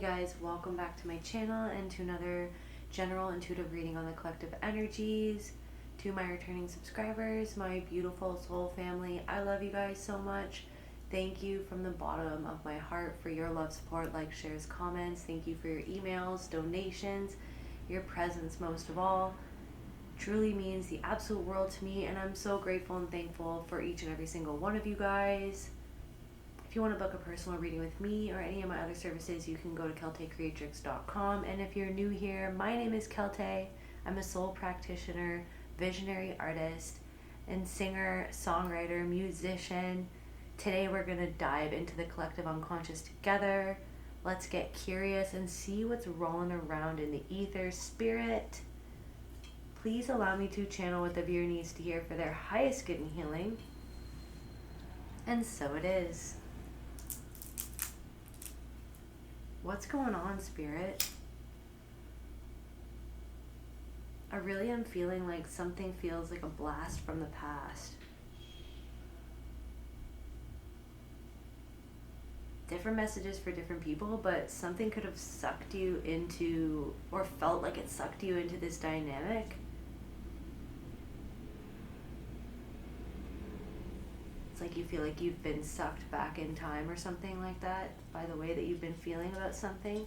Hey guys, welcome back to my channel and to another general intuitive reading on the collective energies. To my returning subscribers, my beautiful soul family, I love you guys so much. Thank you from the bottom of my heart for your love, support, likes, shares, comments. Thank you for your emails, donations, your presence most of all. Truly means the absolute world to me, and I'm so grateful and thankful for each and every single one of you guys. If you want to book a personal reading with me or any of my other services, you can go to keltecreatrix.com. And if you're new here, my name is Kelte. I'm a soul practitioner, visionary artist, and singer, songwriter, musician. Today we're going to dive into the collective unconscious together. Let's get curious and see what's rolling around in the ether. Spirit, please allow me to channel what the viewer needs to hear for their highest good and healing. And so it is. What's going on, Spirit? I really am feeling like something feels like a blast from the past. Different messages for different people, but something could have sucked you into, or felt like it sucked you into this dynamic. Like you feel like you've been sucked back in time or something like that by the way that you've been feeling about something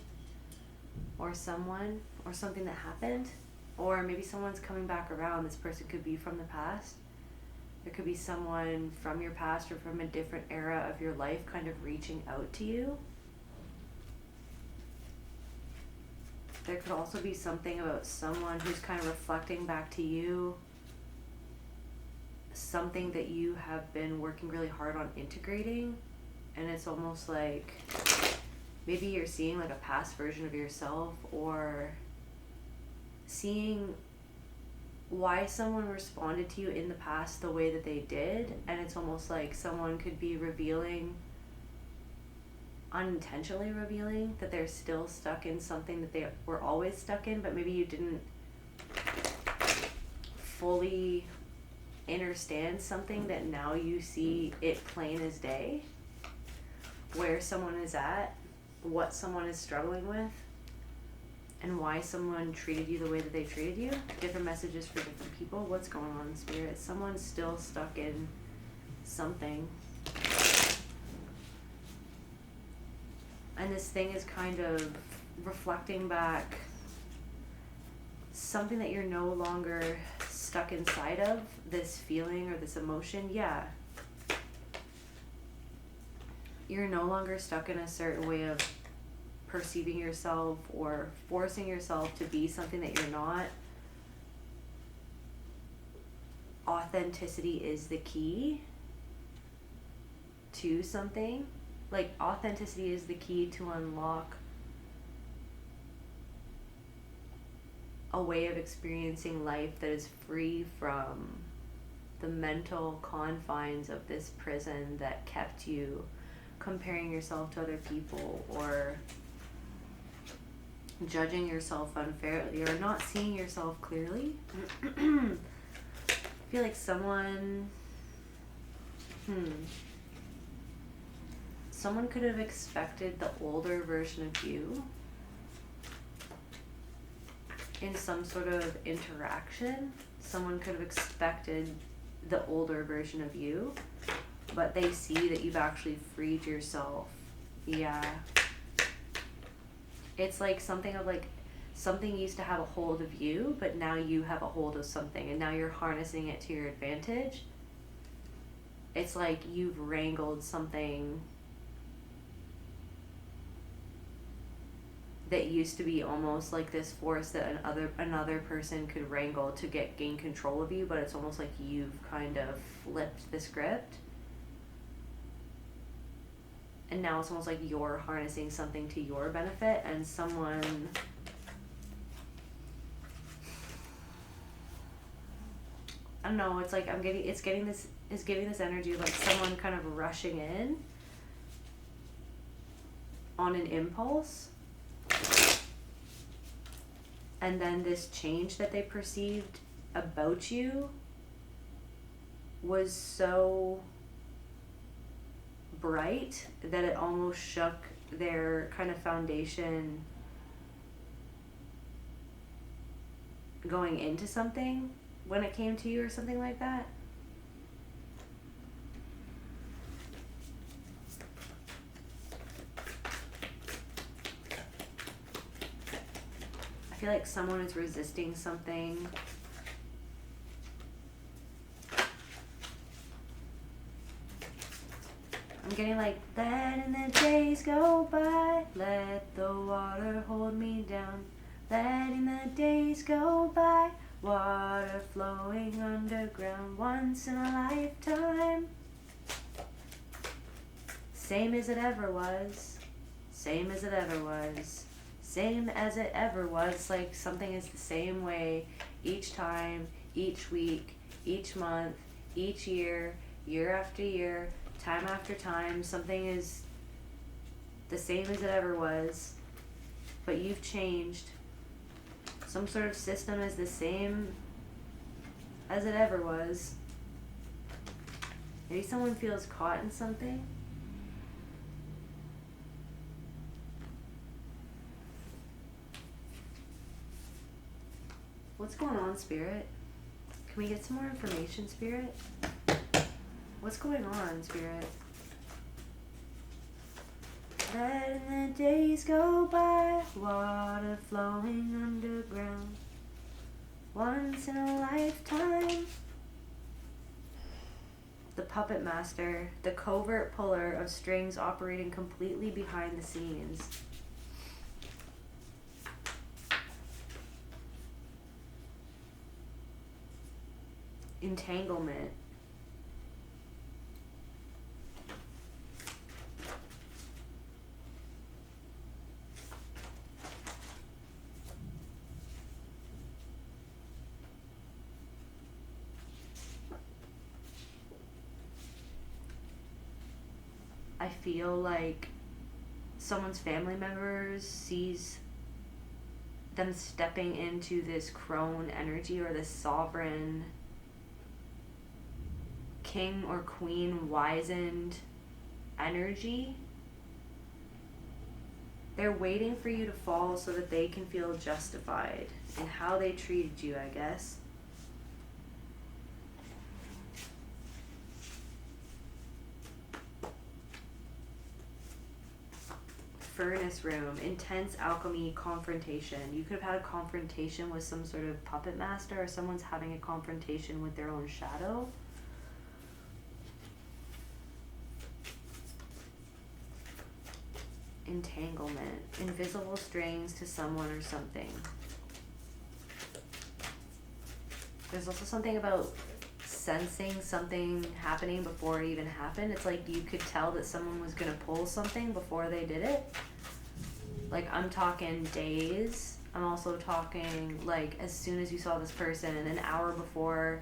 or someone or something that happened, or maybe someone's coming back around. This person could be from the past. There could be someone from your past or from a different era of your life kind of reaching out to you. There could also be something about someone who's kind of reflecting back to you something that you have been working really hard on integrating, and it's almost like maybe you're seeing like a past version of yourself, or seeing why someone responded to you in the past the way that they did, and it's almost like someone could be revealing, unintentionally revealing, that they're still stuck in something that they were always stuck in, but maybe you didn't fully understand something that now you see it plain as day, where someone is at, what someone is struggling with, and why someone treated you the way that they treated you. Different messages for different people. What's going on in Spirit? Someone's still stuck in something, and this thing is kind of reflecting back something that you're no longer stuck inside of, this feeling or this emotion. Yeah, you're no longer stuck in a certain way of perceiving yourself or forcing yourself to be something that you're not. Authenticity is the key to something. Like, authenticity is the key to unlock a way of experiencing life that is free from the mental confines of this prison that kept you comparing yourself to other people, or judging yourself unfairly, or not seeing yourself clearly. I feel like someone could have expected the older version of you in some sort of interaction. Someone could have expected the older version of you, but they see that you've actually freed yourself. Yeah. It's like something of like, something used to have a hold of you, but now you have a hold of something, and now you're harnessing it to your advantage. It's like you've wrangled something that used to be almost like this force that another person could wrangle to gain control of you, but it's almost like you've kind of flipped the script, and now it's almost like you're harnessing something to your benefit. And someone, I don't know, it's like giving this energy of like someone kind of rushing in on an impulse, and then this change that they perceived about you was so bright that it almost shook their kind of foundation going into something when it came to you or something like that. I feel like someone is resisting something. I'm getting like, letting the days go by, let the water hold me down. Letting the days go by, water flowing underground, once in a lifetime. Same as it ever was, same as it ever was, same as it ever was. Like something is the same way each time, each week, each month, each year, year after year, time after time. Something is the same as it ever was, but you've changed. Some sort of system is the same as it ever was. Maybe someone feels caught in something. What's going on, Spirit? Can we get some more information, Spirit? What's going on, Spirit? Letting the days go by, water flowing underground, once in a lifetime. The puppet master, the covert puller of strings operating completely behind the scenes. Entanglement. I feel like someone's family members sees them stepping into this crone energy or this sovereign king or queen wizened energy. They're waiting for you to fall so that they can feel justified in how they treated you, I guess. Furnace room, intense alchemy confrontation. You could have had a confrontation with some sort of puppet master, or someone's having a confrontation with their own shadow. Entanglement, invisible strings to someone or something. There's also something about sensing something happening before it even happened. It's like you could tell that someone was gonna pull something before they did it. Like, I'm talking days. I'm also talking like as soon as you saw this person, an hour before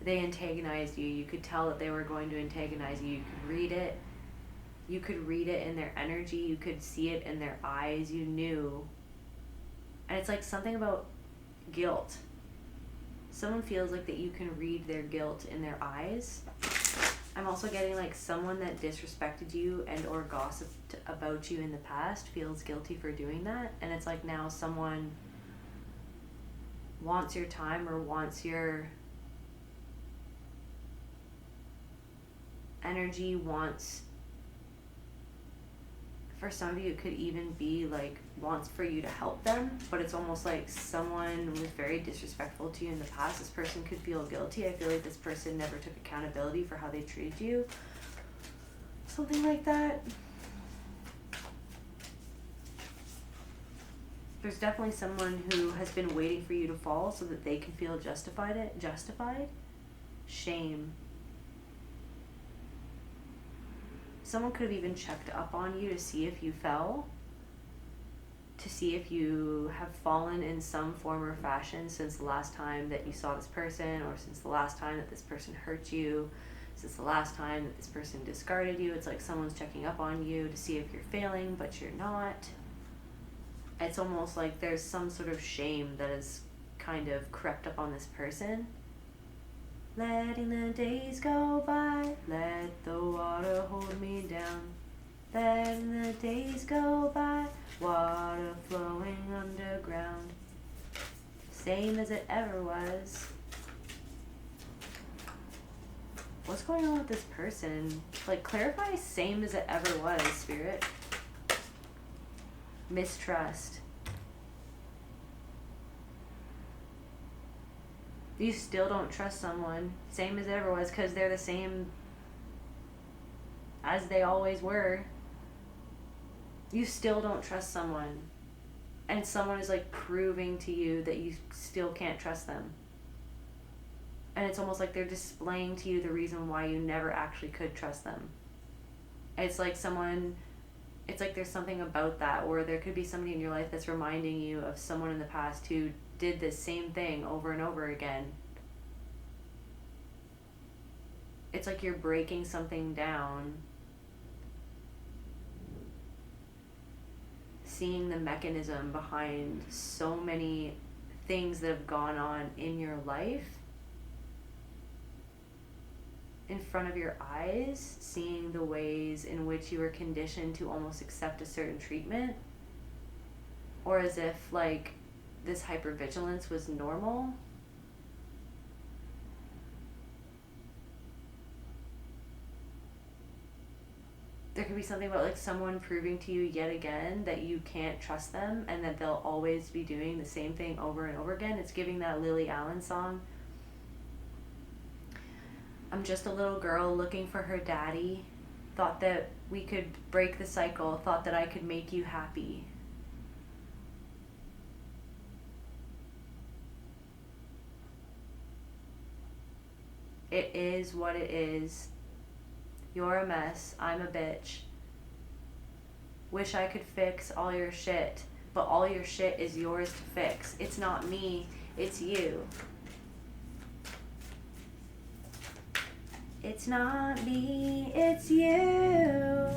they antagonized you, you could tell that they were going to antagonize you. You could read it. You could read it in their energy. You could see it in their eyes. You knew. And it's like something about guilt. Someone feels like that you can read their guilt in their eyes. I'm also getting like someone that disrespected you and or gossiped about you in the past feels guilty for doing that. And it's like now someone wants your time or wants your energy, wants, for some of you it could even be like wants for you to help them, but it's almost like someone was very disrespectful to you in the past. This person could feel guilty. I feel like this person never took accountability for how they treated you. Something like that. There's definitely someone who has been waiting for you to fall so that they can feel justified. Shame. Someone could have even checked up on you to see if you fell, to see if you have fallen in some form or fashion since the last time that you saw this person, or since the last time that this person hurt you, since the last time that this person discarded you. It's like someone's checking up on you to see if you're failing, but you're not. It's almost like there's some sort of shame that has kind of crept up on this person. Letting the days go by, let the water hold me down. Then the days go by, water flowing underground, same as it ever was. What's going on with this person? Like, clarify same as it ever was, Spirit. Mistrust. You still don't trust someone, same as it ever was, because they're the same as they always were. You still don't trust someone. And someone is like proving to you that you still can't trust them. And it's almost like they're displaying to you the reason why you never actually could trust them. It's like it's like there's something about that, or there could be somebody in your life that's reminding you of someone in the past who did this same thing over and over again. It's like you're breaking something down, seeing the mechanism behind so many things that have gone on in your life in front of your eyes, seeing the ways in which you were conditioned to almost accept a certain treatment, or as if like this hypervigilance was normal. There could be something about like someone proving to you yet again that you can't trust them and that they'll always be doing the same thing over and over again. It's giving that Lily Allen song. I'm just a little girl looking for her daddy. Thought that we could break the cycle. Thought that I could make you happy. It is what it is. You're a mess. I'm a bitch. Wish I could fix all your shit, but all your shit is yours to fix. It's not me, it's you. It's not me, it's you.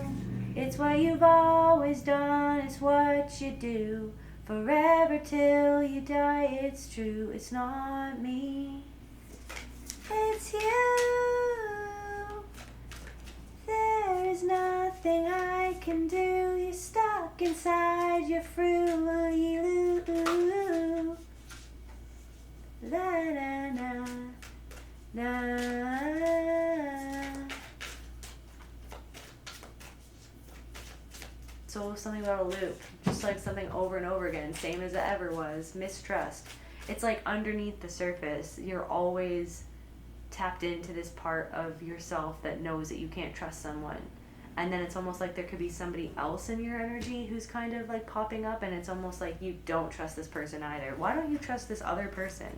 It's what you've always done, it's what you do. Forever till you die, it's true. It's not me, it's you. There's nothing I can do. You're stuck inside your Fruity Loop. La na na na. So something about a loop, just like something over and over again, same as it ever was. Mistrust. It's like underneath the surface, you're always tapped into this part of yourself that knows that you can't trust someone. And then it's almost like there could be somebody else in your energy who's kind of like popping up, and it's almost like you don't trust this person either. Why don't you trust this other person?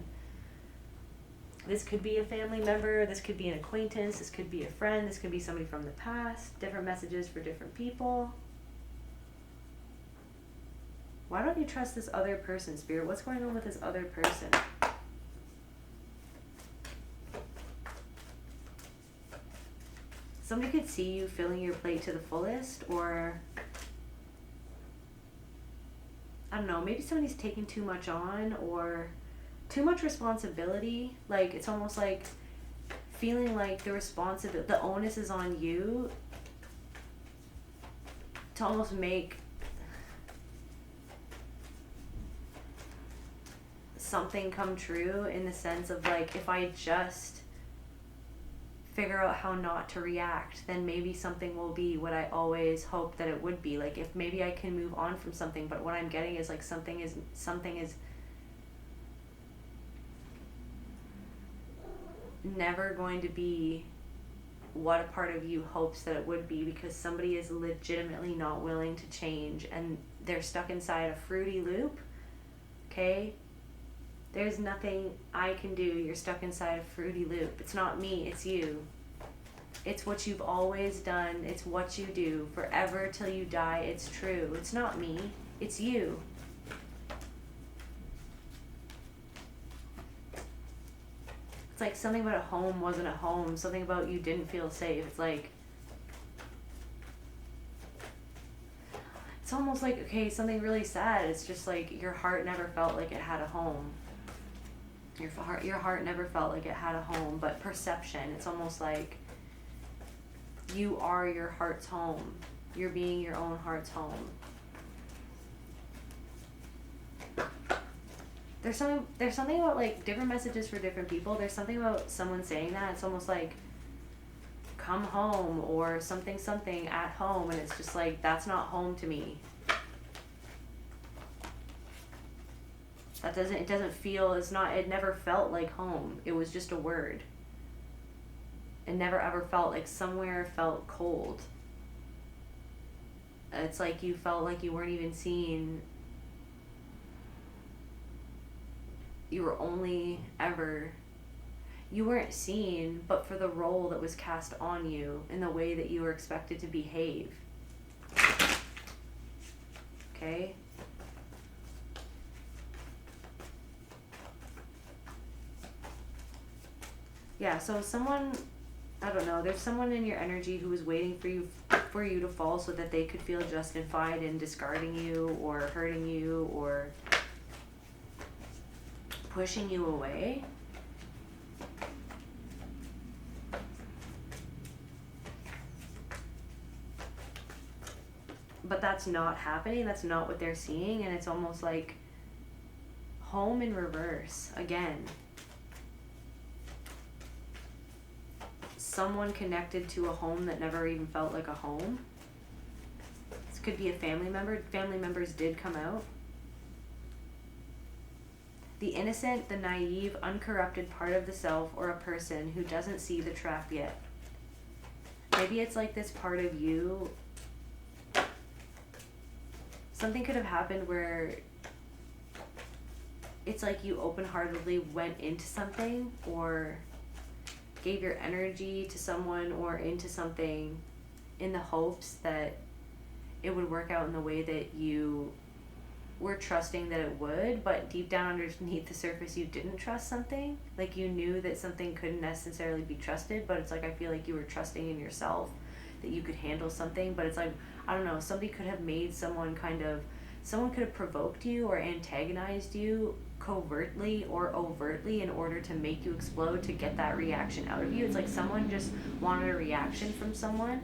This could be a family member, this could be an acquaintance, this could be a friend, this could be somebody from the past. Different messages for different people. Why don't you trust this other person, Spirit? What's going on with this other person? Somebody could see you filling your plate to the fullest, or I don't know, maybe somebody's taking too much on or too much responsibility. Like it's almost like feeling like the onus is on you to almost make something come true, in the sense of like, if I just figure out how not to react, then maybe something will be what I always hoped that it would be. Like if maybe I can move on from something, but what I'm getting is like something is never going to be what a part of you hopes that it would be, because somebody is legitimately not willing to change and they're stuck inside a Fruity Loop. Okay? There's nothing I can do. You're stuck inside a Fruity Loop. It's not me, it's you. It's what you've always done. It's what you do. Forever till you die, it's true. It's not me, it's you. It's like something about a home wasn't a home. Something about you didn't feel safe. It's like, it's almost like, okay, something really sad. It's just like your heart never felt like it had a home. Your heart never felt like it had a home, but perception, it's almost like you are your heart's home. You're being your own heart's home. There's something about like different messages for different people. There's something about someone saying that. It's almost like come home or something at home, and it's just like that's not home to me. It doesn't feel, it never felt like home. It was just a word. It never ever felt like somewhere felt cold. It's like you felt like you weren't even seen. You weren't seen, but for the role that was cast on you in the way that you were expected to behave. Okay? Yeah, so someone, I don't know, there's someone in your energy who is waiting for you to fall so that they could feel justified in discarding you or hurting you or pushing you away. But that's not happening. That's not what they're seeing. And it's almost like home in reverse again. Someone connected to a home that never even felt like a home. This could be a family member. Family members did come out. The innocent, the naive, uncorrupted part of the self or a person who doesn't see the trap yet. Maybe it's like this part of you. Something could have happened where it's like you open-heartedly went into something or gave your energy to someone or into something in the hopes that it would work out in the way that you were trusting that it would, but deep down underneath the surface you didn't trust something. Like you knew that something couldn't necessarily be trusted, but it's like I feel like you were trusting in yourself that you could handle something. But it's like, I don't know, somebody could have made someone could have provoked you or antagonized you covertly or overtly in order to make you explode, to get that reaction out of you. It's like someone just wanted a reaction from someone,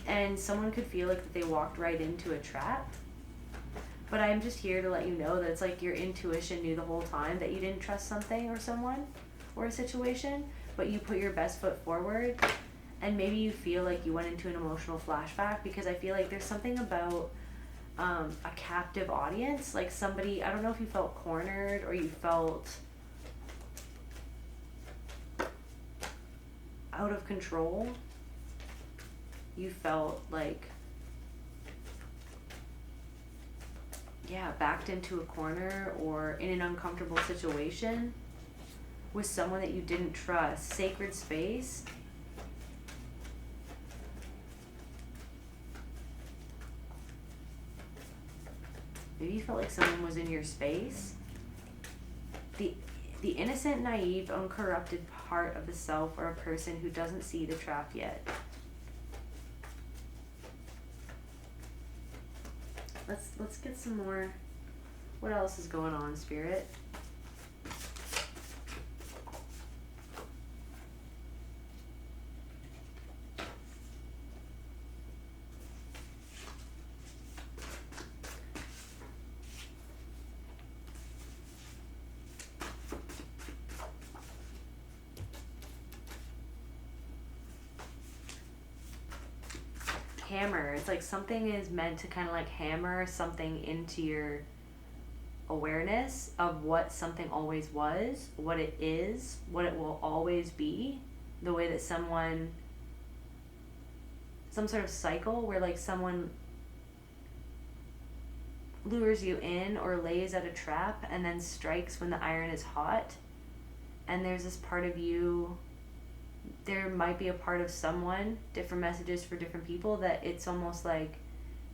and someone could feel like that they walked right into a trap. But I'm just here to let you know that it's like your intuition knew the whole time that you didn't trust something or someone or a situation, but you put your best foot forward. And maybe you feel like you went into an emotional flashback, because I feel like there's something about a captive audience, like somebody, I don't know if you felt cornered or you felt out of control. You felt like, backed into a corner or in an uncomfortable situation with someone that you didn't trust. Sacred space. Maybe you felt like someone was in your space. The innocent, naive, uncorrupted part of the self or a person who doesn't see the trap yet. Let's get some more. What else is going on, Spirit? Hammer. It's like something is meant to kind of like hammer something into your awareness of what something always was, what it is, what it will always be. The way that some sort of cycle where like someone lures you in or lays out a trap and then strikes when the iron is hot. And there's this part of you, there might be a part of someone, different messages for different people, that it's almost like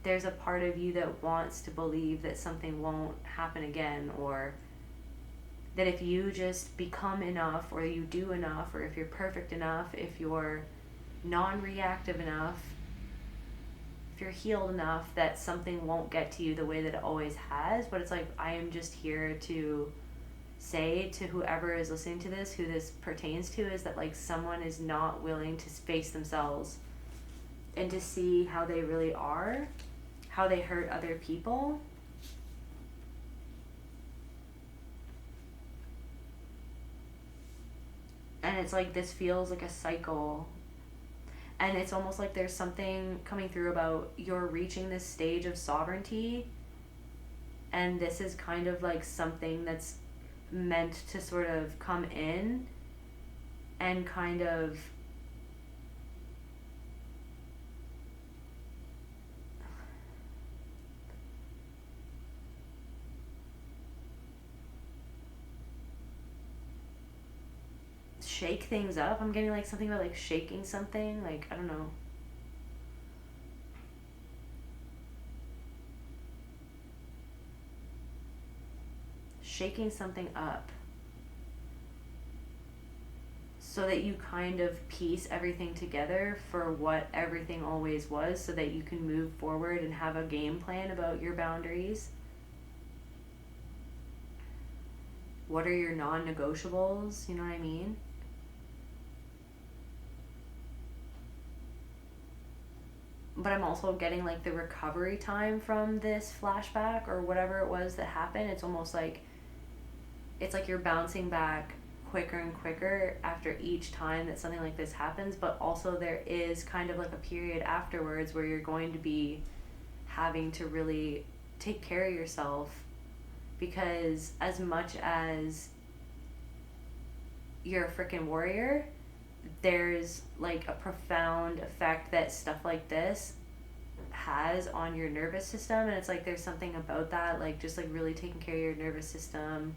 there's a part of you that wants to believe that something won't happen again, or that if you just become enough, or you do enough, or if you're perfect enough, if you're non-reactive enough, if you're healed enough, that something won't get to you the way that it always has. But it's like, I am just here to say to whoever is listening to this, who this pertains to, is that like someone is not willing to face themselves and to see how they really are, how they hurt other people. And it's like this feels like a cycle. And it's almost like there's something coming through about you're reaching this stage of sovereignty. And this is kind of like something that's meant to sort of come in and kind of shake things up. I'm getting like something about like shaking something, like I don't know. Shaking something up so that you kind of piece everything together for what everything always was, so that you can move forward and have a game plan about your boundaries. What are your non-negotiables? You know what I mean? But I'm also getting like the recovery time from this flashback or whatever it was that happened. It's almost like it's like you're bouncing back quicker and quicker after each time that something like this happens, but also there is kind of like a period afterwards where you're going to be having to really take care of yourself, because as much as you're a freaking warrior, there's like a profound effect that stuff like this has on your nervous system. And it's like there's something about that, like just like really taking care of your nervous system,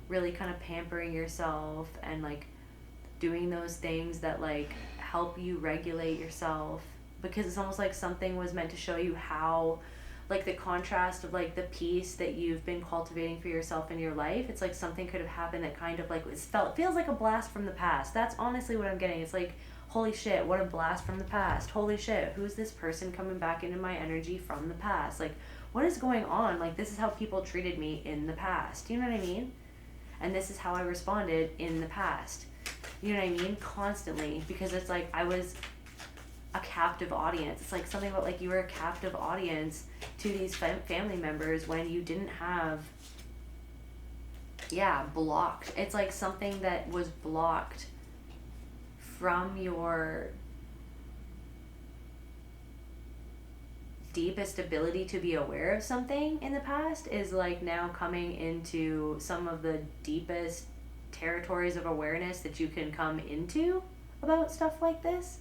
really kind of pampering yourself and like doing those things that like help you regulate yourself, because it's almost like something was meant to show you how like the contrast of like the peace that you've been cultivating for yourself in your life. It's like something could have happened that kind of like feels like a blast from the past. That's honestly what I'm getting. It's like, holy shit, what a blast from the past. Holy shit, who's this person coming back into my energy from the past? Like, what is going on? Like, this is how people treated me in the past. You know what I mean? And this is how I responded in the past. You know what I mean? Constantly. Because it's like I was a captive audience. It's like something about like you were a captive audience to these family members when you didn't have, blocked. It's like something that was blocked from your deepest ability to be aware of something in the past is like now coming into some of the deepest territories of awareness that you can come into about stuff like this,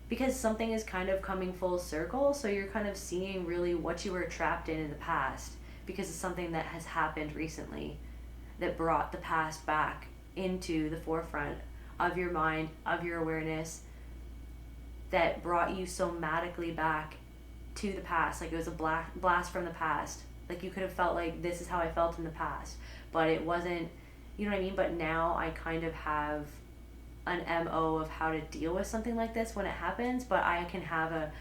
because something is kind of coming full circle. So you're kind of seeing really what you were trapped in the past, because it's something that has happened recently that brought the past back into the forefront of your mind, of your awareness, that brought you somatically back to the past. Like it was a blast from the past. Like you could have felt like this is how I felt in the past, but it wasn't, you know what I mean? But now I kind of have an MO of how to deal with something like this when it happens, but I can have a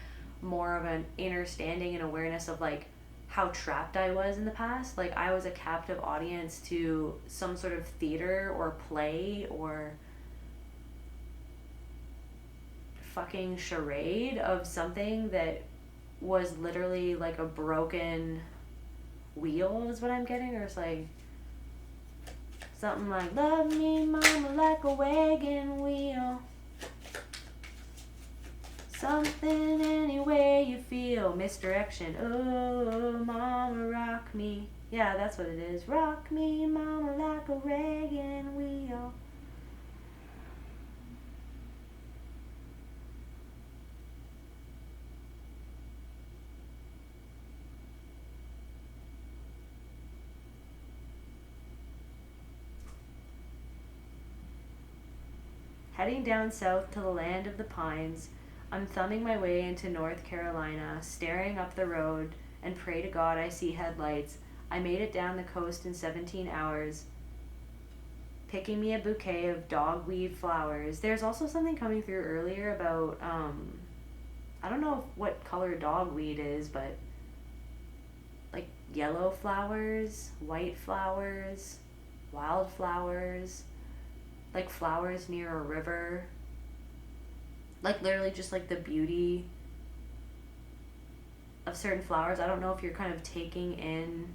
more of an understanding and awareness of like how trapped I was in the past. Like I was a captive audience to some sort of theater or play or fucking charade of something that was literally like a broken wheel is what I'm getting. Or it's like something like, love me mama like a wagon wheel, something any way you feel, misdirection, oh mama rock me. Yeah, that's what it is. Rock me mama like a wagon wheel. Heading down south to the land of the pines, I'm thumbing my way into North Carolina, staring up the road, and pray to God I see headlights. I made it down the coast in 17 hours, picking me a bouquet of dogweed flowers. There's also something coming through earlier about, I don't know what color dogweed is, but like yellow flowers, white flowers, wildflowers, like flowers near a river. like literally just like the beauty of certain flowers. I don't know if you're kind of taking in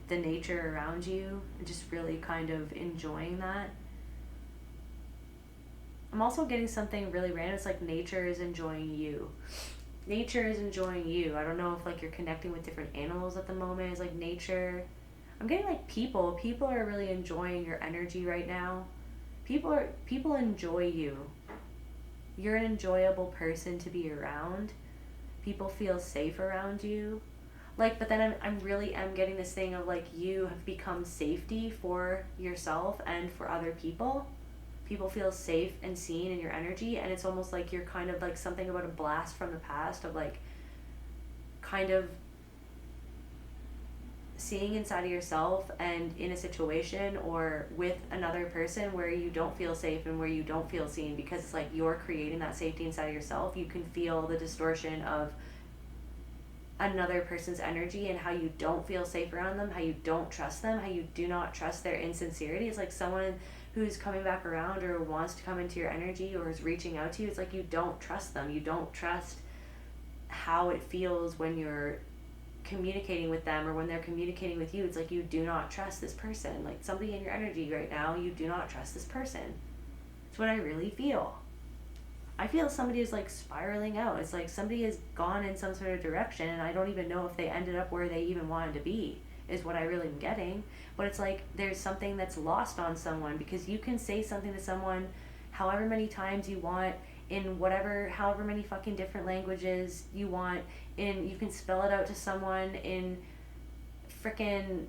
the nature around you and just really kind of enjoying that. I'm also getting something really random. It's like nature is enjoying you. Nature is enjoying you. I don't know if like you're connecting with different animals at the moment. It's like nature. I'm getting like people. People are really enjoying your energy right now. People enjoy you. You're an enjoyable person to be around. People feel safe around you. Like, but then I'm really am getting this thing of like you have become safety for yourself and for other people. People feel safe and seen in your energy, and it's almost like you're kind of like something about a blast from the past of like kind of seeing inside of yourself and in a situation or with another person where you don't feel safe and where you don't feel seen, because it's like you're creating that safety inside of yourself. You can feel the distortion of another person's energy and how you don't feel safe around them, how you don't trust them, how you do not trust their insincerity. It's like someone who's coming back around or wants to come into your energy or is reaching out to you. It's like you don't trust them. You don't trust how it feels when you're communicating with them or when they're communicating with you. It's like you do not trust this person. Like somebody in your energy right now, you do not trust this person. It's what I really feel. I feel somebody is like spiraling out. It's like somebody has gone in some sort of direction and I don't even know if they ended up where they even wanted to be, is what I really am getting. But it's like there's something that's lost on someone, because you can say something to someone however many times you want, in whatever, however many fucking different languages you want, in, you can spell it out to someone in frickin'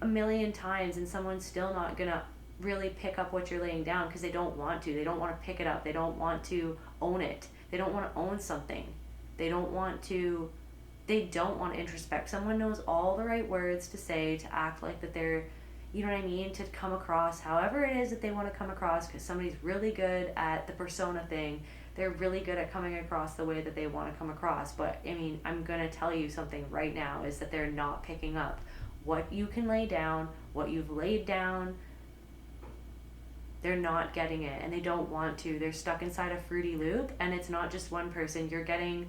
a million times and someone's still not gonna really pick up what you're laying down, because they don't want to. They don't want to pick it up. They don't want to own it. They don't want to own something. They don't want to introspect. Someone knows all the right words to say to act like that they're, you know what I mean, to come across however it is that they want to come across, because somebody's really good at the persona thing. They're really good at coming across the way that they want to come across. But I mean, I'm going to tell you something right now, is that they're not picking up what you can lay down, what you've laid down. They're not getting it, and they don't want to. They're stuck inside a Fruity Loop, and it's not just one person. You're getting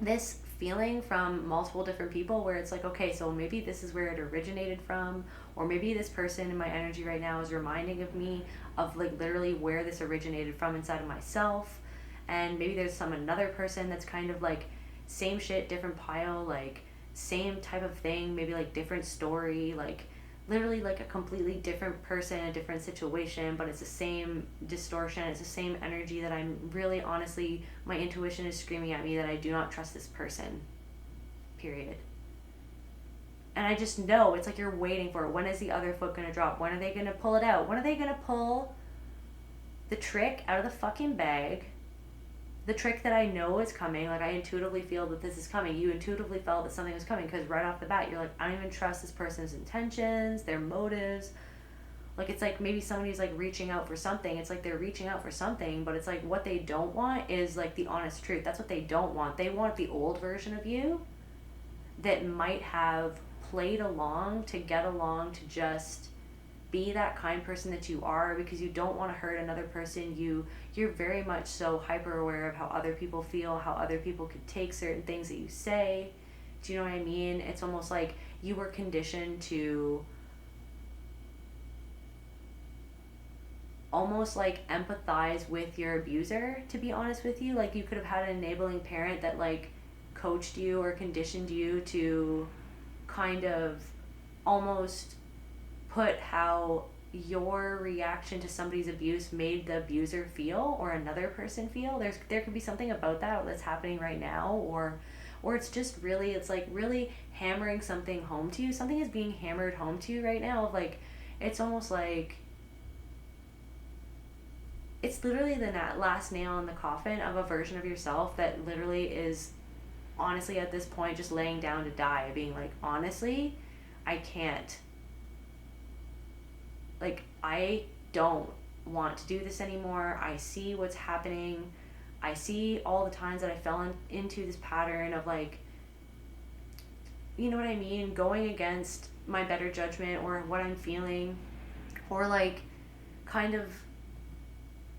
this feeling from multiple different people where it's like, okay, so maybe this is where it originated from, or maybe this person in my energy right now is reminding of me of like literally where this originated from inside of myself. And maybe there's another person that's kind of like same shit, different pile, like same type of thing, maybe like different story, like literally like a completely different person, a different situation, but it's the same distortion, it's the same energy that I'm really, honestly, my intuition is screaming at me that I do not trust this person, period. And I just know, it's like you're waiting for it. When is the other foot going to drop? When are they going to pull it out? When are they going to pull the trick out of the fucking bag? The trick that I know is coming. Like, I intuitively feel that this is coming. You intuitively felt that something was coming, because right off the bat, you're like, I don't even trust this person's intentions, their motives. Like, it's like maybe somebody's like reaching out for something. It's like they're reaching out for something, but it's like what they don't want is like the honest truth. That's what they don't want. They want the old version of you that might have played along to get along, to just be that kind person that you are, because you don't want to hurt another person. You're very much so hyper aware of how other people feel, how other people could take certain things that you say. Do you know what I mean? It's almost like you were conditioned to almost like empathize with your abuser, to be honest with you. Like, you could have had an enabling parent that like coached you or conditioned you to kind of almost put how your reaction to somebody's abuse made the abuser feel, or another person feel. There could be something about that that's happening right now, or it's just really, it's like really hammering something home to you. Something is being hammered home to you right now, of like, it's almost like it's literally the last nail in the coffin of a version of yourself that literally is honestly at this point just laying down to die, being like, honestly, I can't. Like, I don't want to do this anymore. I see what's happening. I see all the times that I fell into this pattern of like, you know what I mean, going against my better judgment or what I'm feeling, or like kind of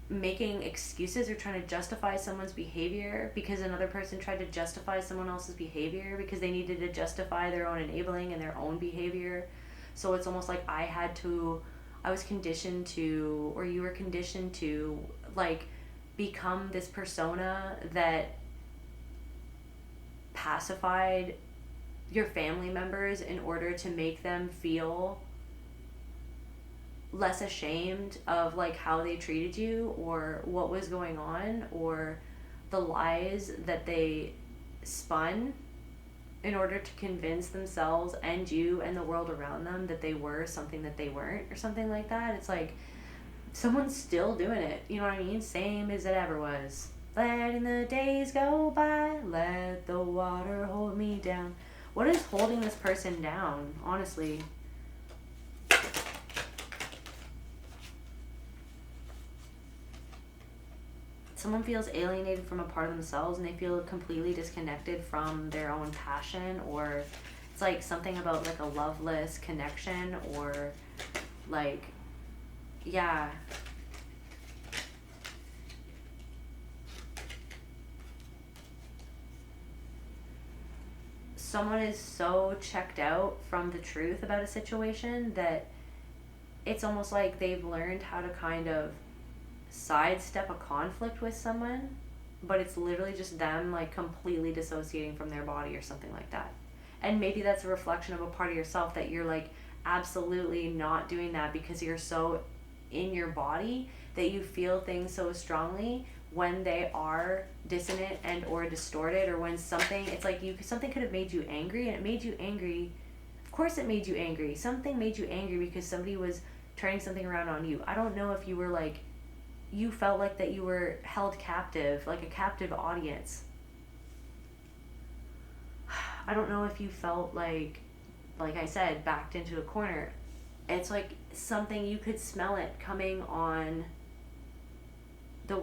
making excuses or trying to justify someone's behavior because another person tried to justify someone else's behavior because they needed to justify their own enabling and their own behavior. So it's almost like I was conditioned to, or you were conditioned to, like, become this persona that pacified your family members in order to make them feel less ashamed of like how they treated you or what was going on or the lies that they spun in order to convince themselves and you and the world around them that they were something that they weren't or something like that. It's like someone's still doing it, you know what I mean? Same as it ever was. Letting the days go by, let the water hold me down. What is holding this person down, honestly? Someone feels alienated from a part of themselves and they feel completely disconnected from their own passion, or it's like something about like a loveless connection, or like, yeah. Someone is so checked out from the truth about a situation that it's almost like they've learned how to kind of sidestep a conflict with someone, but it's literally just them like completely dissociating from their body or something like that. And maybe that's a reflection of a part of yourself that you're like absolutely not doing that because you're so in your body that you feel things so strongly when they are dissonant and or distorted, or when something, it's like something could have made you angry and it made you angry. Of course it made you angry. Something made you angry because somebody was turning something around on you. I don't know if you were like, you felt like that you were held captive, like a captive audience. I don't know if you felt like I said, backed into a corner. It's like something, you could smell it coming on the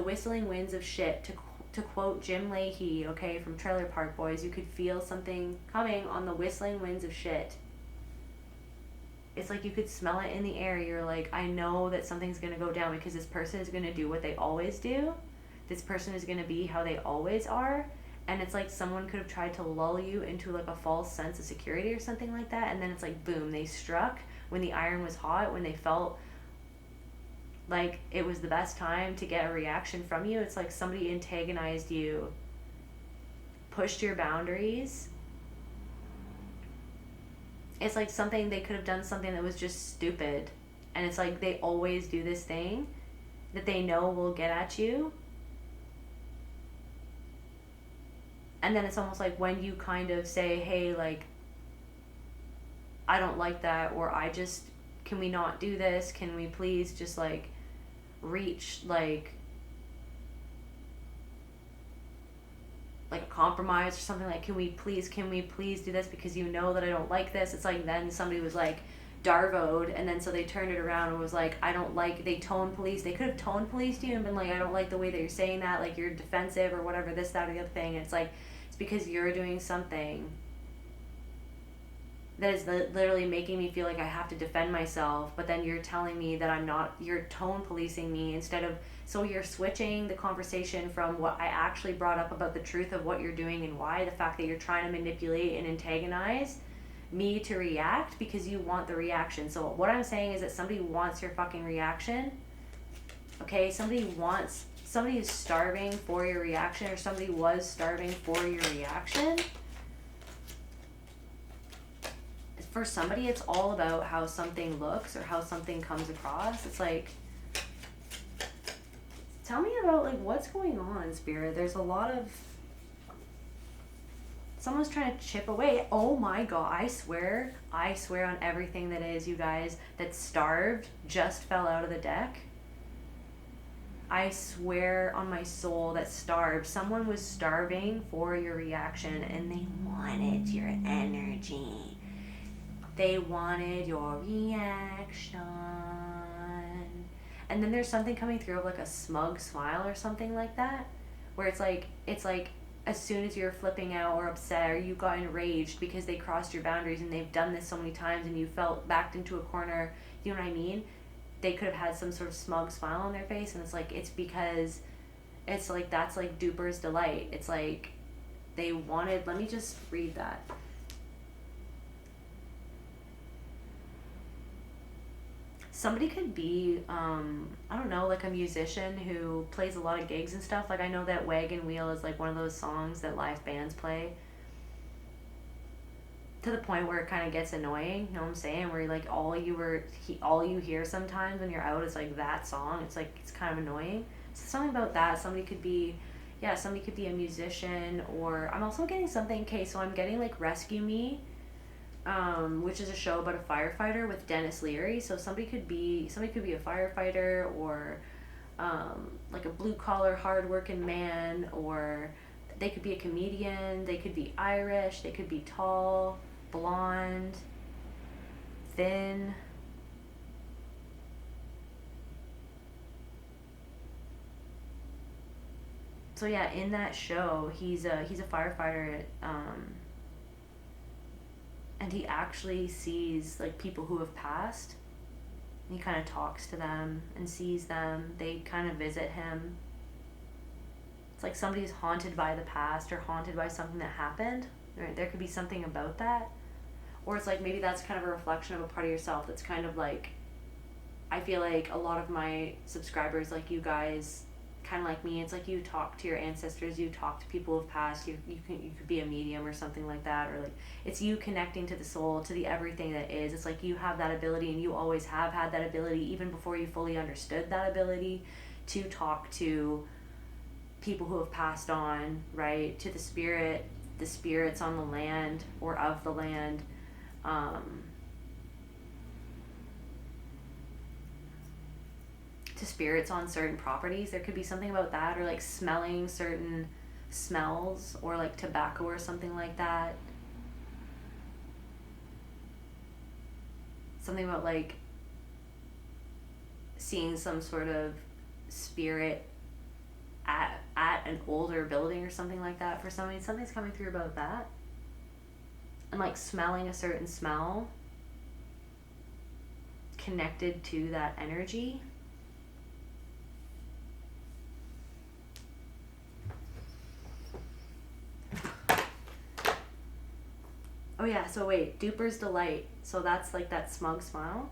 whistling winds of shit, to quote Jim Leahy, okay, from Trailer Park Boys. You could feel something coming on the whistling winds of shit. It's like you could smell it in the air. You're like, I know that something's going to go down because this person is going to do what they always do. This person is going to be how they always are. And it's like someone could have tried to lull you into like a false sense of security or something like that. And then it's like, boom, they struck when the iron was hot, when they felt like it was the best time to get a reaction from you. It's like somebody antagonized you, pushed your boundaries. It's like something, they could have done something that was just stupid. And it's like they always do this thing that they know will get at you. And then it's almost like when you kind of say, hey, like, I don't like that, or can we not do this? Can we please just like reach like a compromise or something, like can we please do this because you know that I don't like this. It's like then somebody was like Darvoed, and then so they turned it around and was like, I don't like, they could have tone policed you and been like, I don't like the way that you're saying that, like you're defensive or whatever, this, that, or the other thing. And it's like, it's because you're doing something that is literally making me feel like I have to defend myself, but then you're telling me that I'm not, you're tone policing me instead of, so you're switching the conversation from what I actually brought up about the truth of what you're doing and why, the fact that you're trying to manipulate and antagonize me to react because you want the reaction. So what I'm saying is that somebody wants your fucking reaction, okay? Somebody is starving for your reaction, or somebody was starving for your reaction. For somebody, it's all about how something looks or how something comes across. It's like, tell me about like what's going on, Spirit. There's a lot of, someone's trying to chip away. Oh my God, I swear on everything that is, you guys, that starved just fell out of the deck. I swear on my soul that starved. Someone was starving for your reaction and they wanted your energy. They wanted your reaction. And then there's something coming through of like a smug smile or something like that, where it's like as soon as you're flipping out or upset or you got enraged because they crossed your boundaries, and they've done this so many times and you felt backed into a corner, you know what I mean? they could have had some sort of smug smile on their face, and it's like, it's because it's like, that's like duper's delight. It's like they wanted, let me just read that. Somebody could be, I don't know, like a musician who plays a lot of gigs and stuff. Like, I know that Wagon Wheel is like one of those songs that live bands play to the point where it kind of gets annoying. You know what I'm saying? Where like all you hear sometimes when you're out is like that song. It's like, it's kind of annoying. So something about that. Somebody could be a musician, or I'm also getting something. Okay, so I'm getting like Rescue Me, which is a show about a firefighter with Dennis Leary. So somebody could be a firefighter, or like a blue collar hard working man, or they could be a comedian. They could be Irish. They could be tall, blonde, thin. So yeah, in that show, he's a firefighter, and he actually sees like people who have passed. And he kind of talks to them and sees them. They kind of visit him. It's like somebody's haunted by the past or haunted by something that happened. Right? There could be something about that. Or it's like maybe that's kind of a reflection of a part of yourself that's kind of like, I feel like a lot of my subscribers, like you guys, kind of like me, it's like you talk to your ancestors, you talk to people who've passed, you could be a medium or something like that, or like it's you connecting to the soul, to the everything that is. It's like you have that ability, and you always have had that ability, even before you fully understood that ability, to talk to people who have passed on, right? To the spirits on the land or of the land. To spirits on certain properties. There could be something about that, or like smelling certain smells, or like tobacco or something like that. Something about like seeing some sort of spirit at an older building or something like that. For somebody, something's coming through about that. And like smelling a certain smell connected to that energy. Oh yeah, so wait, duper's delight. So that's like that smug smile.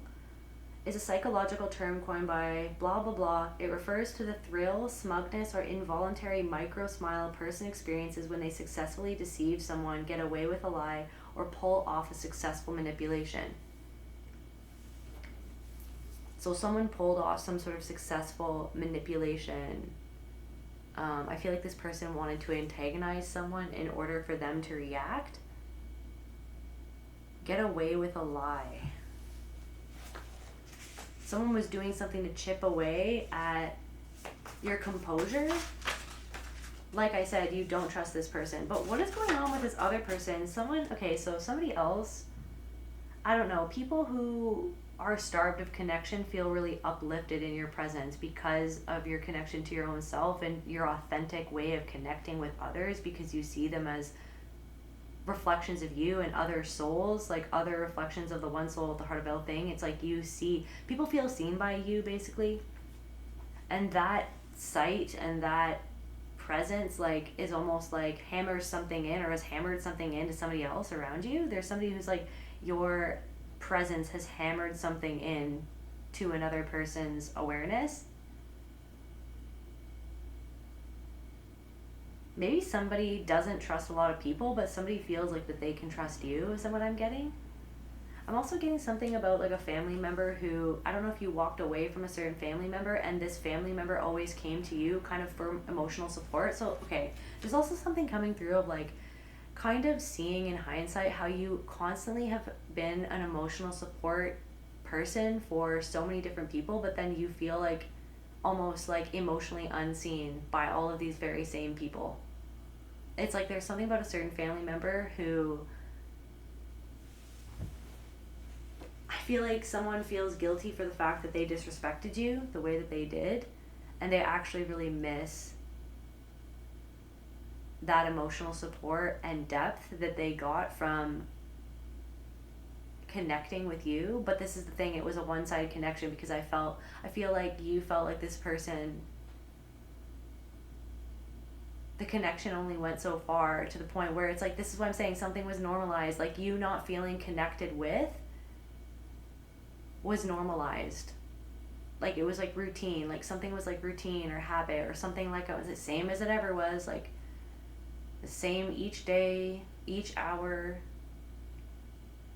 Is a psychological term coined by blah blah blah. It refers to the thrill, smugness, or involuntary micro smile a person experiences when they successfully deceive someone, get away with a lie, or pull off a successful manipulation. So someone pulled off some sort of successful manipulation. I feel like this person wanted to antagonize someone in order for them to react. Get away with a lie. Someone was doing something to chip away at your composure. Like I said, you don't trust this person. But what is going on with this other person? Somebody else, I don't know, people who are starved of connection feel really uplifted in your presence because of your connection to your own self and your authentic way of connecting with others, because you see them as reflections of you and other souls, like other reflections of the one soul at the heart of all thing. It's like people feel seen by you, basically. And that sight and that presence like is almost like hammers something in, or has hammered something into somebody else around you. There's somebody who's like, your presence has hammered something in to another person's awareness. Maybe somebody doesn't trust a lot of people, but somebody feels like that they can trust you. Is that what I'm getting? I'm also getting something about like a family member who, I don't know if you walked away from a certain family member and this family member always came to you kind of for emotional support. So, okay, there's also something coming through of like kind of seeing in hindsight how you constantly have been an emotional support person for so many different people, but then you feel like almost like emotionally unseen by all of these very same people. It's like there's something about a certain family member who I feel like someone feels guilty for the fact that they disrespected you the way that they did, and they actually really miss that emotional support and depth that they got from connecting with you. But this is the thing, it was a one-sided connection, because I feel like you felt like this person, the connection only went so far, to the point where it's like, this is what I'm saying, something was normalized. Like, you not feeling connected with was normalized. Like, it was like routine, like something was like routine or habit or something, like it was the same as it ever was, like the same each day, each hour,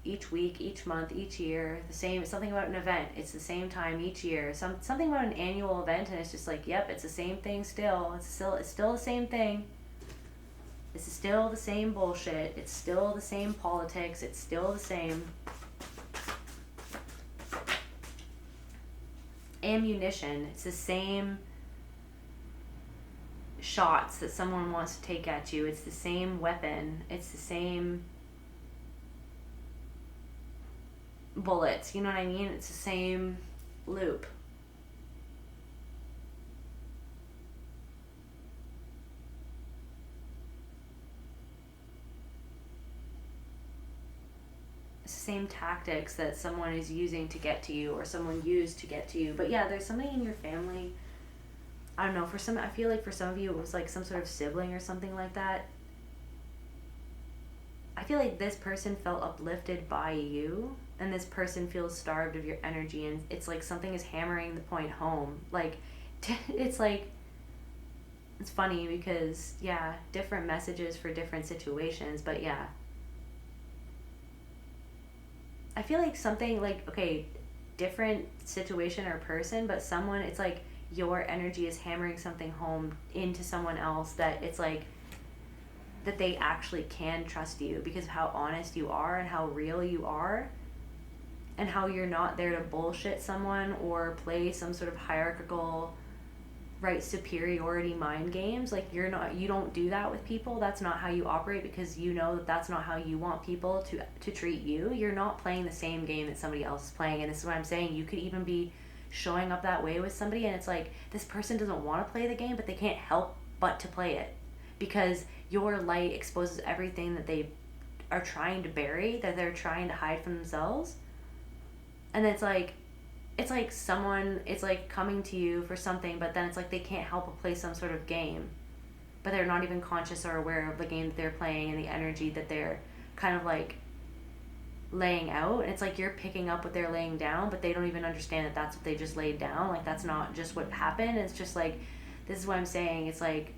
each week, each month, each year, the same. Something about an event, it's the same time each year. Something about an annual event, and it's just like, yep, it's the same thing still. It's still the same thing. This is still the same bullshit. It's still the same politics. It's still the same ammunition. It's the same shots that someone wants to take at you. It's the same weapon. It's the same bullets. You know what I mean? It's the same loop. It's the same tactics that someone is using to get to you, or someone used to get to you. But yeah, there's somebody in your family, I don't know, I feel like for some of you it was like some sort of sibling or something like that. I feel like this person felt uplifted by you, and this person feels starved of your energy, and it's like something is hammering the point home. Like, it's like, it's funny because, yeah, different messages for different situations, but yeah. I feel like something like, okay, different situation or person, but someone, it's like your energy is hammering something home into someone else, that it's like, that they actually can trust you because of how honest you are and how real you are, and how you're not there to bullshit someone or play some sort of hierarchical, right, superiority mind games. Like, you don't do that with people. That's not how you operate, because you know that that's not how you want people to treat you. You're not playing the same game that somebody else is playing. And this is what I'm saying, you could even be showing up that way with somebody, and it's like, this person doesn't want to play the game, but they can't help but to play it, because your light exposes everything that they are trying to bury, that they're trying to hide from themselves. And it's like someone, it's like coming to you for something, but then it's like they can't help but play some sort of game, but they're not even conscious or aware of the game that they're playing and the energy that they're kind of like laying out. And it's like you're picking up what they're laying down, but they don't even understand that that's what they just laid down. Like, that's not just what happened. It's just like, this is what I'm saying. It's like,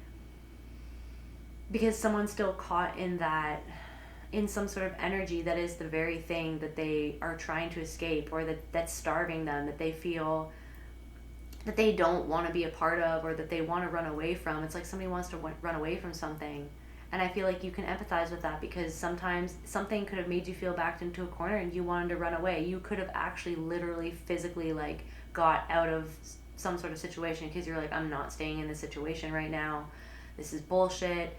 because someone's still caught in that, in some sort of energy that is the very thing that they are trying to escape, or that's starving them, that they feel that they don't want to be a part of, or that they want to run away from. It's like somebody wants to run away from something. And I feel like you can empathize with that, because sometimes something could have made you feel backed into a corner and you wanted to run away. You could have actually literally physically like got out of some sort of situation, because you're like, I'm not staying in this situation right now. This is bullshit.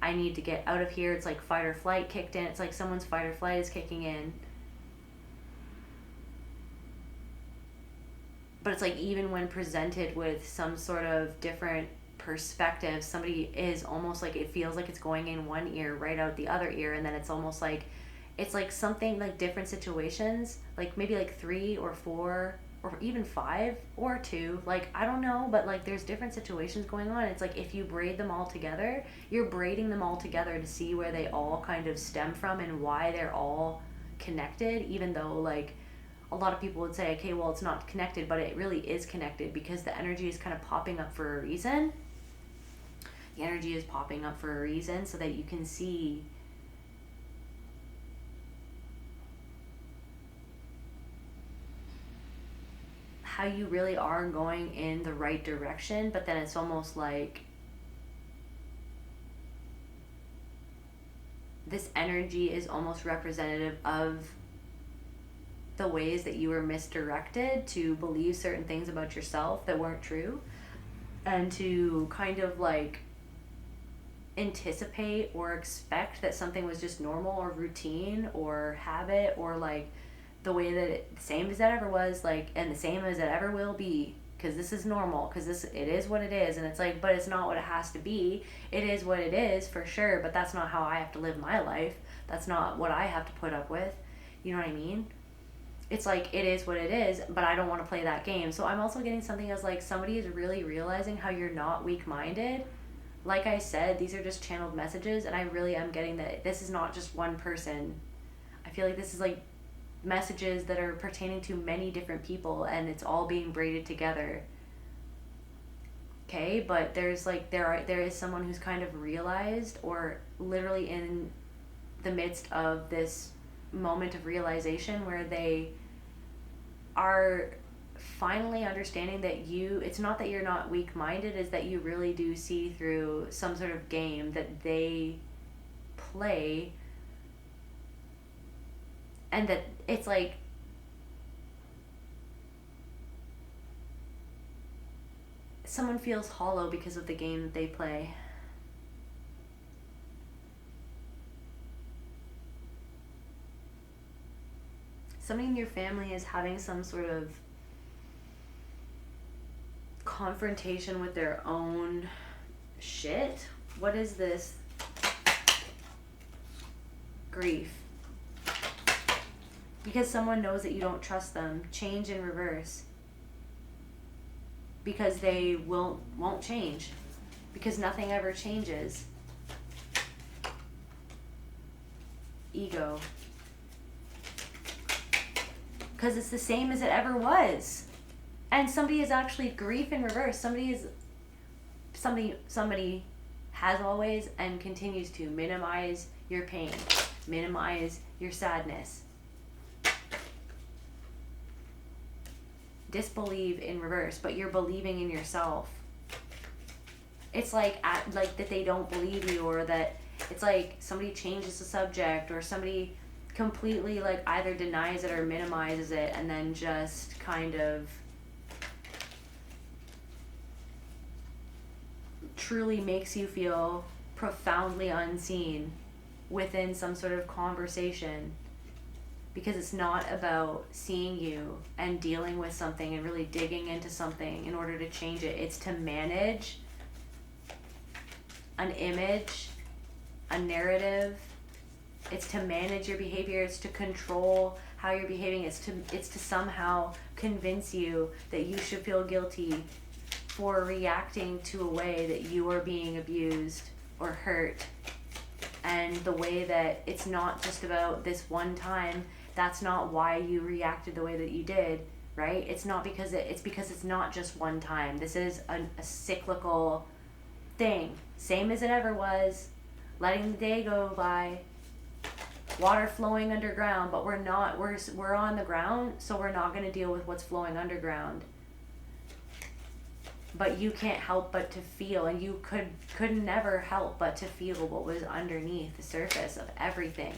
I need to get out of here. It's like fight or flight kicked in. It's like someone's fight or flight is kicking in. But it's like, even when presented with some sort of different perspective, somebody is almost like, it feels like it's going in one ear, right out the other ear. And then it's almost like, it's like something like different situations, like maybe like 3 or 4 or even 5 or 2, like, I don't know, but like there's different situations going on. It's like, if you braid them all together, you're braiding them all together to see where they all kind of stem from and why they're all connected, even though like a lot of people would say, okay, well, it's not connected, but it really is connected, because the energy is kind of popping up for a reason. The energy is popping up for a reason, so that you can see how you really are going in the right direction. But then it's almost like this energy is almost representative of the ways that you were misdirected to believe certain things about yourself that weren't true, and to kind of like anticipate or expect that something was just normal or routine or habit, or like the way that the same as it ever was, like, and the same as it ever will be, because this is normal, because it is what it is. And it's like, but it's not what it has to be. It is what it is for sure, but that's not how I have to live my life. That's not what I have to put up with. You know what I mean? it's like, it is what it is, but I don't want to play that game. So I'm also getting something as like somebody is really realizing how you're not weak-minded. Like I said, these are just channeled messages, and I really am getting that this is not just one person. I feel like this is like messages that are pertaining to many different people, and it's all being braided together. Okay, but there's like there is someone who's kind of realized, or literally in the midst of this moment of realization, where they are finally understanding that it's not that you're not weak-minded, is that you really do see through some sort of game that they play, and that it's like someone feels hollow because of the game that they play. Somebody in your family is having some sort of confrontation with their own shit. What is this? Grief. Because someone knows that you don't trust them. Change in reverse. Because they won't change. Because nothing ever changes. Ego. Because it's the same as it ever was. And somebody is actually grief in reverse. Somebody has always and continues to minimize your pain, minimize your sadness, disbelieve in reverse, but you're believing in yourself. It's like that they don't believe you, or that it's like somebody changes the subject, or somebody completely like either denies it or minimizes it, and then just kind of truly makes you feel profoundly unseen within some sort of conversation, because it's not about seeing you and dealing with something and really digging into something in order to change it. It's to manage an image, a narrative. It's to manage your behavior. It's to control how you're behaving. It's to somehow convince you that you should feel guilty for reacting to a way that you are being abused or hurt. And the way that it's not just about this one time. That's not why you reacted the way that you did, right? It's not because it's because it's not just one time. This is a cyclical thing. Same as it ever was. Letting the day go by. Water flowing underground, but we're on the ground, so we're not going to deal with what's flowing underground. But you can't help but to feel, and you could never help but to feel what was underneath the surface of everything.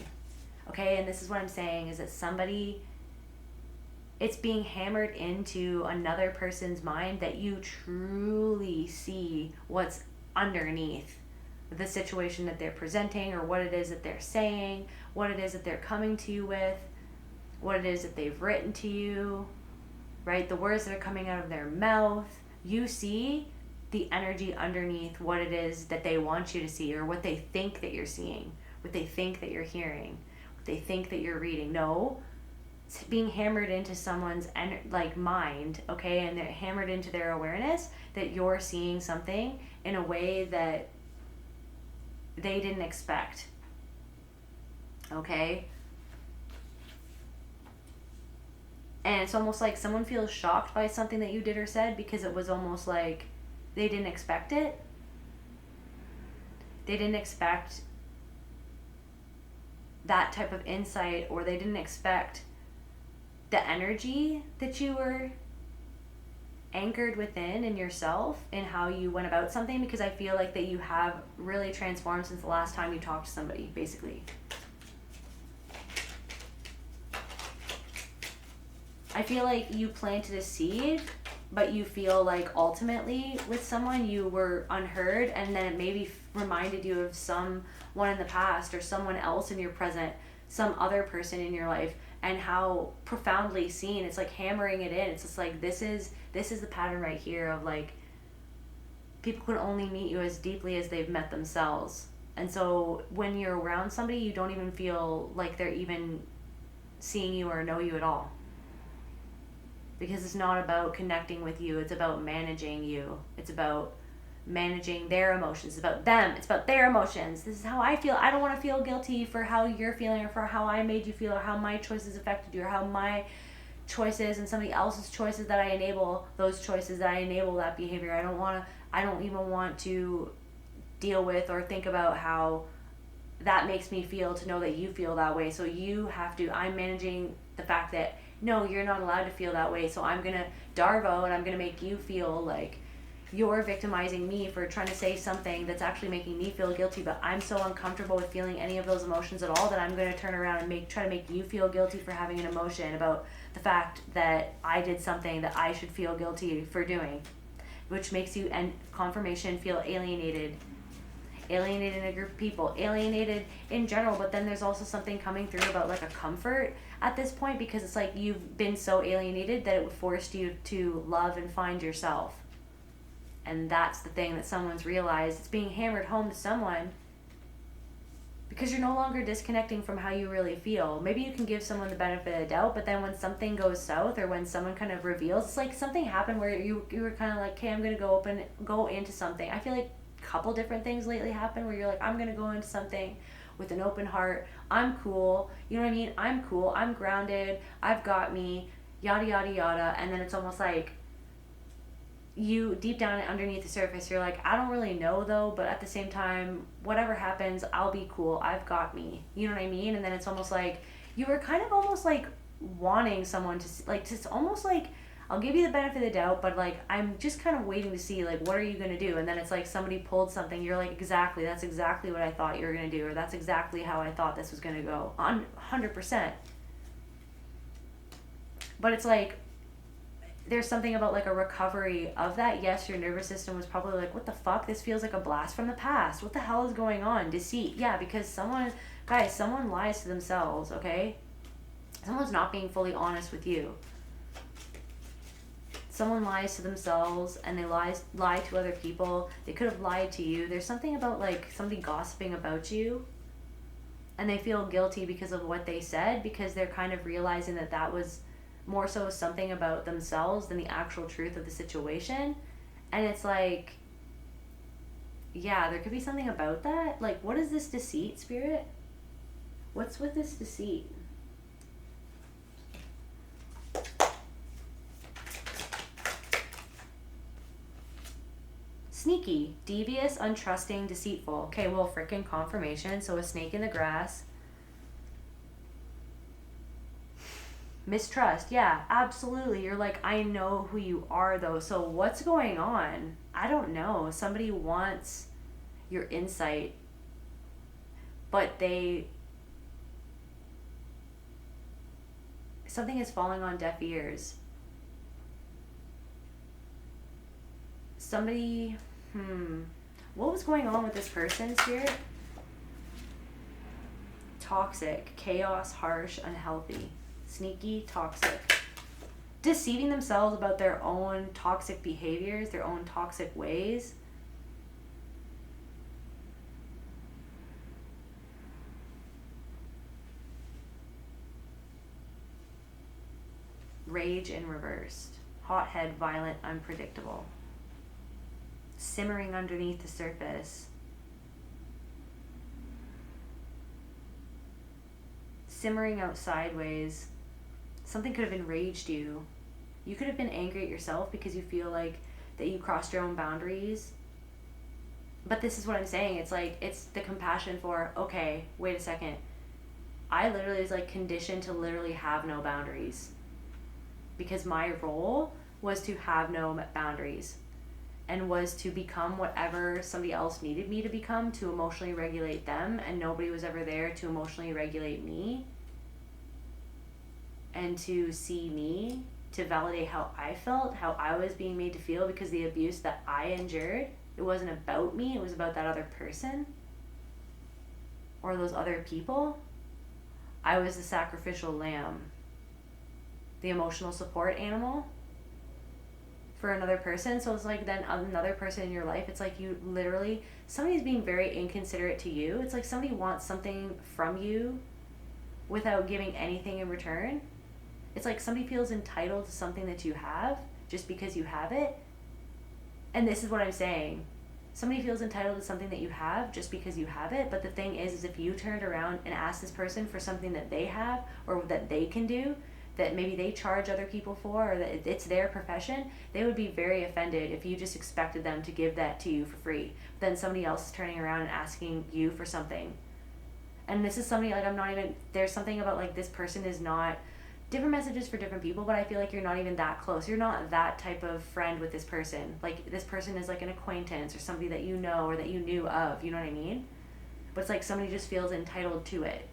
Okay, and this is what I'm saying, is that it's being hammered into another person's mind that you truly see what's underneath the situation that they're presenting, or what it is that they're saying, what it is that they're coming to you with, what it is that they've written to you, right? The words that are coming out of their mouth. You see the energy underneath what it is that they want you to see, or what they think that you're seeing, what they think that you're hearing, what they think that you're reading. No, it's being hammered into someone's mind, okay? And they're hammered into their awareness that you're seeing something in a way that they didn't expect. Okay? And it's almost like someone feels shocked by something that you did or said, because it was almost like they didn't expect it. They didn't expect that type of insight, or they didn't expect the energy that you were anchored within in yourself and how you went about something, because I feel like that you have really transformed since the last time you talked to somebody, basically. I feel like you planted a seed, but you feel like ultimately with someone you were unheard, and then it maybe reminded you of someone in the past, or someone else in your present, some other person in your life, and how profoundly seen. It's like hammering it in. It's just like, this is the pattern right here of like, people can only meet you as deeply as they've met themselves. And so when you're around somebody, you don't even feel like they're even seeing you or know you at all. because it's not about connecting with you. It's about managing you. It's about managing their emotions. It's about them. It's about their emotions. This is how I feel. I don't want to feel guilty for how you're feeling, or for how I made you feel, or how my choices affected you, or how my choices and somebody else's choices that I enable, those choices that I enable that behavior. I don't even want to deal with or think about how that makes me feel, to know that you feel that way. So you have to, I'm managing the fact that no, you're not allowed to feel that way. So I'm going to Darvo, and I'm going to make you feel like you're victimizing me for trying to say something that's actually making me feel guilty, but I'm so uncomfortable with feeling any of those emotions at all that I'm going to turn around and try to make you feel guilty for having an emotion about the fact that I did something that I should feel guilty for doing, which makes you, and confirmation, feel alienated in a group of people, alienated in general. But then there's also something coming through about like a comfort at this point, because it's like you've been so alienated that it forced you to love and find yourself. And that's the thing that someone's realized. It's being hammered home to someone because you're no longer disconnecting from how you really feel. Maybe you can give someone the benefit of the doubt, but then when something goes south, or when someone kind of reveals, it's like something happened where you were kind of like, okay, I'm going to go into something. I feel like a couple different things lately happen where you're like, I'm going to go into something with an open heart. I'm cool. You know what I mean? I'm cool. I'm grounded. I've got me. Yada, yada, yada. And then it's almost like, you deep down underneath the surface, you're like, I don't really know though, but at the same time, whatever happens, I'll be cool. I've got me. You know what I mean? And then it's almost like you were kind of almost like wanting someone to like, it's almost like, I'll give you the benefit of the doubt, but like I'm just kind of waiting to see like, what are you gonna do? And then it's like somebody pulled something. You're like, exactly. That's exactly what I thought you were gonna do, or that's exactly how I thought this was gonna go. 100%. But it's like, there's something about like a recovery of that. Yes, your nervous system was probably like, what the fuck? This feels like a blast from the past. What the hell is going on? Deceit. Yeah, because someone lies to themselves, okay? Someone's not being fully honest with you. Someone lies to themselves, and they lie to other people. They could have lied to you. There's something about like somebody gossiping about you, and they feel guilty because of what they said, because they're kind of realizing that was more so something about themselves than the actual truth of the situation. And it's like, yeah, there could be something about that. Like, what is this deceit, Spirit? What's with this deceit? Sneaky, devious, untrusting, deceitful. Okay, well, freaking confirmation. So a snake in the grass. Mistrust, yeah, absolutely. You're like, I know who you are though, so what's going on? I don't know. Somebody wants your insight, but something is falling on deaf ears. Somebody, what was going on with this person, Spirit? Toxic, chaos, harsh, unhealthy. Sneaky, toxic. Deceiving themselves about their own toxic behaviors, their own toxic ways. Rage in reversed. Hothead, violent, unpredictable. Simmering underneath the surface. Simmering out sideways. Something could have enraged you. You could have been angry at yourself because you feel like that you crossed your own boundaries. But this is what I'm saying. It's like, it's the compassion for, okay, wait a second. I literally was like conditioned to literally have no boundaries. Because my role was to have no boundaries. And was to become whatever somebody else needed me to become to emotionally regulate them. And nobody was ever there to emotionally regulate me. And to see me, to validate how I felt, how I was being made to feel, because the abuse that I endured, it wasn't about me, it was about that other person or those other people. I was the sacrificial lamb, the emotional support animal for another person. So it's like, then another person in your life, it's like you literally, somebody's being very inconsiderate to you. It's like somebody wants something from you without giving anything in return. It's like somebody feels entitled to something that you have just because you have it. And this is what I'm saying. Somebody feels entitled to something that you have just because you have it. But the thing is if you turned around and asked this person for something that they have or that they can do, that maybe they charge other people for, or that it's their profession, they would be very offended if you just expected them to give that to you for free. But then somebody else is turning around and asking you for something. And this is somebody, like, I'm not even, there's something about, like, this person is not, different messages for different people, but I feel like you're not even that close. You're not that type of friend with this person. Like, this person is like an acquaintance or somebody that you know or that you knew of, you know what I mean? But it's like somebody just feels entitled to it.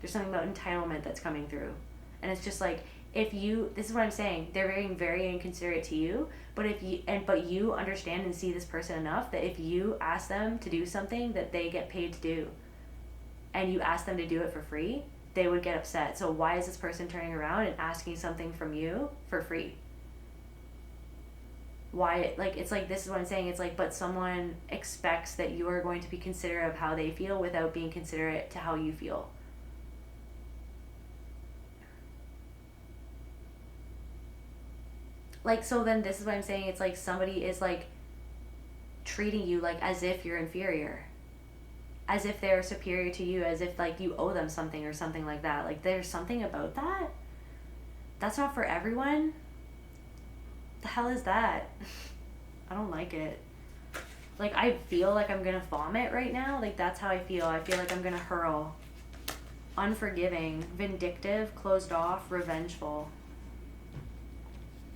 There's something about entitlement that's coming through. And it's just like, if you, this is what I'm saying, they're very, very inconsiderate to you, but but you understand and see this person enough that if you ask them to do something that they get paid to do, and you ask them to do it for free, they would get upset. So why is this person turning around and asking something from you for free? Why, like, it's like, this is what I'm saying, it's like, but someone expects that you are going to be considerate of how they feel without being considerate to how you feel. Like, so then this is what I'm saying, it's like somebody is like treating you like as if you're inferior, as if they're superior to you, as if like you owe them something or something like that. Like, there's something about that that's not for everyone. The hell is that? I don't like it. Like, I feel like I'm gonna vomit right now. Like, that's how I feel. I feel like I'm gonna hurl. Unforgiving, vindictive, closed off, revengeful.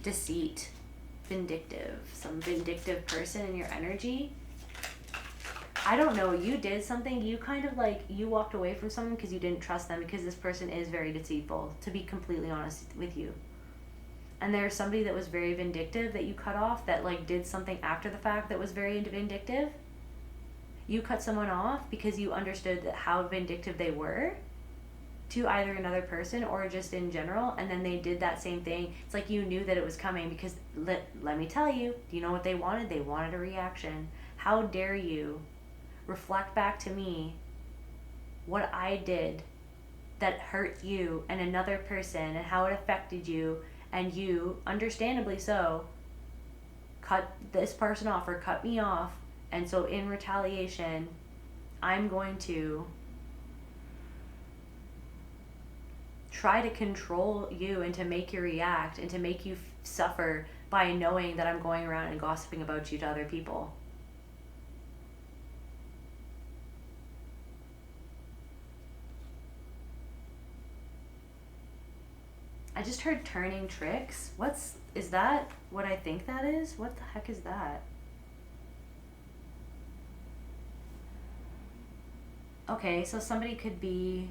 Deceit, vindictive, some vindictive person in your energy. I don't know, you did something, you kind of like, you walked away from someone because you didn't trust them, because this person is very deceitful, to be completely honest with you. And there's somebody that was very vindictive that you cut off, that like did something after the fact that was very vindictive. You cut someone off because you understood that how vindictive they were to either another person or just in general, and then they did that same thing. It's like you knew that it was coming, because let me tell you, do you know what they wanted? They wanted a reaction. How dare you reflect back to me what I did that hurt you and another person, and how it affected you, and you, understandably so, cut this person off or cut me off, and so in retaliation, I'm going to try to control you and to make you react and to make you suffer by knowing that I'm going around and gossiping about you to other people. I just heard turning tricks. Is that what I think that is? What the heck is that? Okay, so somebody could be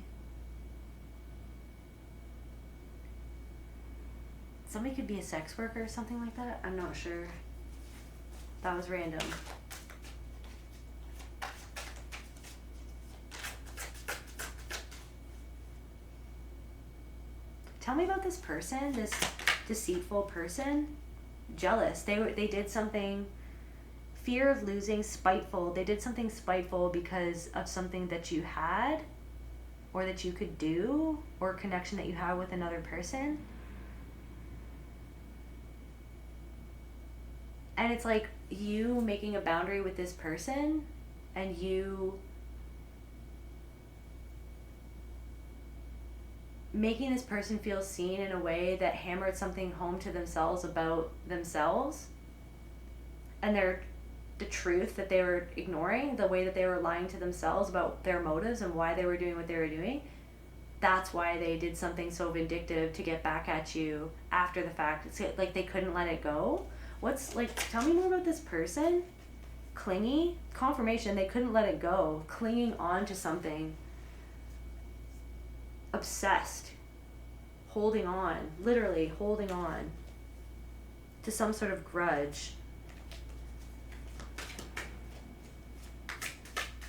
a sex worker or something like that. I'm not sure. That was random. Tell me about this person, this deceitful person. Jealous. They did something, fear of losing, spiteful. They did something spiteful because of something that you had or that you could do or a connection that you have with another person. And it's like you making a boundary with this person and you making this person feel seen in a way that hammered something home to themselves about themselves and the truth that they were ignoring, the way that they were lying to themselves about their motives and why they were doing what they were doing. That's why they did something so vindictive to get back at you after the fact. It's like they couldn't let it go. Tell me more about this person. Clingy, confirmation, they couldn't let it go, clinging on to something, obsessed, holding on, literally holding on to some sort of grudge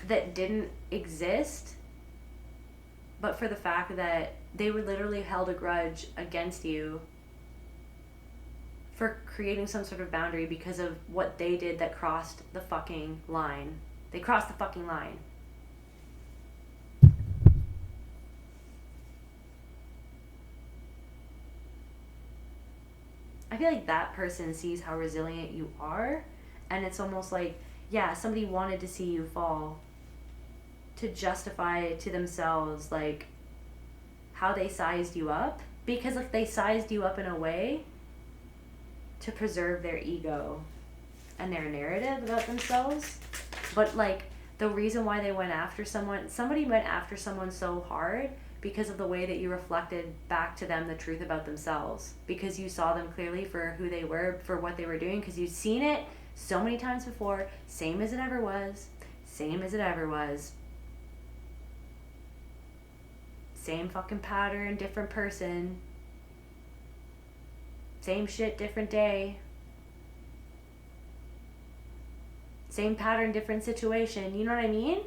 that didn't exist, but for the fact that they were literally held a grudge against you for creating some sort of boundary because of what they did that crossed the fucking line. They crossed the fucking line. I feel like that person sees how resilient you are, and it's almost like, yeah, somebody wanted to see you fall to justify to themselves like how they sized you up, because if they sized you up in a way to preserve their ego and their narrative about themselves. But like the reason why they went after somebody went after someone so hard because of the way that you reflected back to them the truth about themselves, because you saw them clearly for who they were, for what they were doing, because you've seen it so many times before, same as it ever was, same as it ever was. Same fucking pattern, different person. Same shit, different day. Same pattern, different situation. You know what I mean?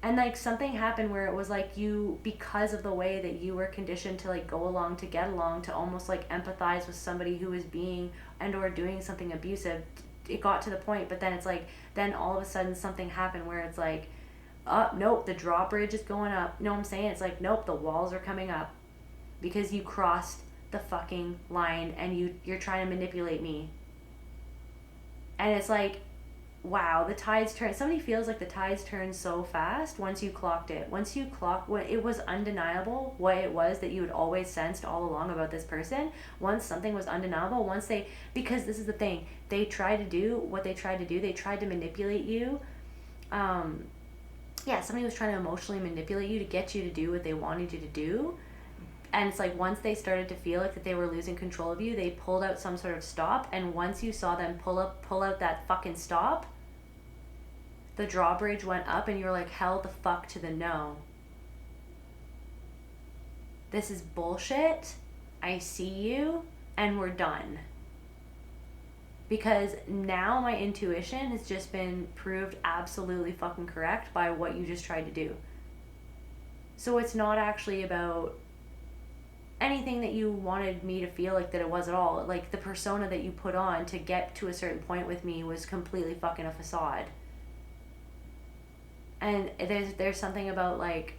And like something happened where it was like you, because of the way that you were conditioned to like go along to get along, to almost like empathize with somebody who was being and or doing something abusive, it got to the point. But then it's like, then all of a sudden something happened where it's like, nope, the drawbridge is going up. You know what I'm saying? It's like, nope, the walls are coming up because you crossed the fucking line and you're trying to manipulate me. And it's like, wow, the tides turn. Somebody feels like the tides turn so fast once you clocked it. Once you clocked what it was undeniable, what it was that you had always sensed all along about this person. Once something was undeniable, because this is the thing, they tried to do what they tried to do. They tried to manipulate you. Somebody was trying to emotionally manipulate you to get you to do what they wanted you to do. And it's like once they started to feel like that they were losing control of you, they pulled out some sort of stop. And once you saw them pull out that fucking stop, the drawbridge went up and you were like, hell the fuck to the no. This is bullshit. I see you and we're done. Because now my intuition has just been proved absolutely fucking correct by what you just tried to do. So it's not actually about anything that you wanted me to feel like that it was at all. Like the persona that you put on to get to a certain point with me was completely fucking a facade. And there's something about like,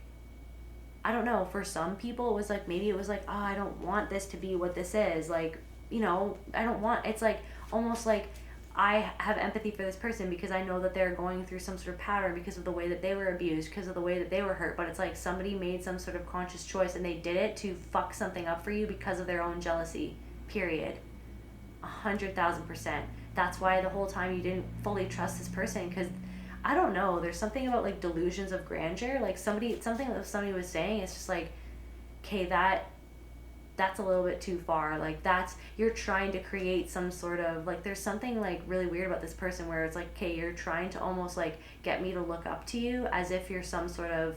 I don't know, for some people it was like, maybe it was like, oh, I don't want this to be what this is. Like, you know, I don't want, it's like almost like I have empathy for this person because I know that they're going through some sort of pattern because of the way that they were abused, because of the way that they were hurt. But it's like somebody made some sort of conscious choice and they did it to fuck something up for you because of their own jealousy, period. 100,000%. That's why the whole time you didn't fully trust this person, because I don't know, there's something about like delusions of grandeur. Like something that somebody was saying, it's just like, okay, that's a little bit too far. Like you're trying to create some sort of like, there's something like really weird about this person where it's like, okay, you're trying to almost like get me to look up to you as if you're some sort of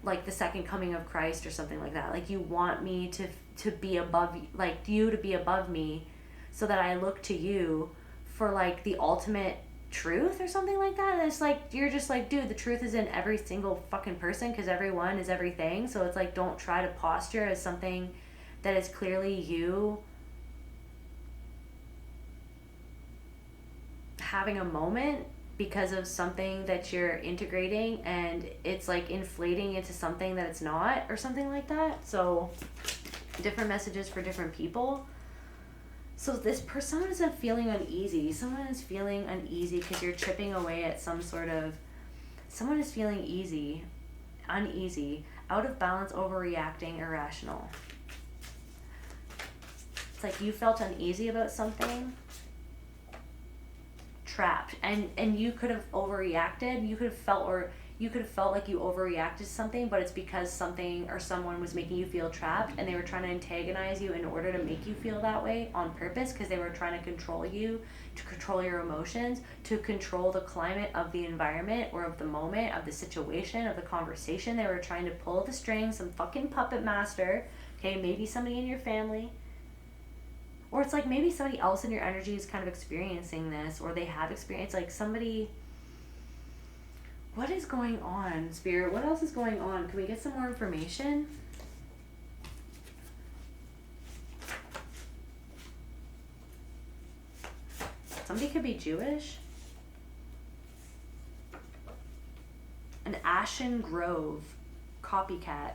like the second coming of Christ or something like that. Like you want me to be above, like you to be above me so that I look to you for like the ultimate truth or something like that. And it's like, you're just like, dude, the truth is in every single fucking person because everyone is everything. So it's like, don't try to posture as something that is clearly you having a moment because of something that you're integrating and it's like inflating into something that it's not or something like that. So different messages for different people. So this person is feeling uneasy. Someone is feeling uneasy because you're chipping away at someone is feeling uneasy, out of balance, overreacting, irrational. It's like you felt uneasy about something, trapped, and you could have overreacted. You could have felt like you overreacted to something, but it's because something or someone was making you feel trapped and they were trying to antagonize you in order to make you feel that way on purpose, because they were trying to control you, to control your emotions, to control the climate of the environment or of the moment, of the situation, of the conversation. They were trying to pull the strings, some fucking puppet master, okay, maybe somebody in your family. Or it's like maybe somebody else in your energy is kind of experiencing this, or they have experienced, like somebody. What is going on, Spirit? What else is going on? Can we get some more information? Somebody could be Jewish. An Ashen Grove copycat.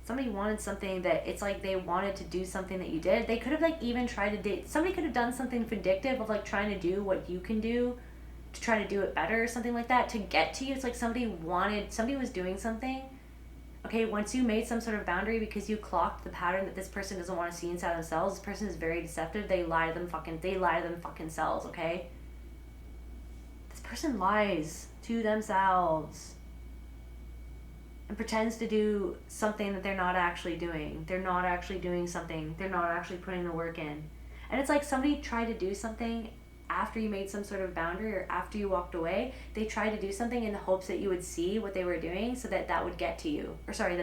Somebody wanted something that it's like they wanted to do something that you did. They could have like even tried to date. Somebody could have done something vindictive of like trying to do what you can do to try to do it better or something like that to get to you. It's like somebody was doing something. Okay, once you made some sort of boundary because you clocked the pattern that this person doesn't want to see inside themselves, this person is very deceptive. They lie to them fucking selves, okay? This person lies to themselves and pretends to do something that they're not actually doing. They're not actually doing something. They're not actually putting the work in. And it's like somebody tried to do something after you made some sort of boundary or after you walked away. They tried to do something in the hopes that you would see what they were doing so that would get to you. Or sorry,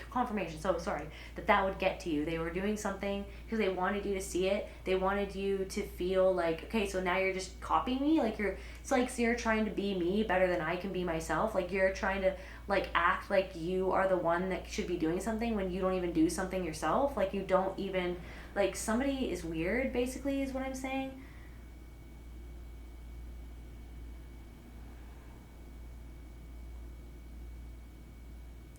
confirmation. So sorry, that would get to you. They were doing something because they wanted you to see it. They wanted you to feel like, okay, so now you're just copying me. Like it's like so you're trying to be me better than I can be myself. Like you're trying to like act like you are the one that should be doing something when you don't even do something yourself. Like you don't even, like somebody is weird basically is what I'm saying.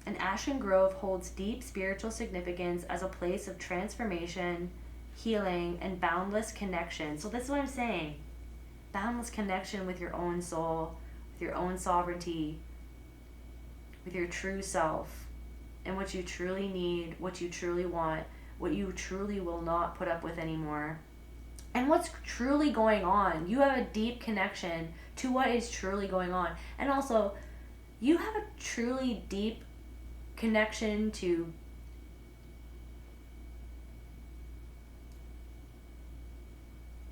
And Ashen Grove holds deep spiritual significance as a place of transformation, healing, and boundless connection. So this is what I'm saying. Boundless connection with your own soul, with your own sovereignty, with your true self, and what you truly need, what you truly want, what you truly will not put up with anymore. And what's truly going on. You have a deep connection to what is truly going on. And also, you have a truly deep connection to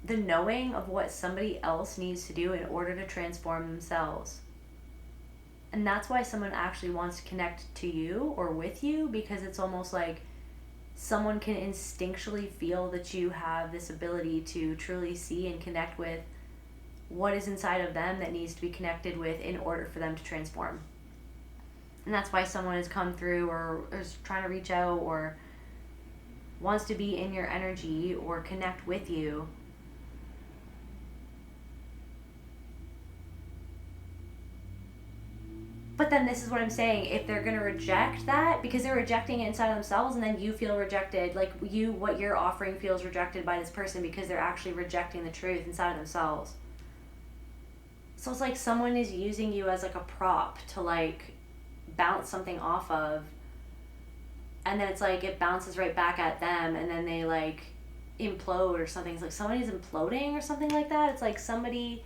the knowing of what somebody else needs to do in order to transform themselves. And that's why someone actually wants to connect to you or with you, because it's almost like someone can instinctually feel that you have this ability to truly see and connect with what is inside of them that needs to be connected with in order for them to transform. And that's why someone has come through or is trying to reach out or wants to be in your energy or connect with you. But then this is what I'm saying, if they're going to reject that, because they're rejecting it inside of themselves, and then you feel rejected, like what you're offering feels rejected by this person because they're actually rejecting the truth inside of themselves. So it's like someone is using you as like a prop to like bounce something off of, and then it's like it bounces right back at them, and then they like implode or something. It's like somebody's imploding or something like that. It's like somebody...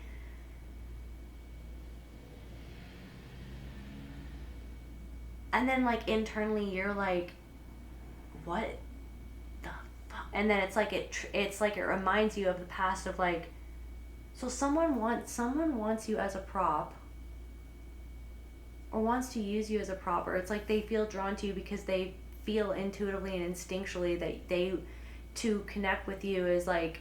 And then, like, internally, you're like, what the fuck? And then it's like it's like it reminds you of the past of, like, so someone wants you as a prop or wants to use you as a prop, or it's like they feel drawn to you because they feel intuitively and instinctually that to connect with you is, like,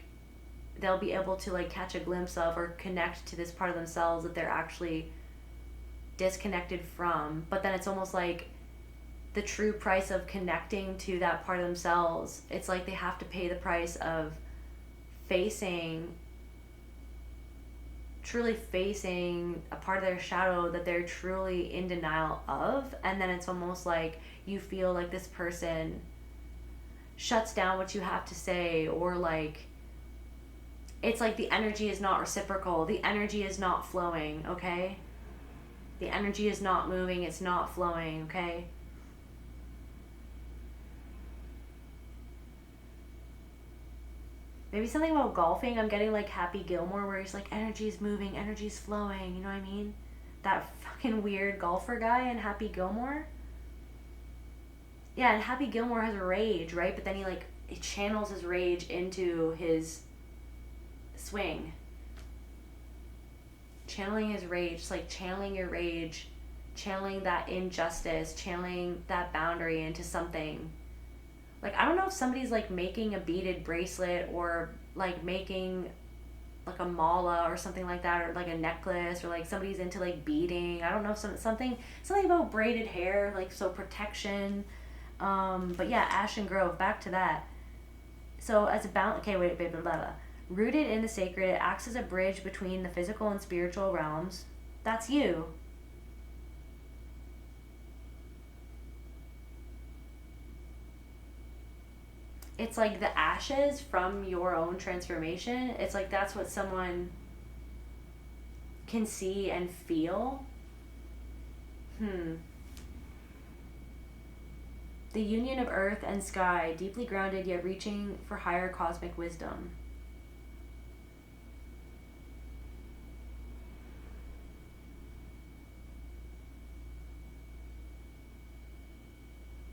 they'll be able to, like, catch a glimpse of or connect to this part of themselves that they're actually disconnected from. But then it's almost like the true price of connecting to that part of themselves, it's like they have to pay the price of truly facing a part of their shadow that they're truly in denial of. And then it's almost like you feel like this person shuts down what you have to say, or like it's like the energy is not reciprocal, the energy is not flowing, okay? The energy is not moving, it's not flowing, okay? Maybe something about golfing. I'm getting like Happy Gilmore where he's like, energy's moving, energy's flowing, you know what I mean? That fucking weird golfer guy in Happy Gilmore. Yeah, and Happy Gilmore has rage, right? But then he channels his rage into his swing. Channeling his rage, it's like channeling your rage, channeling that injustice, channeling that boundary into something. Like, I don't know if somebody's like making a beaded bracelet or like making like a mala or something like that, or like a necklace, or like somebody's into like beading. I don't know, something about braided hair, like, so protection. But yeah, Ashen Grove, back to that. So as a rooted in the sacred, it acts as a bridge between the physical and spiritual realms. That's you. it's like the ashes from your own transformation. It's like that's what someone can see and feel. The union of earth and sky, deeply grounded yet reaching for higher cosmic wisdom.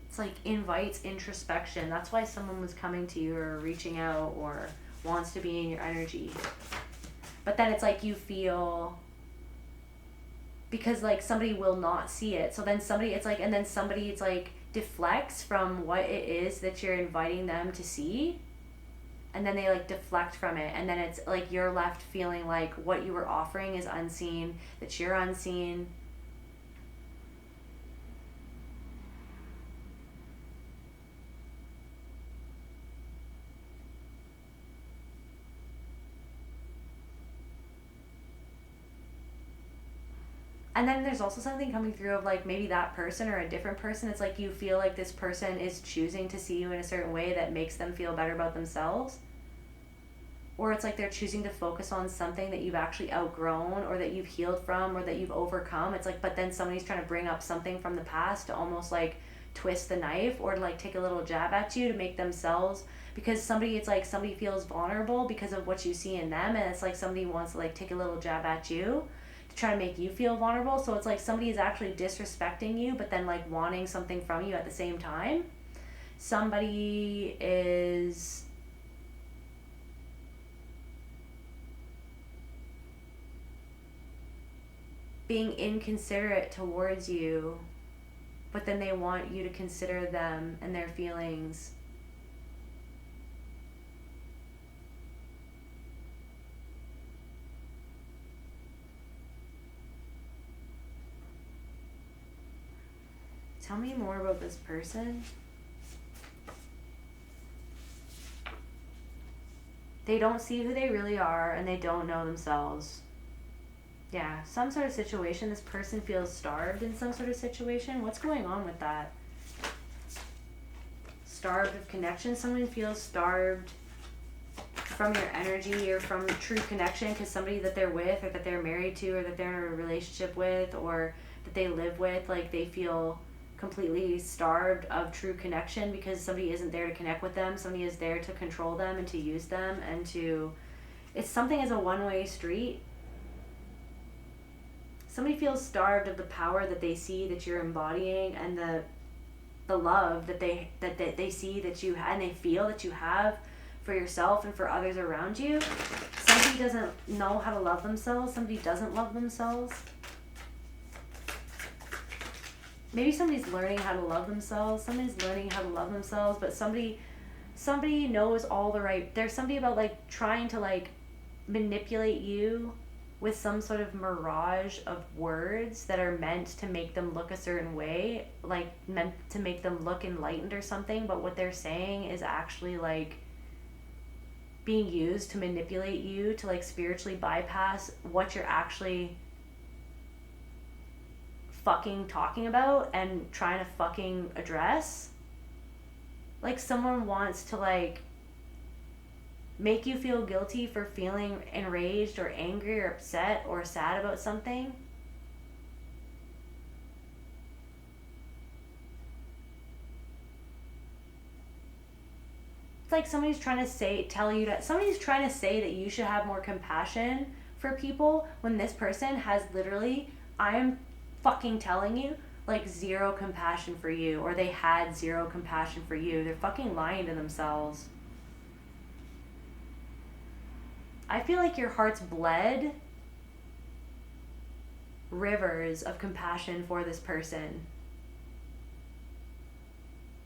It's like invites introspection. That's why someone was coming to you or reaching out or wants to be in your energy. But then it's like you feel, because like somebody will not see it. So then somebody, it's like, and then somebody, it's like deflects from what it is that you're inviting them to see. And then they like deflect from it. And then it's like you're left feeling like what you were offering is unseen, that you're unseen. And then there's also something coming through of like maybe that person or a different person. It's like you feel like this person is choosing to see you in a certain way that makes them feel better about themselves. Or it's like they're choosing to focus on something that you've actually outgrown or that you've healed from or that you've overcome. It's like, but then somebody's trying to bring up something from the past to almost like twist the knife or to like take a little jab at you to make themselves, because somebody, it's like somebody feels vulnerable because of what you see in them, and it's like somebody wants to like take a little jab at you to try to make you feel vulnerable. So it's like somebody is actually disrespecting you but then like wanting something from you at the same time. Somebody is being inconsiderate towards you, but then they want you to consider them and their feelings. Tell me more about this person. They don't see who they really are and they don't know themselves. Yeah, some sort of situation. This person feels starved in some sort of situation. What's going on with that? Starved of connection. Someone feels starved from your energy or from true connection because somebody that they're with or that they're married to or that they're in a relationship with or that they live with, like they feel completely starved of true connection because somebody isn't there to connect with them. Somebody is there to control them and to use them and to... It's something as a one-way street. Somebody feels starved of the power that they see that you're embodying and the love that they see that you and they feel that you have for yourself and for others around you. Somebody doesn't know how to love themselves. Somebody doesn't love themselves. Maybe somebody's learning how to love themselves. Somebody's learning how to love themselves, but somebody knows all the right... There's somebody about like trying to like manipulate you with some sort of mirage of words that are meant to make them look a certain way, like meant to make them look enlightened or something, but what they're saying is actually like being used to manipulate you to like spiritually bypass what you're actually fucking talking about and trying to fucking address. Like someone wants to like make you feel guilty for feeling enraged or angry or upset or sad about something. It's like somebody's trying to tell you that somebody's trying to say that you should have more compassion for people when this person has literally, I am fucking telling you, like zero compassion for you, or they had zero compassion for you. They're fucking lying to themselves. I feel like your heart's bled rivers of compassion for this person.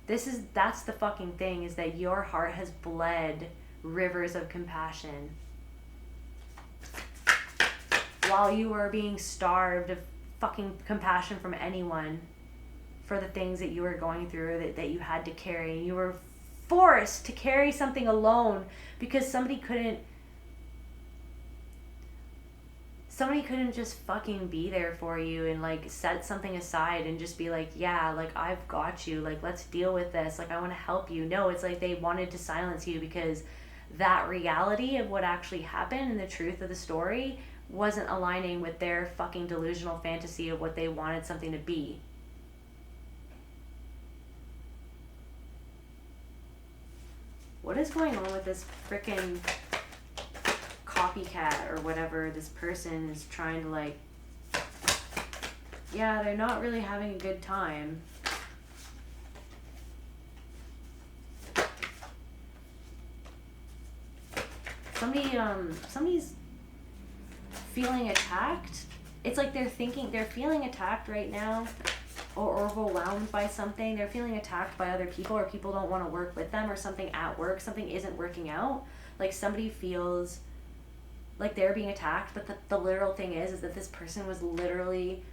That's the fucking thing, is that your heart has bled rivers of compassion while you were being starved of fucking compassion from anyone for the things that you were going through, that you had to carry. You were forced to carry something alone because somebody somebody couldn't just fucking be there for you and like set something aside and just be like, yeah, like I've got you, like let's deal with this, like I want to help you. No, it's like they wanted to silence you because that reality of what actually happened and the truth of the story wasn't aligning with their fucking delusional fantasy of what they wanted something to be. What is going on with this freaking copycat or whatever this person is trying to like, yeah, they're not really having a good time. Somebody's feeling attacked. It's like they're feeling attacked right now, or overwhelmed by something. They're feeling attacked by other people, or people don't want to work with them, or something at work, something isn't working out. Like somebody feels like they're being attacked, but the literal thing is that this person was literally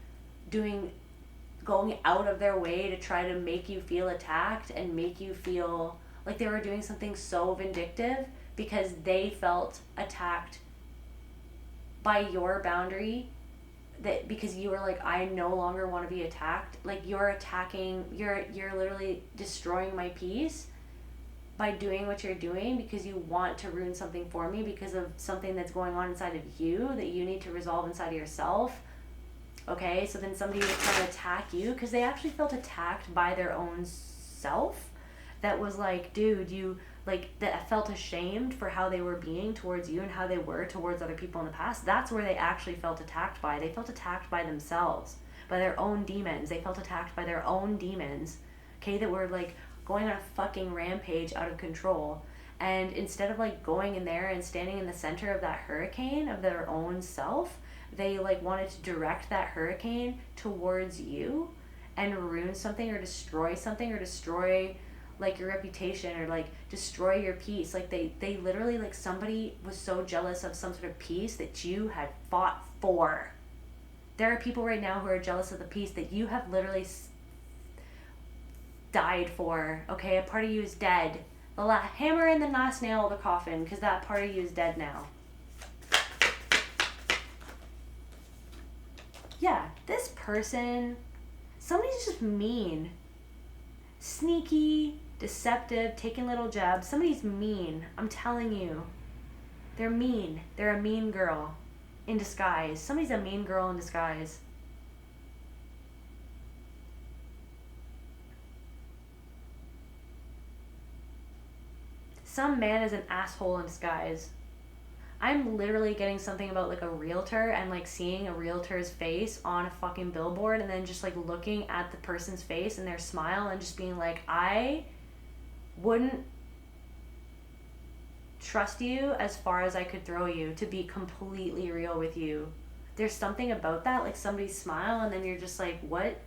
going out of their way to try to make you feel attacked and make you feel like they were doing something so vindictive because they felt attacked by your boundary, that because you were like, I no longer want to be attacked. Like you're attacking, you're literally destroying my peace by doing what you're doing because you want to ruin something for me because of something that's going on inside of you that you need to resolve inside of yourself. Okay, so then somebody was trying to attack you because they actually felt attacked by their own self. That was like, dude, you like that felt ashamed for how they were being towards you and how they were towards other people in the past. That's where they actually felt attacked by. They felt attacked by themselves, by their own demons. They felt attacked by their own demons, okay, that were like going on a fucking rampage out of control. And instead of like going in there and standing in the center of that hurricane of their own self, they like wanted to direct that hurricane towards you and ruin something or destroy like your reputation or like destroy your peace. Like they literally, like somebody was so jealous of some sort of peace that you had fought for. There are people right now who are jealous of the peace that you have literally died for. Okay, a part of you is dead. The hammer in the last nail of the coffin, because that part of you is dead now. Yeah, this person, somebody's just mean, sneaky, deceptive, taking little jabs. Somebody's mean. I'm telling you. They're mean. They're a mean girl in disguise. Somebody's a mean girl in disguise. Some man is an asshole in disguise. I'm literally getting something about like a realtor and like seeing a realtor's face on a fucking billboard and then just like looking at the person's face and their smile and just being like, I wouldn't trust you as far as I could throw you, to be completely real with you. There's something about that, like somebody's smile and then you're just like, what?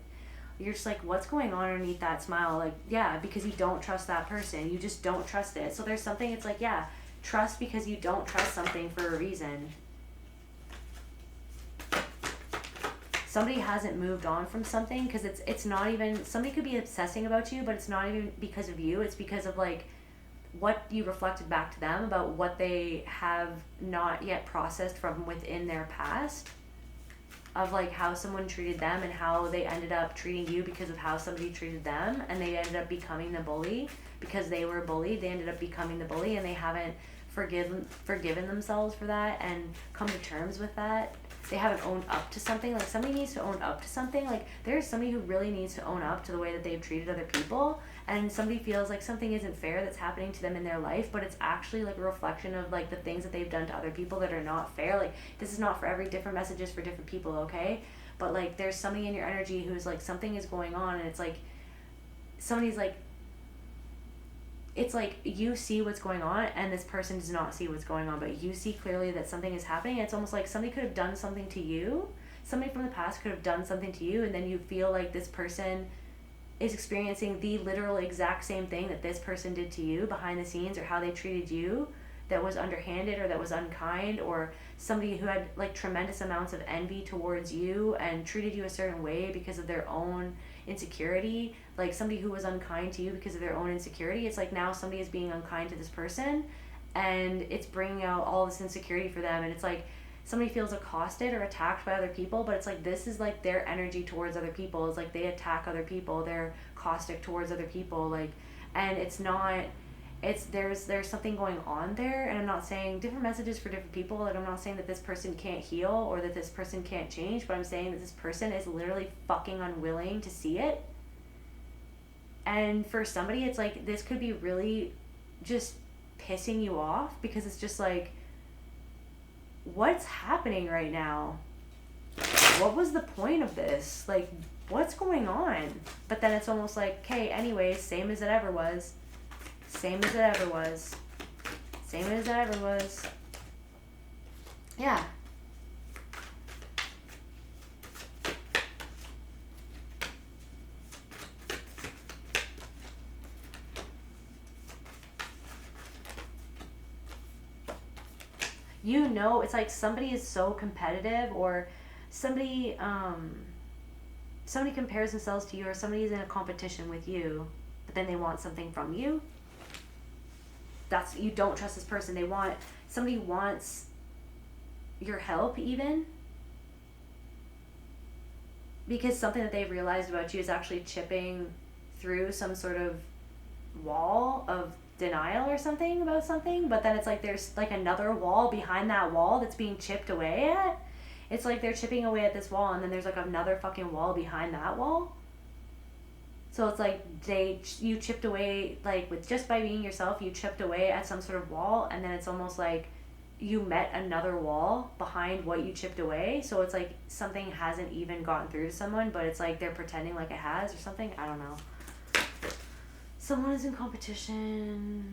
You're just like, what's going on underneath that smile? Like, yeah, because you don't trust that person. You just don't trust it. So there's something, it's like, yeah, trust because you don't trust something for a reason. Somebody hasn't moved on from something because it's not even, somebody could be obsessing about you, but it's not even because of you. It's because of like what you reflected back to them about what they have not yet processed from within their past, of like how someone treated them and how they ended up treating you because of how somebody treated them, and they ended up becoming the bully because they were bullied. They ended up becoming the bully and they haven't forgiven themselves for that and come to terms with that. They haven't owned up to something. Like somebody needs to own up to something. Like there's somebody who really needs to own up to the way that they've treated other people, and somebody feels like something isn't fair that's happening to them in their life, but it's actually like a reflection of like the things that they've done to other people that are not fair. Like this is not for every different messages for different people, okay? But like there's somebody in your energy who's like something is going on, and it's like somebody's like, it's like you see what's going on and this person does not see what's going on, but you see clearly that something is happening. It's almost like somebody could have done something to you. Somebody from the past could have done something to you, and then you feel like this person is experiencing the literal exact same thing that this person did to you behind the scenes, or how they treated you that was underhanded or that was unkind, or somebody who had like tremendous amounts of envy towards you and treated you a certain way because of their own insecurity, like somebody who was unkind to you because of their own insecurity. It's like now somebody is being unkind to this person and it's bringing out all this insecurity for them, and it's like somebody feels accosted or attacked by other people, but it's like this is like their energy towards other people. It's like they attack other people, they're caustic towards other people, like, and it's not, it's there's something going on there. And I'm not saying different messages for different people, like I'm not saying that this person can't heal or that this person can't change, but I'm saying that this person is literally fucking unwilling to see it. And for somebody, it's like this could be really just pissing you off, because it's just like, what's happening right now? What was the point of this? Like, what's going on? But then it's almost like, okay, anyways, same as it ever was. Same as it ever was. Same as it ever was. Yeah. You know, it's like somebody is so competitive, or somebody somebody compares themselves to you, or somebody's in a competition with you, but then they want something from you. That's, you don't trust this person. Somebody wants your help even, because something that they've realized about you is actually chipping through some sort of wall of denial or something about something, but then it's like there's like another wall behind that wall that's being chipped away at. It's like they're chipping away at this wall, and then there's like another fucking wall behind that wall. So it's like you chipped away, like with just by being yourself, you chipped away at some sort of wall, and then it's almost like you met another wall behind what you chipped away. So it's like something hasn't even gotten through to someone, but it's like they're pretending like it has or something. I don't know. Someone is in competition.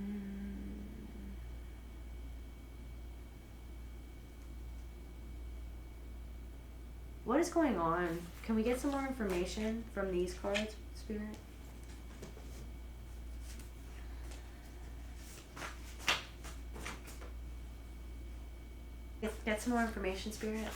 What is going on? Can we get some more information from these cards, Spirit? Get some more information, Spirit.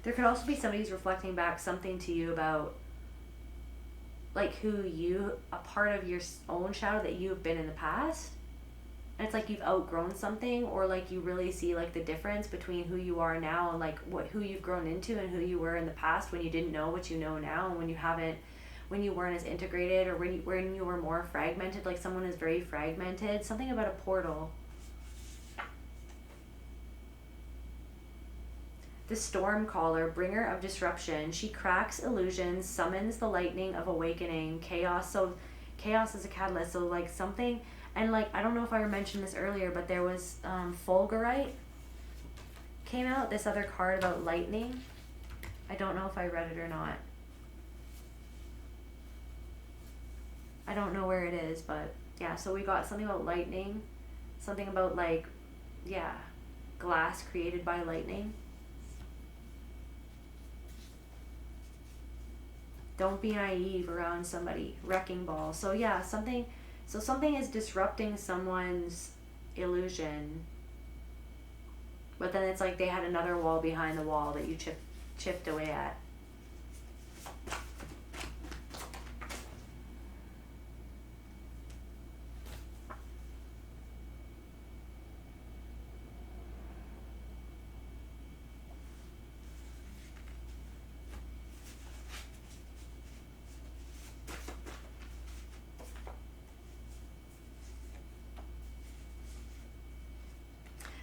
There could also be somebody who's reflecting back something to you about like a part of your own shadow that you've been in the past. And it's like you've outgrown something, or like you really see like the difference between who you are now and like who you've grown into and who you were in the past, when you didn't know what you know now, and when you weren't as integrated, or when you were more fragmented. Like someone is very fragmented. Something about a portal. The storm caller, bringer of disruption. She cracks illusions, summons the lightning of awakening, chaos. So chaos is a catalyst. So like something, and like, I don't know if I mentioned this earlier, but there was Fulgurite came out, this other card about lightning. I don't know if I read it or not. I don't know where it is, but yeah, so we got something about lightning, something about like, yeah, glass created by lightning. Don't be naive around somebody. Wrecking ball. So yeah, something is disrupting someone's illusion. But then it's like they had another wall behind the wall that you chipped away at.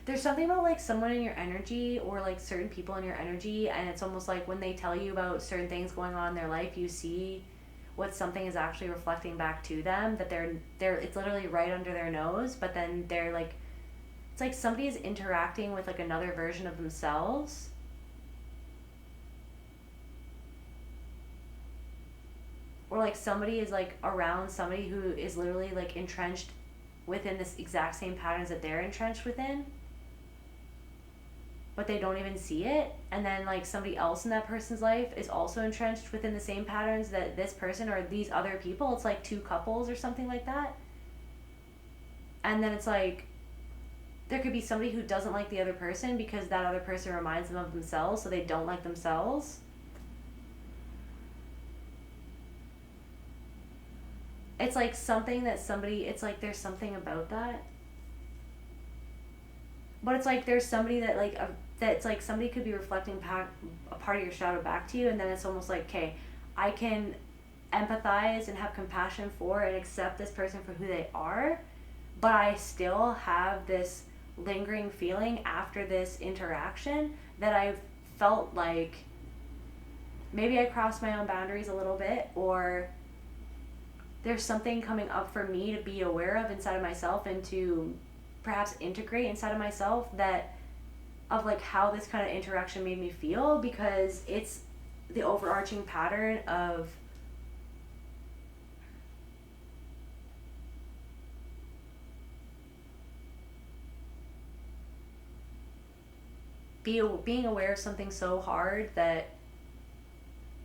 There's something about like someone in your energy, or like certain people in your energy, and it's almost like when they tell you about certain things going on in their life, you see what something is actually reflecting back to them, that they're it's literally right under their nose, but then they're like, it's like somebody is interacting with like another version of themselves. Or like somebody is like around somebody who is literally like entrenched within this exact same patterns that they're entrenched within, but they don't even see it. And then like somebody else in that person's life is also entrenched within the same patterns that this person or these other people. It's like two couples or something like that. And then it's like, there could be somebody who doesn't like the other person because that other person reminds them of themselves, so they don't like themselves. It's like something that somebody, it's like there's something about that. But it's like there's somebody that like, that's like somebody could be reflecting a part of your shadow back to you, and then it's almost like, okay, I can empathize and have compassion for and accept this person for who they are, but I still have this lingering feeling after this interaction that I've felt like maybe I crossed my own boundaries a little bit, or there's something coming up for me to be aware of inside of myself and to perhaps integrate inside of myself, that of like how this kind of interaction made me feel, because it's the overarching pattern of being aware of something so hard that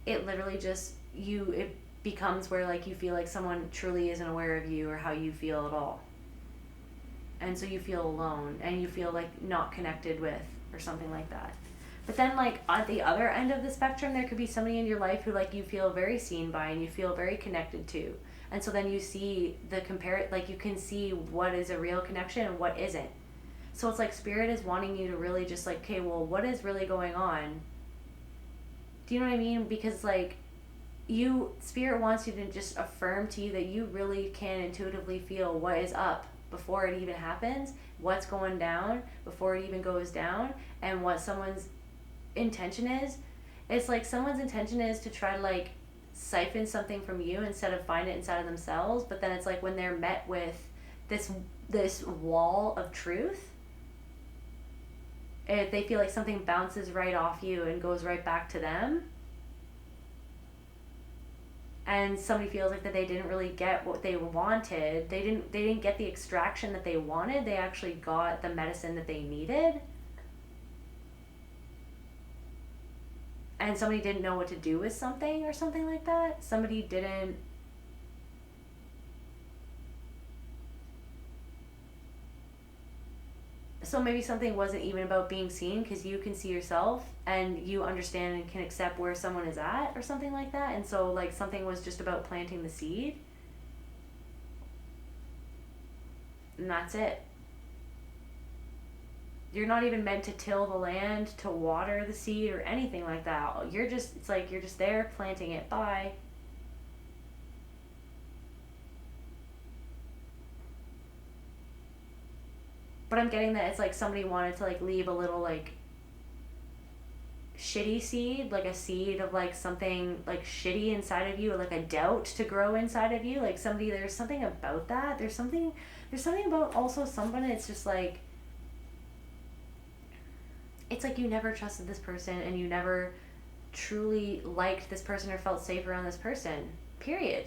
it literally just it becomes where like you feel like someone truly isn't aware of you or how you feel at all, and so you feel alone and you feel like not connected with or something like that. But then like at the other end of the spectrum, there could be somebody in your life who like you feel very seen by and you feel very connected to, and so then you see like you can see what is a real connection and what isn't. So it's like spirit is wanting you to really just like, okay, well, what is really going on? Do you know what I mean? Because like spirit wants you to just affirm to you that you really can intuitively feel what is up before it even happens, what's going down before it even goes down, and what someone's intention is. It's like someone's intention is to try to like siphon something from you instead of find it inside of themselves, but then it's like when they're met with this wall of truth, they feel like something bounces right off you and goes right back to them, and somebody feels like that they didn't really get what they wanted. They didn't get the extraction that they wanted. They actually got the medicine that they needed, and somebody didn't know what to do with something or something like that. Somebody didn't. So maybe something wasn't even about being seen, because you can see yourself and you understand and can accept where someone is at or something like that. And so like something was just about planting the seed. And that's it. You're not even meant to till the land, to water the seed or anything like that. It's like you're just there planting it. Bye. But I'm getting that it's like somebody wanted to like leave a little like shitty seed, like a seed of like something like shitty inside of you, or like a doubt to grow inside of you. Like somebody, there's something about that. There's something about also someone, it's just like, it's like you never trusted this person and you never truly liked this person or felt safe around this person. Period.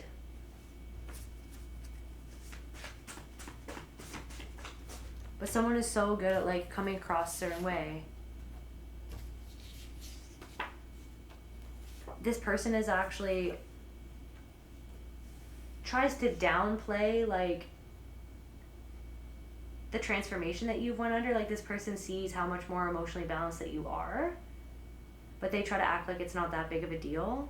But someone is so good at like coming across a certain way. This person is actually tries to downplay like the transformation that you've went under. Like this person sees how much more emotionally balanced that you are, but they try to act like it's not that big of a deal.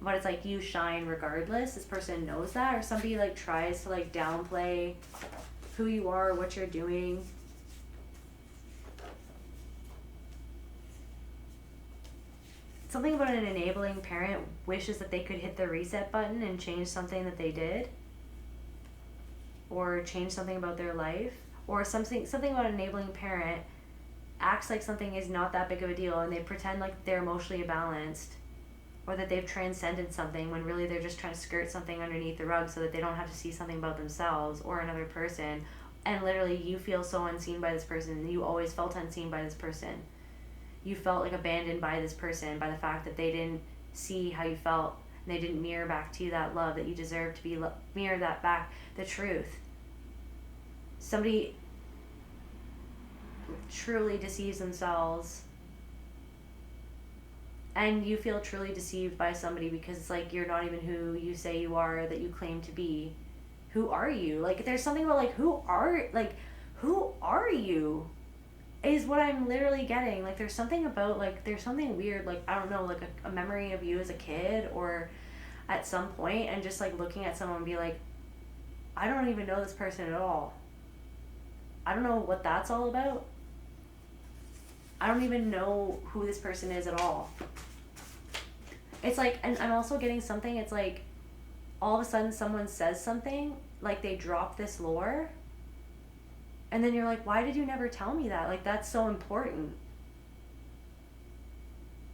But it's like you shine regardless. This person knows that, or somebody like tries to like downplay who you are, what you're doing. Something about an enabling parent wishes that they could hit the reset button and change something that they did, or change something about their life, or something about an enabling parent acts like something is not that big of a deal, and they pretend like they're emotionally balanced or that they've transcended something, when really they're just trying to skirt something underneath the rug so that they don't have to see something about themselves or another person. And literally you feel so unseen by this person. You always felt unseen by this person. You felt like abandoned by this person, by the fact that they didn't see how you felt, and they didn't mirror back to you that love that you deserve to be mirror that back, the truth. Somebody truly deceives themselves, and you feel truly deceived by somebody because it's like you're not even who you say you are, that you claim to be. who are you? Like, there's something about, like, who are you? Is what I'm literally getting. Like, there's something about, like, there's something weird, like, I don't know, like, a memory of you as a kid or at some point, and just, like, looking at someone and be like, I don't even know this person at all. I don't know what that's all about. I don't even know who this person is at all. It's like, and I'm also getting something, it's like, all of a sudden someone says something, like they drop this lore, and then you're like, why did you never tell me that? Like, that's so important.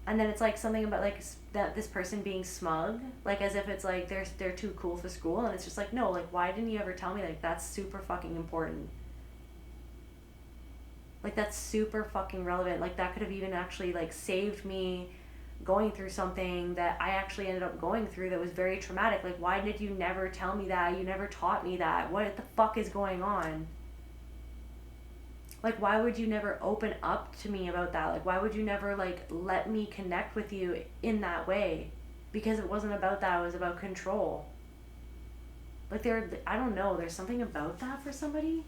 And then it's like something about, like, that this person being smug, like, as if it's like they're too cool for school, and it's just like, no, like, why didn't you ever tell me? Like, that's super fucking important. Like, that's super fucking relevant. Like, that could have even actually, like, saved me going through something that I actually ended up going through that was very traumatic. Like, why did you never tell me that? You never taught me that. What the fuck is going on? Like, why would you never open up to me about that? Like, why would you never, like, let me connect with you in that way? Because it wasn't about that. It was about control. Like, I don't know. There's something about that for somebody.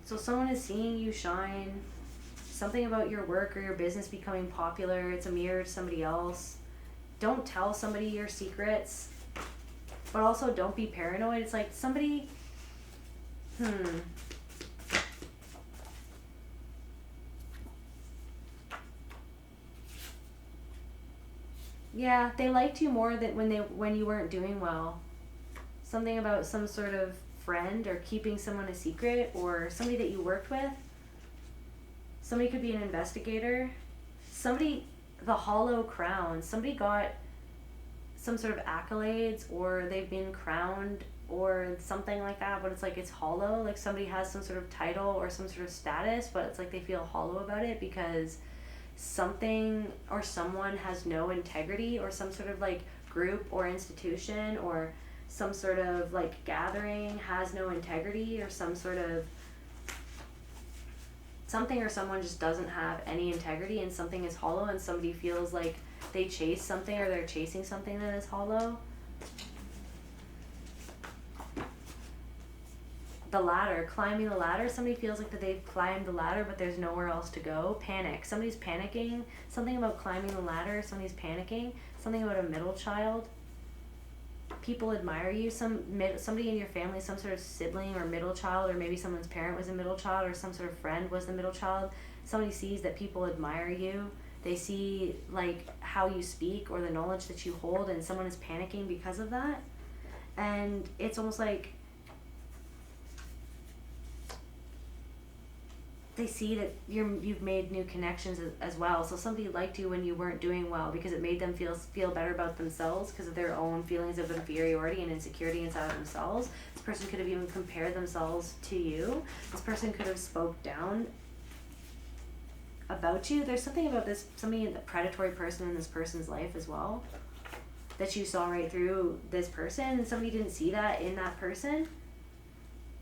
So someone is seeing you shine. Something about your work or your business becoming popular. It's a mirror to somebody else. Don't tell somebody your secrets. But also don't be paranoid. It's like somebody... Yeah, they liked you more than when you weren't doing well. Something about some sort of friend or keeping someone a secret, or somebody that you worked with. Somebody could be an investigator. Somebody, the hollow crown. Somebody got some sort of accolades, or they've been crowned or something like that, but it's like it's hollow. Like, somebody has some sort of title or some sort of status, but it's like they feel hollow about it because something or someone has no integrity, or some sort of, like, group or institution or some sort of, like, gathering has no integrity, or some sort of something or someone just doesn't have any integrity, and something is hollow, and somebody feels like they chase something, or they're chasing something that is hollow. The ladder, climbing the ladder. Somebody feels like that they've climbed the ladder, but there's nowhere else to go. Panic. Somebody's panicking. Something about climbing the ladder. Somebody's panicking. Something about a middle child. People admire you. Somebody in your family, some sort of sibling or middle child, or maybe someone's parent was a middle child, or some sort of friend was the middle child. Somebody sees that people admire you. They see, like, how you speak or the knowledge that you hold, and someone is panicking because of that. And it's almost like they see that you've made new connections as well. So somebody liked you when you weren't doing well because it made them feel better about themselves because of their own feelings of inferiority and insecurity inside of themselves. This person could have even compared themselves to you. This person could have spoke down about you. There's something about this, somebody, the predatory person in this person's life as well, that you saw right through this person, and somebody didn't see that in that person.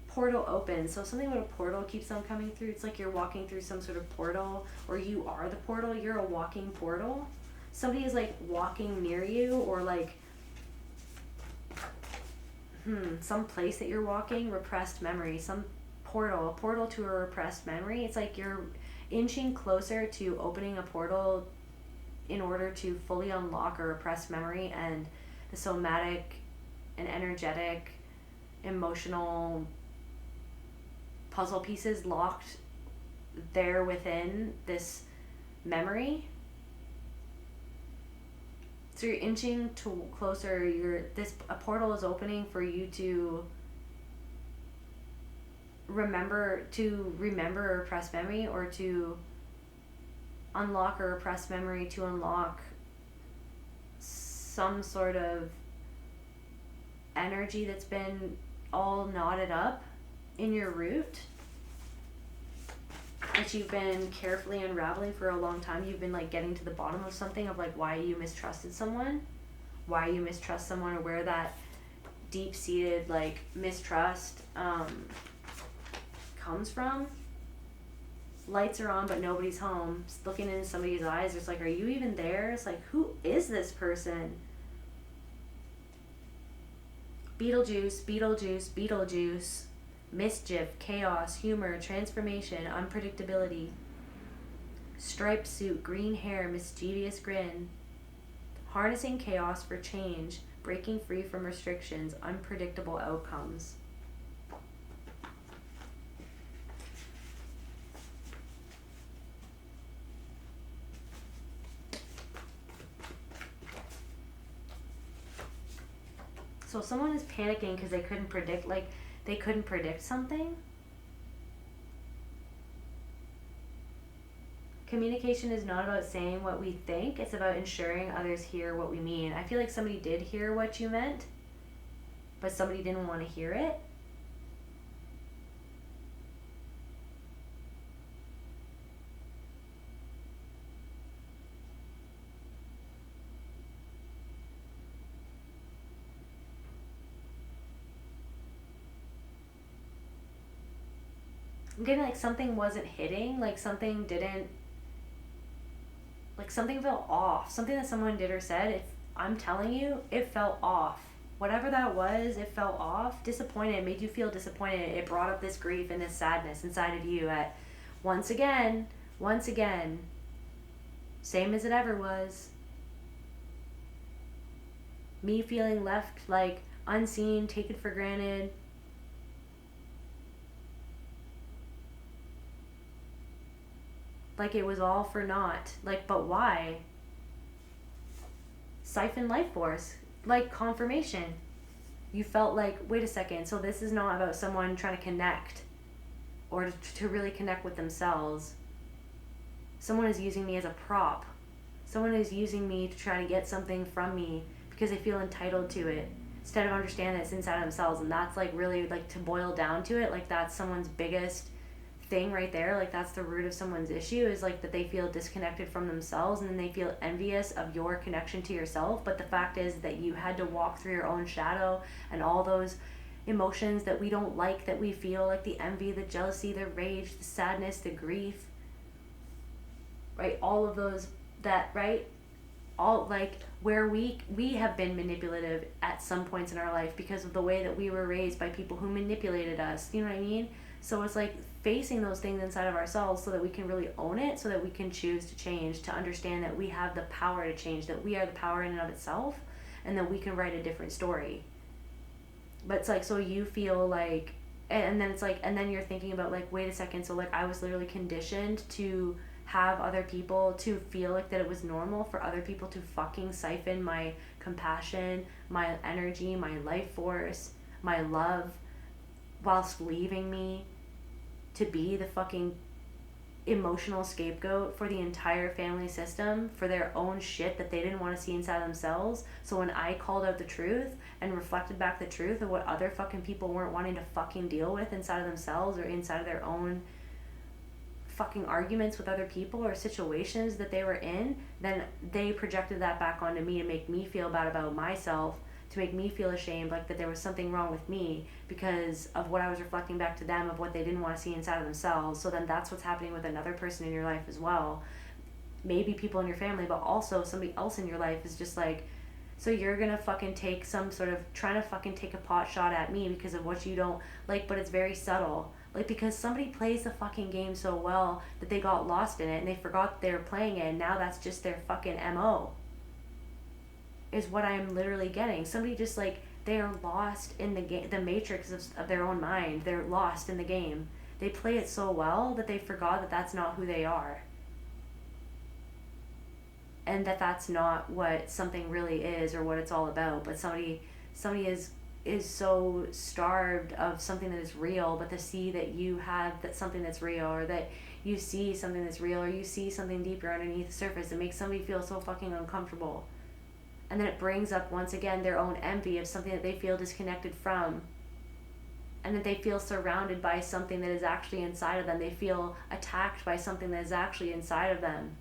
Portal open. So something about a portal keeps on coming through. It's like you're walking through some sort of portal, or you are the portal. You're a walking portal. Somebody is, like, walking near you, or, like, some place that you're walking, repressed memory, some portal, a portal to a repressed memory. It's like you're inching closer to opening a portal in order to fully unlock a repressed memory, and the somatic and energetic, emotional puzzle pieces locked there within this memory. So you're inching closer. A portal is opening for you to remember a repressed memory, or to unlock a repressed memory, to unlock some sort of energy that's been all knotted up in your root, that you've been carefully unraveling for a long time. You've been, like, getting to the bottom of something, of, like, why you mistrusted someone, or where that deep-seated, like, mistrust comes from. Lights are on but nobody's home. Just looking into somebody's eyes, it's like, are you even there? It's like, who is this person? Beetlejuice, Beetlejuice, Beetlejuice. Mischief, chaos, humor, transformation, unpredictability. Striped suit, green hair, mischievous grin. Harnessing chaos for change, breaking free from restrictions, unpredictable outcomes. So if someone is panicking because they couldn't predict something. Communication is not about saying what we think, it's about ensuring others hear what we mean. I feel like somebody did hear what you meant, but somebody didn't want to hear it. I'm getting like something wasn't hitting, like something didn't, like something felt off. Something that someone did or said, if I'm telling you, it felt off. Whatever that was, it felt off. Disappointed, it made you feel disappointed. It brought up this grief and this sadness inside of you at once again, same as it ever was. Me feeling left like unseen, taken for granted. Like it was all for naught. Like, but why? Siphon life force. Like confirmation. You felt like, wait a second, so this is not about someone trying to connect or to really connect with themselves. Someone is using me as a prop. Someone is using me to try to get something from me because they feel entitled to it instead of understand that it's inside of themselves. And that's like really like to boil down to it, like that's someone's biggest thing right there. Like that's the root of someone's issue, is like that they feel disconnected from themselves and then they feel envious of your connection to yourself. But the fact is that you had to walk through your own shadow and all those emotions that we don't like, that we feel, like the envy, the jealousy, the rage, the sadness, the grief, right? All of those, that, right? All like where we have been manipulative at some points in our life because of the way that we were raised by people who manipulated us, you know what I mean? So it's like facing those things inside of ourselves so that we can really own it, so that we can choose to change, to understand that we have the power to change, that we are the power in and of itself, and that we can write a different story. But it's like, so you feel like, and then it's like, and then you're thinking about like, wait a second, so like I was literally conditioned to have other people, to feel like that it was normal for other people to fucking siphon my compassion, my energy, my life force, my love, whilst leaving me to be the fucking emotional scapegoat for the entire family system for their own shit that they didn't want to see inside themselves. So when I called out the truth and reflected back the truth of what other fucking people weren't wanting to fucking deal with inside of themselves or inside of their own fucking arguments with other people or situations that they were in, then they projected that back onto me to make me feel bad about myself, to make me feel ashamed, like that there was something wrong with me because of what I was reflecting back to them of what they didn't want to see inside of themselves. So then that's what's happening with another person in your life as well. Maybe people in your family, but also somebody else in your life is just like, so you're gonna fucking take some sort of, trying to fucking take a pot shot at me because of what you don't like, but it's very subtle. Like, because somebody plays the fucking game so well that they got lost in it and they forgot they were playing it, and now that's just their fucking MO. Is what I'm literally getting. Somebody just like, they are lost in the game, the matrix of their own mind. They're lost in the game. They play it so well that they forgot that that's not who they are. And that that's not what something really is or what it's all about. But somebody is so starved of something that is real, but to see that you have that something that's real, or that you see something that's real, or you see something deeper underneath the surface, it makes somebody feel so fucking uncomfortable. And then it brings up once again their own envy of something that they feel disconnected from, and that they feel surrounded by something that is actually inside of them. They feel attacked by something that is actually inside of them.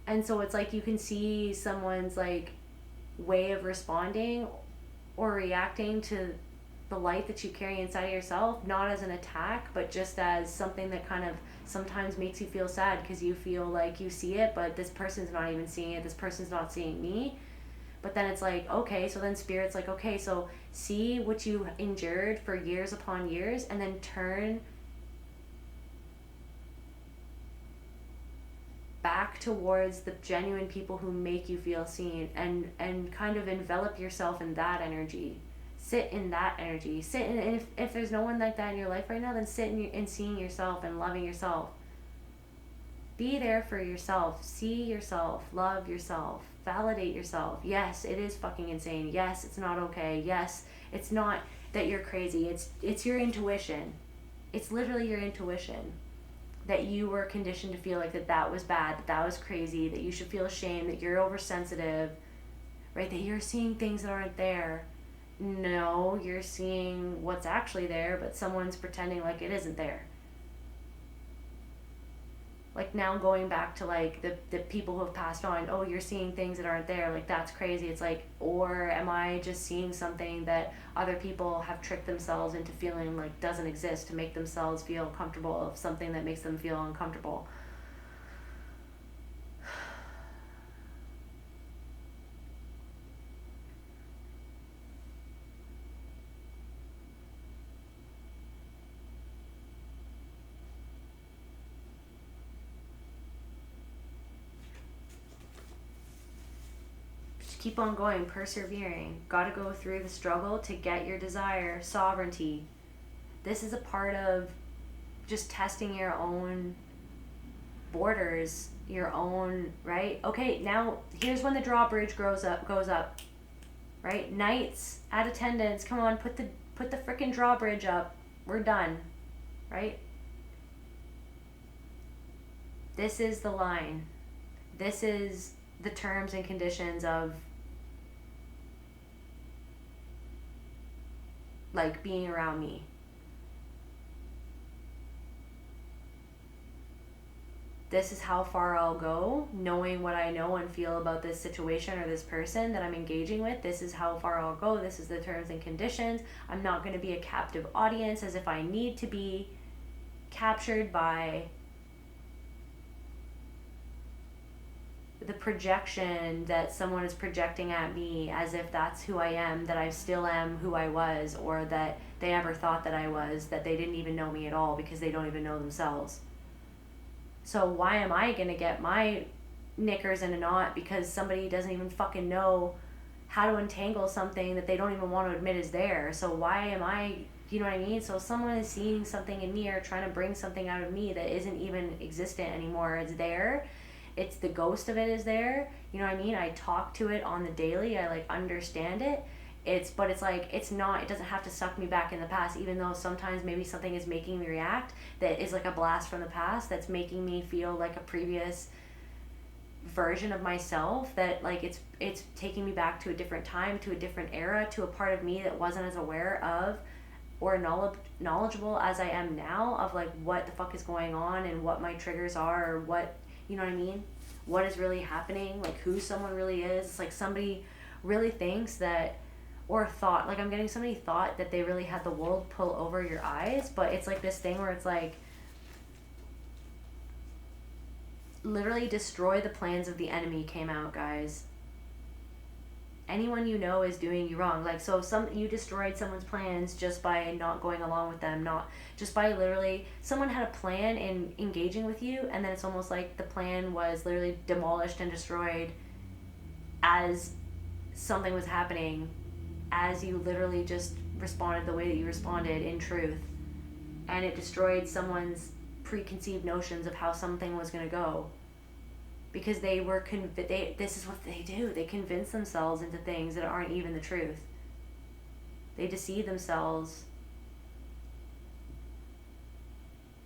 And so it's like you can see someone's like way of responding or reacting to the light that you carry inside of yourself, not as an attack, but just as something that kind of sometimes makes you feel sad because you feel like you see it, but this person's not even seeing it, this person's not seeing me. But then it's like, okay, so then Spirit's like, okay, so see what you endured for years upon years, and then turn back towards the genuine people who make you feel seen, and kind of envelop yourself in that energy. Sit in that energy. Sit in, and if there's no one like that in your life right now, then sit in seeing yourself and loving yourself. Be there for yourself. See yourself. Love yourself. Validate yourself. Yes, it is fucking insane. Yes, it's not okay. Yes, it's not that you're crazy. It's your intuition. It's literally your intuition. That you were conditioned to feel like that was bad, that was crazy, that you should feel ashamed, that you're oversensitive, right? That you're seeing things that aren't there. No, you're seeing what's actually there, but someone's pretending like it isn't there. Like now going back to like the people who have passed on, oh, you're seeing things that aren't there, like that's crazy. It's like, or am I just seeing something that other people have tricked themselves into feeling like doesn't exist to make themselves feel comfortable of something that makes them feel uncomfortable? Keep on going, persevering. Gotta go through the struggle to get your desire, sovereignty. This is a part of just testing your own borders, your own, right? Okay, now here's when the drawbridge goes up, right? Knights at attendance, come on, put the frickin' drawbridge up. We're done, right? This is the line. This is the terms and conditions of like being around me. This is how far I'll go, knowing what I know and feel about this situation or this person that I'm engaging with. This is how far I'll go. This is the terms and conditions. I'm not going to be a captive audience as if I need to be captured by the projection that someone is projecting at me as if that's who I am, that I still am who I was, or that they ever thought that I was, that they didn't even know me at all because they don't even know themselves. So why am I going to get my knickers in a knot because somebody doesn't even fucking know how to untangle something that they don't even want to admit is there? So why am I, you know what I mean? So someone is seeing something in me or trying to bring something out of me that isn't even existent anymore. It's there. It's the ghost of it is there. You know what I mean? I talk to it on the daily. I like understand it. But it's like, it's not, it doesn't have to suck me back in the past, even though sometimes maybe something is making me react that is like a blast from the past that's making me feel like a previous version of myself, that like it's taking me back to a different time, to a different era, to a part of me that wasn't as aware of or knowledgeable as I am now of like what the fuck is going on and what my triggers are, or what, you know what I mean? What is really happening, like who someone really is. It's like somebody really thinks that, or thought, like I'm getting somebody thought that they really had the world pull over your eyes, but it's like this thing where it's like, literally destroy the plans of the enemy came out, guys. Anyone you know is doing you wrong. Like, so you destroyed someone's plans just by not going along with them, not just by literally, someone had a plan in engaging with you, and then it's almost like the plan was literally demolished and destroyed as something was happening, as you literally just responded the way that you responded in truth. And it destroyed someone's preconceived notions of how something was going to go. Because they were this is what they do. They convince themselves into things that aren't even the truth. They deceive themselves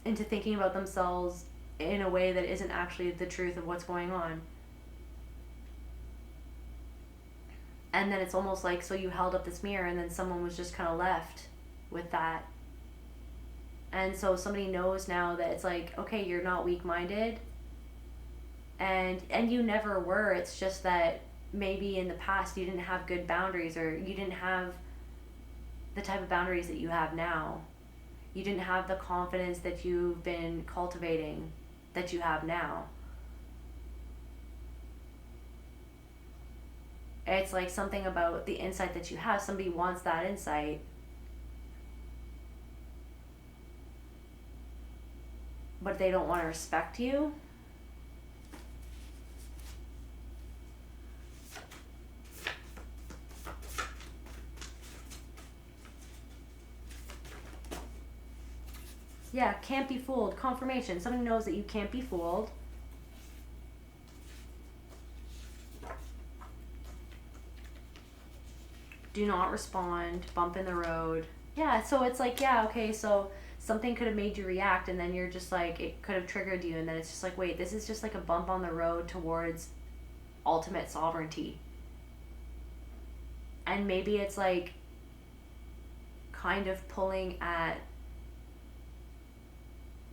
into thinking about themselves in a way that isn't actually the truth of what's going on. And then it's almost like, so you held up this mirror and then someone was just kind of left with that. And so somebody knows now that it's like, okay, you're not weak-minded. And you never were. It's just that maybe in the past you didn't have good boundaries, or you didn't have the type of boundaries that you have now. You didn't have the confidence that you've been cultivating that you have now. It's like something about the insight that you have. Somebody wants that insight. But they don't want to respect you. Yeah, can't be fooled. Confirmation. Somebody knows that you can't be fooled. Do not respond. Bump in the road. Yeah, so it's like, yeah, okay, so something could have made you react, and then you're just like, it could have triggered you, and then it's just like, wait, this is just like a bump on the road towards ultimate sovereignty. And maybe it's like kind of pulling at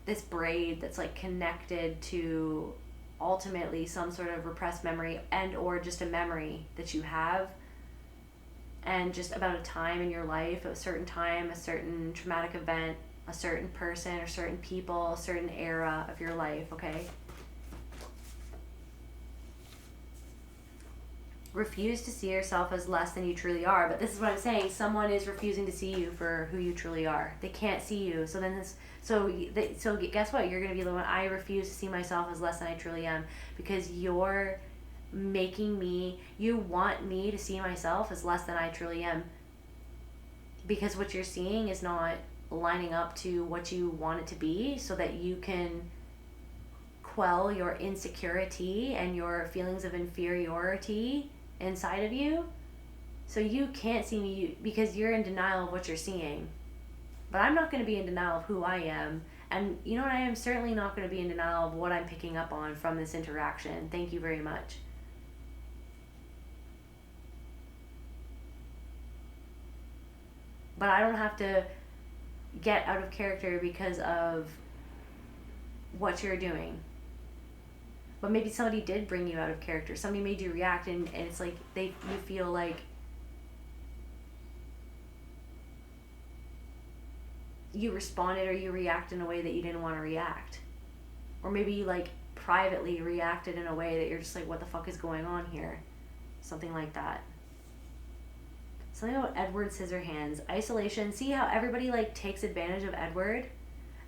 this braid that's like connected to ultimately some sort of repressed memory and or just a memory that you have, and just about a time in your life, a certain time, a certain traumatic event, a certain person or certain people, a certain era of your life, okay? Refuse to see yourself as less than you truly are. But this is what I'm saying. Someone is refusing to see you for who you truly are. They can't see you. So then this, so guess what? You're going to be the one. I refuse to see myself as less than I truly am, because you're making me, you want me to see myself as less than I truly am, because what you're seeing is not lining up to what you want it to be, so that you can quell your insecurity and your feelings of inferiority inside of you. So you can't see me because you're in denial of what you're seeing. But I'm not going to be in denial of who I am. And you know what? I am certainly not going to be in denial of what I'm picking up on from this interaction. Thank you very much. But I don't have to get out of character because of what you're doing. But maybe somebody did bring you out of character. Somebody made you react, and it's like you feel like you responded or you react in a way that you didn't want to react. Or maybe you like privately reacted in a way that you're just like, what the fuck is going on here? Something like that. Something about Edward Scissorhands. Isolation. See how everybody like takes advantage of Edward?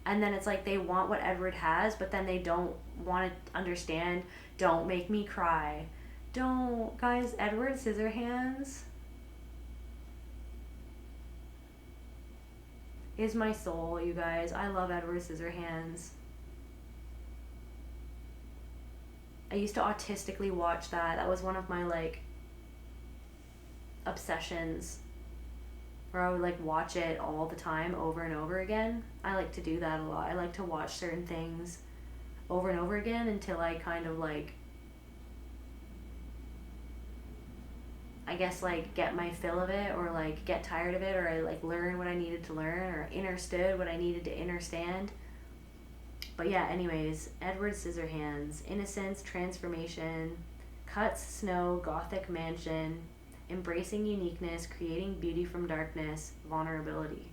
And then it's like they want what Edward has, but then they don't want to understand. Don't make me cry. Don't. Guys, Edward Scissorhands is my soul, you guys. I love Edward Scissorhands. I used to autistically watch that. That was one of my like obsessions, where I would like watch it all the time over and over again. I like to do that a lot. I like to watch certain things over and over again until I kind of like, I guess like get my fill of it, or like get tired of it, or I like learn what I needed to learn, or understood what I needed to understand. But yeah, anyways, Edward Scissorhands. Innocence, transformation, cuts, snow, gothic mansion, embracing uniqueness, creating beauty from darkness, vulnerability.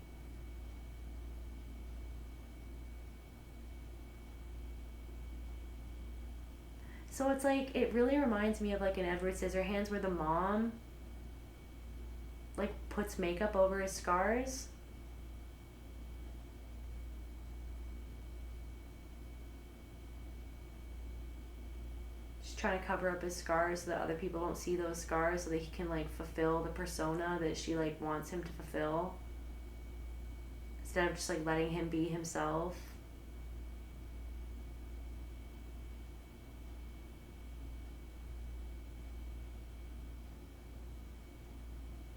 So it's like, it really reminds me of like an Edward Scissorhands, where the mom like puts makeup over his scars. She's trying to cover up his scars so that other people don't see those scars, so that he can like fulfill the persona that she like wants him to fulfill, instead of just like letting him be himself.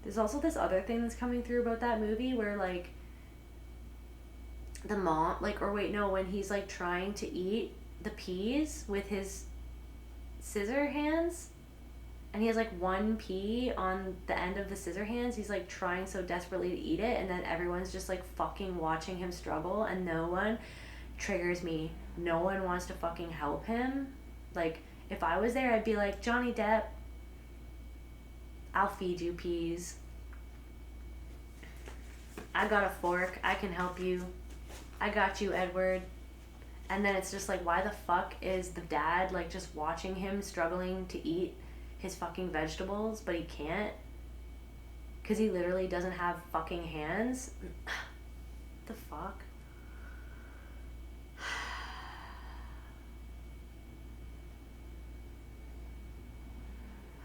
There's also this other thing that's coming through about that movie, where like the mom, like, or wait, no, when he's like trying to eat the peas with his scissor hands, and he has like one pea on the end of the scissor hands, he's like trying so desperately to eat it, and then everyone's just like fucking watching him struggle, and no one triggers me. No one wants to fucking help him. Like, if I was there, I'd be like, Johnny Depp, I'll feed you peas. I got a fork, I can help you, I got you, Edward. And then it's just like, why the fuck is the dad like just watching him struggling to eat his fucking vegetables, but he can't? Because he literally doesn't have fucking hands. The fuck?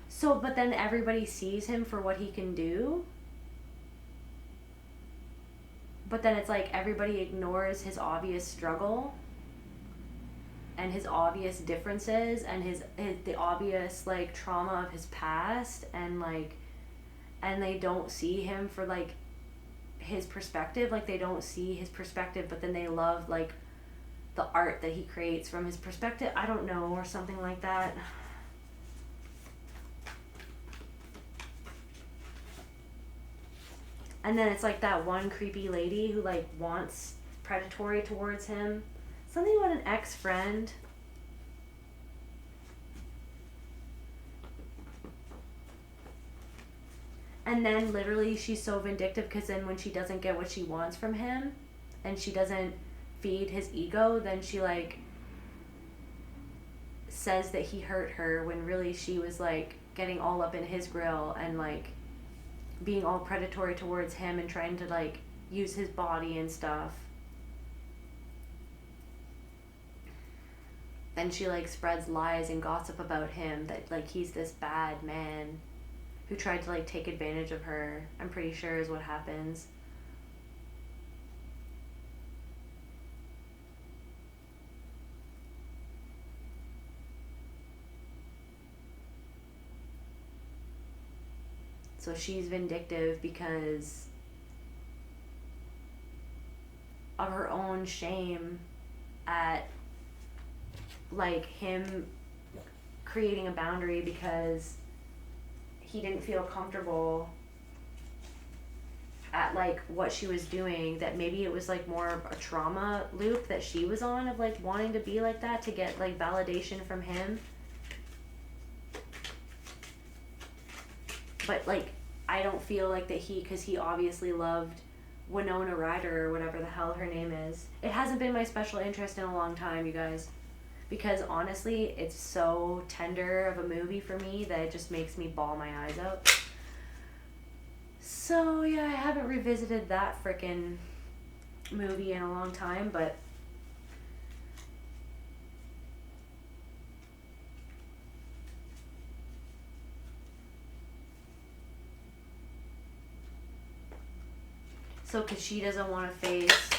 So, but then everybody sees him for what he can do. But then it's like everybody ignores his obvious struggle and his obvious differences and his the obvious like trauma of his past, and like, and they don't see him for like his perspective. Like, they don't see his perspective, but then they love like the art that he creates from his perspective. I don't know, or something like that. And then it's like that one creepy lady who like wants predatory towards him. Something about an ex-friend. And then literally she's so vindictive because then when she doesn't get what she wants from him and she doesn't feed his ego, then she like says that he hurt her when really she was like getting all up in his grill and like being all predatory towards him and trying to like use his body and stuff. Then she like spreads lies and gossip about him that like he's this bad man who tried to like take advantage of her. I'm pretty sure is what happens. So she's vindictive because of her own shame at like him creating a boundary because he didn't feel comfortable at like what she was doing, that maybe it was like more of a trauma loop that she was on of like wanting to be like that to get like validation from him. But like I don't feel like that because he obviously loved Winona Ryder or whatever the hell her name is. It hasn't been my special interest in a long time, you guys. Because honestly, it's so tender of a movie for me that it just makes me bawl my eyes out. So yeah, I haven't revisited that frickin' movie in a long time, but so because she doesn't want to face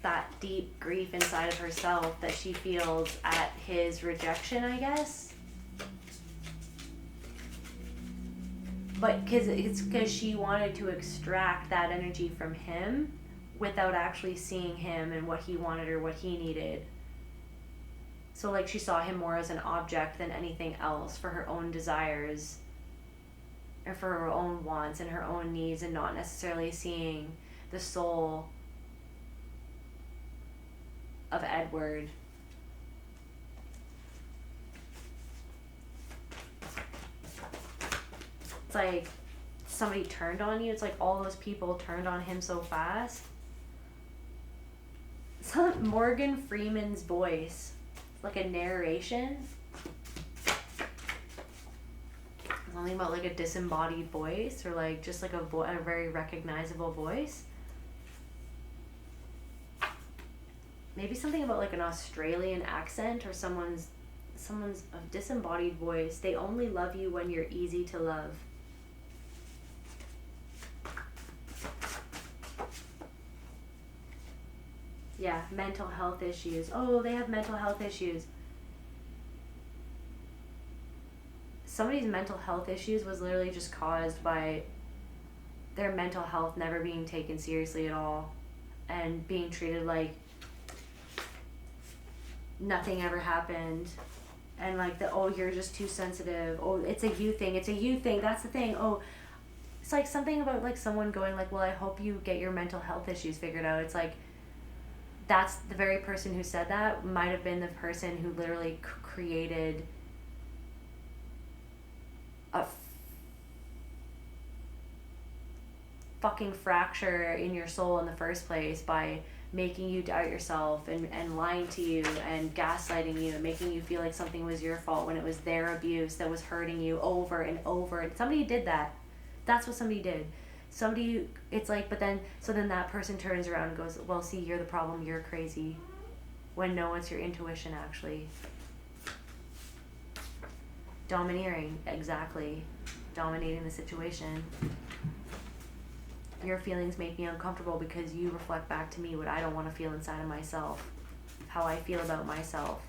that deep grief inside of herself that she feels at his rejection, I guess. But it's because she wanted to extract that energy from him without actually seeing him and what he wanted or what he needed. So like she saw him more as an object than anything else for her own desires or for her own wants and her own needs, and not necessarily seeing the soul of Edward. It's like somebody turned on you. It's like all those people turned on him so fast. It's not Morgan Freeman's voice, like a narration. Something about like a disembodied voice, or like just like a very recognizable voice. Maybe something about like an Australian accent or someone's a disembodied voice. They only love you when you're easy to love. Yeah, mental health issues. Oh, they have mental health issues. Somebody's mental health issues was literally just caused by their mental health never being taken seriously at all and being treated like nothing ever happened, and like you're just too sensitive. Oh, it's a you thing. That's the thing. Oh, it's like something about like someone going like, well, I hope you get your mental health issues figured out. It's like that's the very person who said that might have been the person who literally created fucking fracture in your soul in the first place by making you doubt yourself and lying to you and gaslighting you and making you feel like something was your fault when it was their abuse that was hurting you over and over. And somebody did that. That's what somebody did. Somebody, it's like, but then, so then that person turns around and goes, well, see, you're the problem, you're crazy. When no, it's your intuition, actually. Domineering, exactly. Dominating the situation. Your feelings make me uncomfortable because you reflect back to me what I don't want to feel inside of myself. How I feel about myself.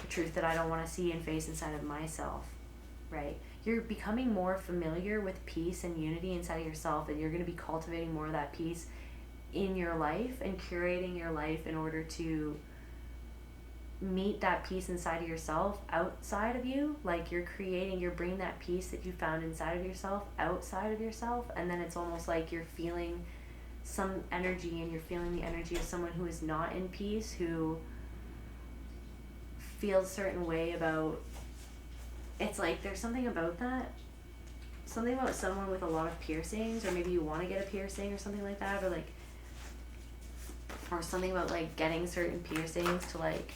The truth that I don't want to see and face inside of myself. Right? You're becoming more familiar with peace and unity inside of yourself, and you're going to be cultivating more of that peace in your life and curating your life in order to meet that peace inside of yourself outside of you. Like you're bringing that peace that you found inside of yourself outside of yourself, and then it's almost like you're feeling some energy, and you're feeling the energy of someone who is not in peace, who feels a certain way about, it's like there's something about that, something about someone with a lot of piercings, or maybe you want to get a piercing or something like that, or like, or something about like getting certain piercings to like,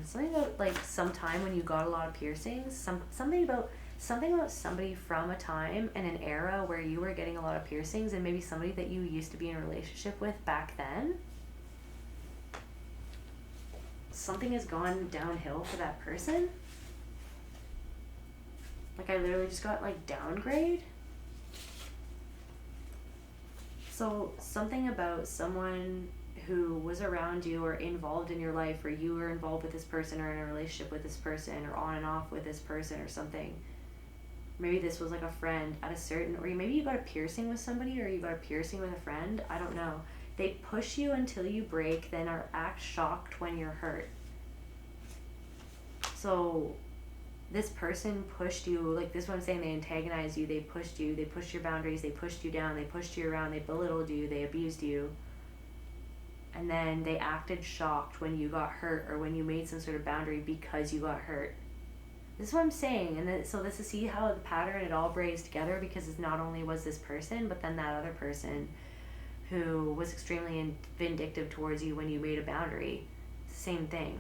something about like some time when you got a lot of piercings, something about somebody from a time and an era where you were getting a lot of piercings, and maybe somebody that you used to be in a relationship with back then. Something has gone downhill for that person. Like I literally just got like downgrade. So something about someone who was around you or involved in your life, or you were involved with this person or in a relationship with this person or on and off with this person or something. Maybe this was like a friend at a certain, or maybe you got a piercing with somebody, or you got a piercing with a friend. I don't know. They push you until you break, then are act shocked when you're hurt. So this person pushed you, like this is what I'm saying, they antagonized you, they pushed your boundaries, they pushed you down, they pushed you around, they belittled you, they abused you. And then they acted shocked when you got hurt, or when you made some sort of boundary because you got hurt. This is what I'm saying. And then, so this is, see how the pattern, it all braids together, because it's not only was this person, but then that other person who was extremely vindictive towards you when you made a boundary. Same thing.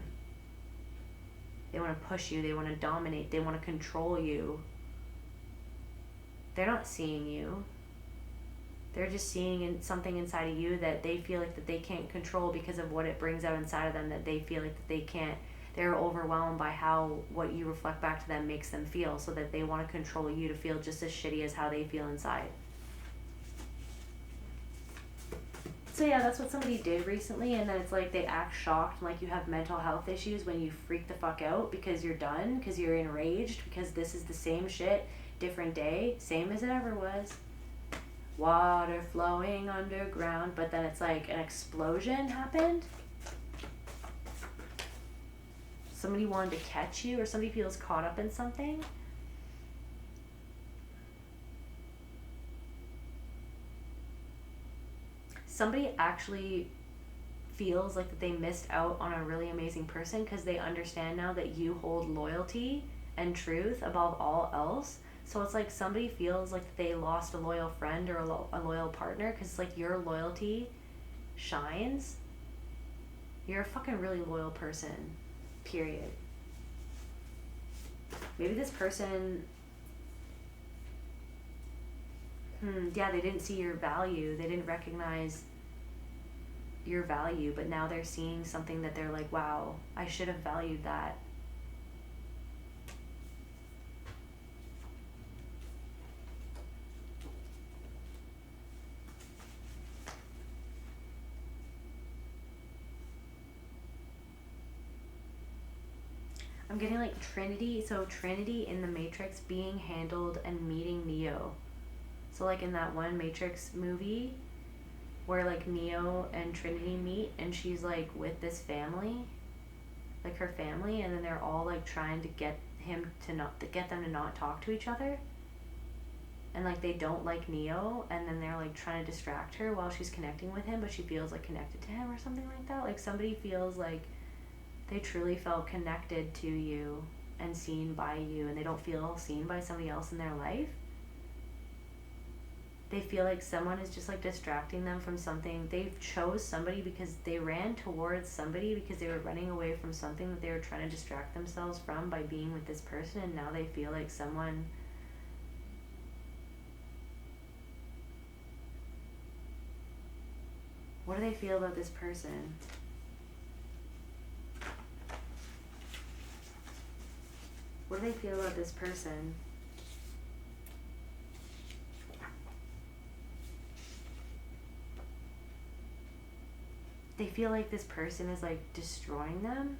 They want to push you, they want to dominate, they want to control you. They're not seeing you. They're just seeing something inside of you that they feel like that they can't control because of what it brings out inside of them, that they feel like that they can't, they're overwhelmed by how what you reflect back to them makes them feel, so that they want to control you to feel just as shitty as how they feel inside. So yeah, that's what somebody did recently, and then it's like they act shocked, like you have mental health issues when you freak the fuck out because you're done, because you're enraged, because this is the same shit, different day, same as it ever was. Water flowing underground, but then it's like an explosion happened. Somebody wanted to catch you, or somebody feels caught up in something. Somebody actually feels like that they missed out on a really amazing person because they understand now that you hold loyalty and truth above all else. So it's like somebody feels like they lost a loyal friend or a loyal partner because it's like your loyalty shines. You're a fucking really loyal person, period. Maybe this person, yeah, they didn't see your value. They didn't recognize your value, but now they're seeing something that they're like, wow, I should have valued that. I'm getting like Trinity, so Trinity in the Matrix being handled and meeting Neo. So like in that one Matrix movie where like Neo and Trinity meet, and she's like with this family, like her family, and then they're all like trying to get them to not talk to each other. And like they don't like Neo, and then they're like trying to distract her while she's connecting with him, but she feels like connected to him or something like that. Like somebody feels like they truly felt connected to you and seen by you, and they don't feel seen by somebody else in their life. They feel like someone is just like distracting them from something. They chose somebody because they ran towards somebody because they were running away from something that they were trying to distract themselves from by being with this person, and now they feel like someone. What do they feel about this person? What do they feel about this person? They feel like this person is like destroying them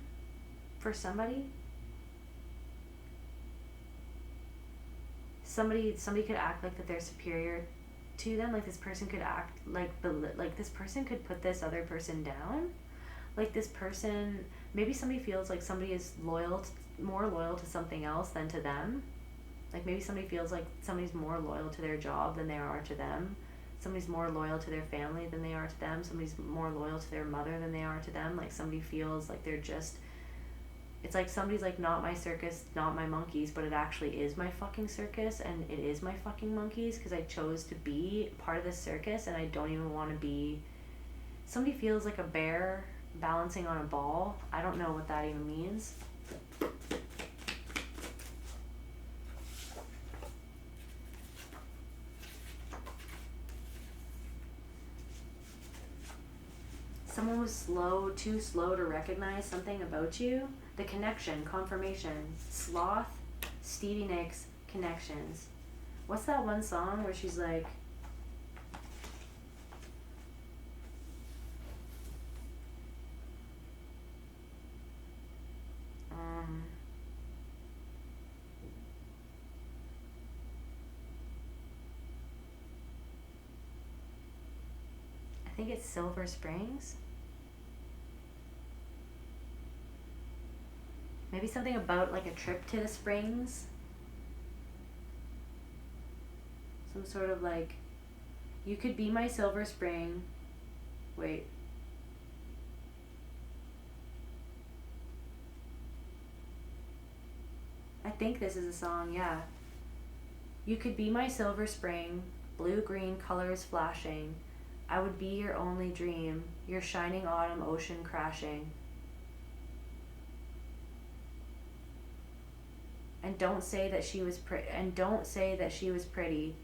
for somebody. Somebody could act like that they're superior to them. Like this person could act like this person could put this other person down. Like this person, maybe somebody feels like somebody is more loyal to something else than to them. Like maybe somebody feels like somebody's more loyal to their job than they are to them. Somebody's more loyal to their family than they are to them. Somebody's more loyal to their mother than they are to them. Like somebody feels like they're just, it's like somebody's like, not my circus, not my monkeys, but it actually is my fucking circus, and it is my fucking monkeys because I chose to be part of this circus, and I don't even want to be. Somebody feels like a bear balancing on a ball. I don't know what that even means. Someone was too slow to recognize something about you. The connection, confirmation, sloth, Stevie Nicks, connections. What's that one song where she's like, I think it's Silver Springs? Maybe something about like a trip to the springs. Some sort of like, you could be my silver spring. Wait. I think this is a song, yeah. You could be my silver spring, blue-green colors flashing. I would be your only dream, your shining autumn ocean crashing. And don't say that she was pretty. And don't say that she was pretty.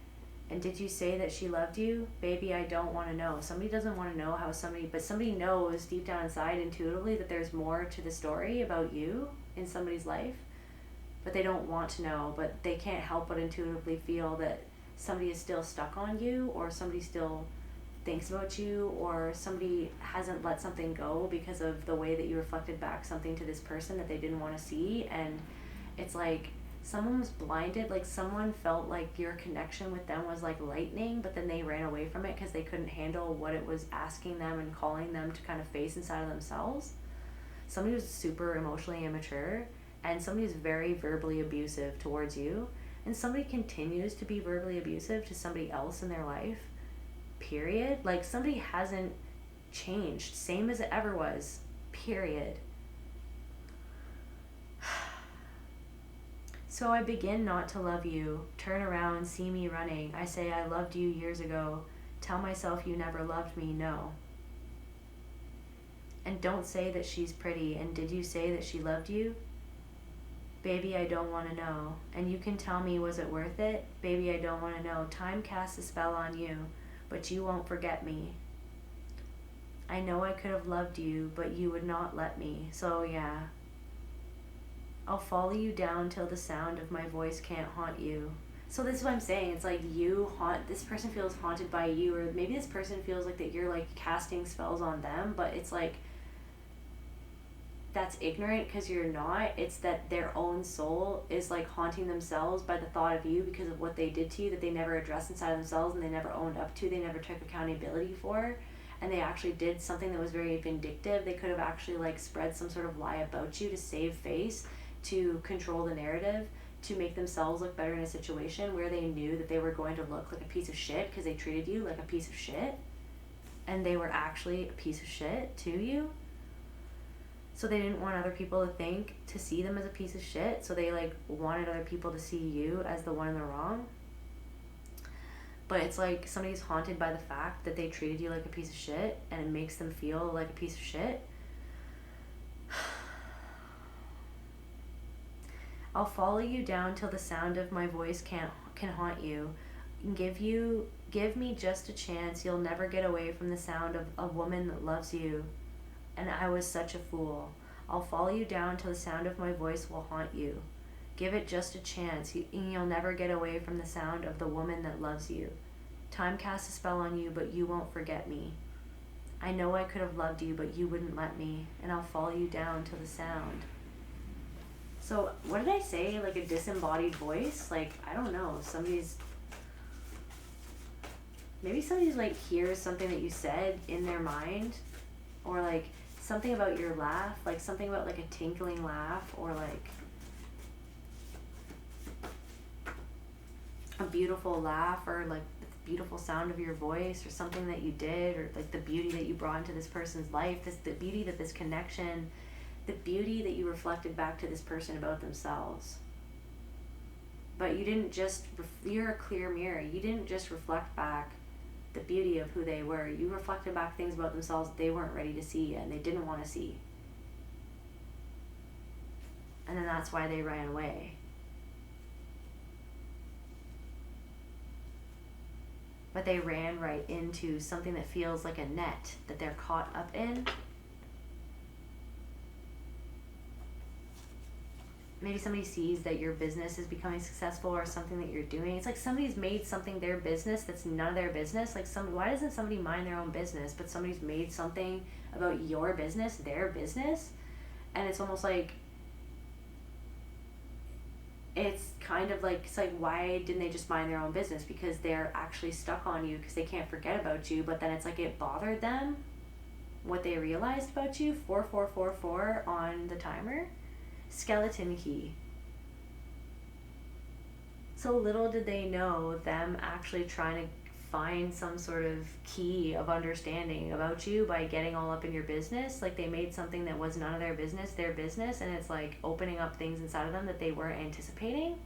And did you say that she loved you? Baby, I don't want to know. Somebody doesn't want to know how somebody, but somebody knows deep down inside intuitively that there's more to the story about you in somebody's life, but they don't want to know, but they can't help but intuitively feel that somebody is still stuck on you, or somebody still thinks about you, or somebody hasn't let something go because of the way that you reflected back something to this person that they didn't want to see. And it's like someone was blinded, like someone felt like your connection with them was like lightning, but then they ran away from it because they couldn't handle what it was asking them and calling them to kind of face inside of themselves. Somebody was super emotionally immature, and somebody is very verbally abusive towards you, and somebody continues to be verbally abusive to somebody else in their life, period. Like somebody hasn't changed, same as it ever was, period. So I begin not to love you. Turn around, see me running. I say I loved you years ago. Tell myself you never loved me, no. And don't say that she's pretty. And did you say that she loved you? Baby, I don't want to know. And you can tell me, was it worth it? Baby, I don't want to know. Time casts a spell on you, but you won't forget me. I know I could have loved you, but you would not let me. So yeah. I'll follow you down till the sound of my voice can't haunt you. So this is what I'm saying. It's like this person feels haunted by you, or maybe this person feels like that you're like casting spells on them, but it's like, that's ignorant because you're not. It's that their own soul is like haunting themselves by the thought of you because of what they did to you that they never addressed inside themselves, and they never owned up to, they never took accountability for. And they actually did something that was very vindictive. They could have actually like spread some sort of lie about you to save face, to control the narrative, to make themselves look better in a situation where they knew that they were going to look like a piece of shit because they treated you like a piece of shit, and they were actually a piece of shit to you. So they didn't want other people to see them as a piece of shit, so they like wanted other people to see you as the one in the wrong. but it's like somebody's haunted by the fact that they treated you like a piece of shit, and it makes them feel like a piece of shit. I'll follow you down till the sound of my voice can haunt you. Give me just a chance. You'll never get away from the sound of a woman that loves you. And I was such a fool. I'll follow you down till the sound of my voice will haunt you. Give it just a chance. You'll never get away from the sound of the woman that loves you. Time casts a spell on you, but you won't forget me. I know I could have loved you, but you wouldn't let me. And I'll follow you down till the sound. So, what did I say? Like a disembodied voice? Like, I don't know. Maybe somebody's like hears something that you said in their mind, or like something about your laugh, like something about like a tinkling laugh, or like a beautiful laugh, or like the beautiful sound of your voice, or something that you did, or like the beauty that you brought into this person's life, the beauty that this connection, the beauty that you reflected back to this person about themselves. But you didn't just, you're a clear mirror. You didn't just reflect back the beauty of who they were. You reflected back things about themselves they weren't ready to see and they didn't want to see. And then that's why they ran away. But they ran right into something that feels like a net that they're caught up in. Maybe somebody sees that your business is becoming successful, or something that you're doing. It's like somebody's made something their business that's none of their business. Like, why doesn't somebody mind their own business, but somebody's made something about your business their business? And it's almost like, it's kind of like, it's like, why didn't they just mind their own business? Because they're actually stuck on you because they can't forget about you. But then it's like it bothered them what they realized about you. 4444 on the timer. Skeleton key. So little did they know, them actually trying to find some sort of key of understanding about you by getting all up in your business. Like, they made something that was none of their business, and it's like opening up things inside of them that they weren't anticipating.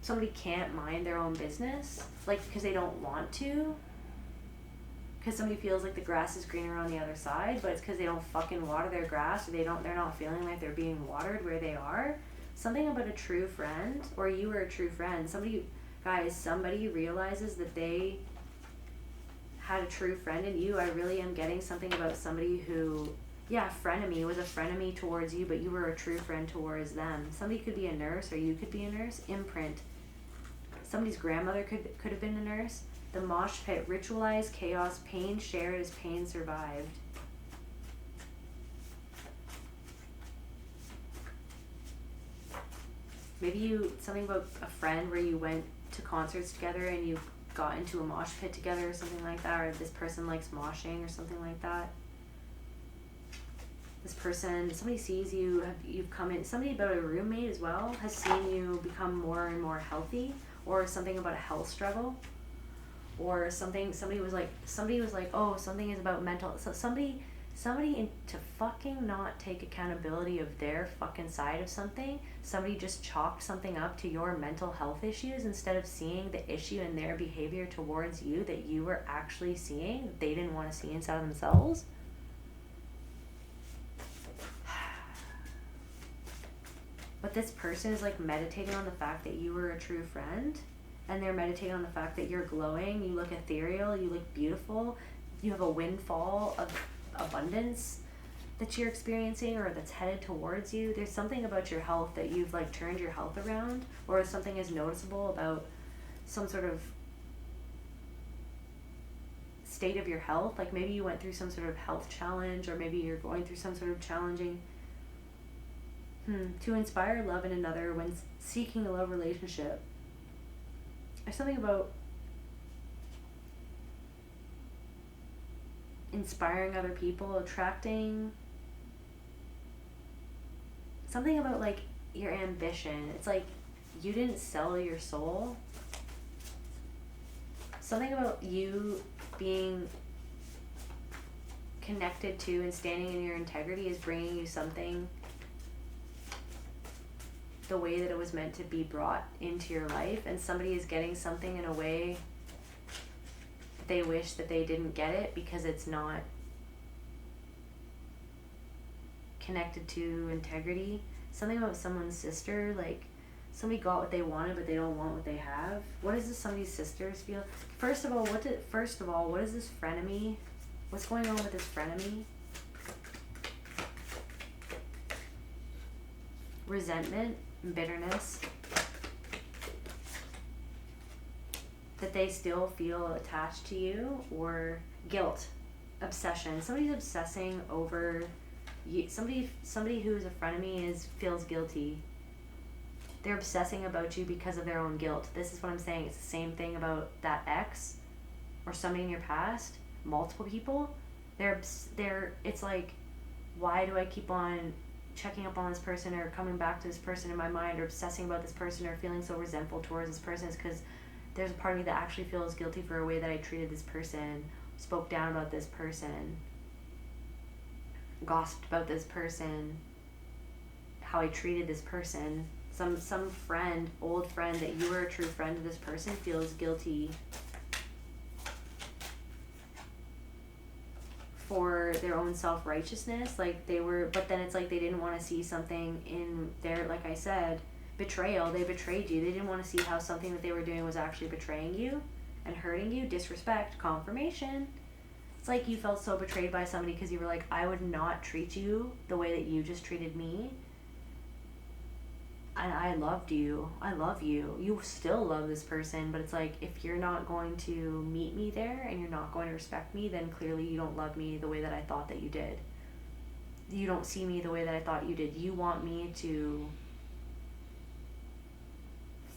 Somebody can't mind their own business, like, because they don't want to. Because somebody feels like the grass is greener on the other side, but it's because they don't fucking water their grass, or they're not feeling like they're being watered where they are. Something about a true friend, or you were a true friend. Somebody realizes that they had a true friend in you. I really am getting something about somebody who, frenemy, was a frenemy towards you, but you were a true friend towards them. Somebody could be a nurse, or you could be a nurse. Imprint. Somebody's grandmother could have been a nurse. The mosh pit, ritualized chaos, pain shared as pain survived. Maybe something about a friend where you went to concerts together and you got into a mosh pit together, or something like that, or this person likes moshing or something like that. This person, somebody sees you've come in, somebody about a roommate as well has seen you become more and more healthy, or something about a health struggle. Or somebody was like, oh, something is about mental. So somebody to fucking not take accountability of their fucking side of something. Somebody just chalked something up to your mental health issues instead of seeing the issue in their behavior towards you that you were actually seeing, that they didn't want to see inside of themselves. But this person is like meditating on the fact that you were a true friend. And they're meditating on the fact that you're glowing, you look ethereal, you look beautiful, you have a windfall of abundance that you're experiencing, or that's headed towards you. There's something about your health that you've like turned your health around, or something is noticeable about some sort of state of your health. Like, maybe you went through some sort of health challenge, or maybe you're going through some sort of challenging. To inspire love in another when seeking a love relationship. There's something about inspiring other people, attracting, something about like your ambition. It's like you didn't sell your soul. Something about you being connected to and standing in your integrity is bringing you something the way that it was meant to be brought into your life, and somebody is getting something in a way that they wish that they didn't get it because it's not connected to integrity. Something about someone's sister, like somebody got what they wanted but they don't want what they have. What does this somebody's sisters feel? First of all, what is this frenemy? What's going on with this frenemy? Resentment, bitterness, that they still feel attached to you, or guilt, obsession. Somebody's obsessing over you. Somebody who's a frenemy feels guilty. They're obsessing about you because of their own guilt. This is what I'm saying. It's the same thing about that ex or somebody in your past. Multiple people. It's like, why do I keep on checking up on this person or coming back to this person in my mind, or obsessing about this person, or feeling so resentful towards this person? Is because there's a part of me that actually feels guilty for a way that I treated this person, spoke down about this person, gossiped about this person, how I treated this person. Some friend, old friend that you were a true friend to this person feels guilty for their own self-righteousness, like they were, but then it's like they didn't want to see something in their, like I said, betrayal. They betrayed you. They didn't want to see how something that they were doing was actually betraying you and hurting you. Disrespect, confirmation. It's like you felt so betrayed by somebody because you were like, I would not treat you the way that you just treated me. And I loved you. I love you. You still love this person, but it's like, if you're not going to meet me there and you're not going to respect me, then clearly you don't love me the way that I thought that you did. You don't see me the way that I thought you did. You want me to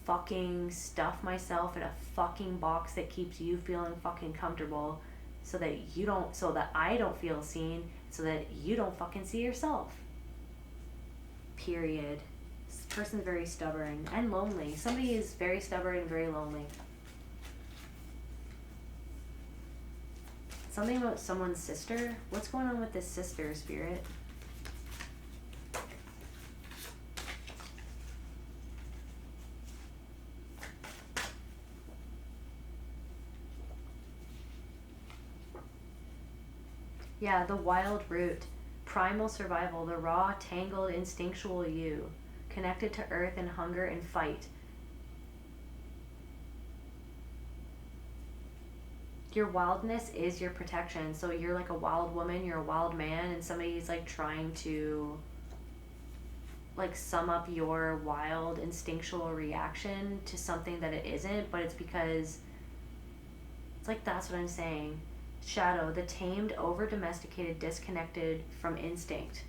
fucking stuff myself in a fucking box that keeps you feeling fucking comfortable, so that I don't feel seen, so that you don't fucking see yourself. Period. This person's very stubborn and lonely. Somebody is very stubborn and very lonely. Something about someone's sister. What's going on with this sister, Spirit? Yeah, the wild root. Primal survival, the raw, tangled, instinctual you. Connected to earth and hunger and fight. Your wildness is your protection. So you're like a wild woman, you're a wild man, and somebody's like trying to like sum up your wild instinctual reaction to something that it isn't, but it's because it's like, that's what I'm saying. Shadow, the tamed, over domesticated, disconnected from instinct.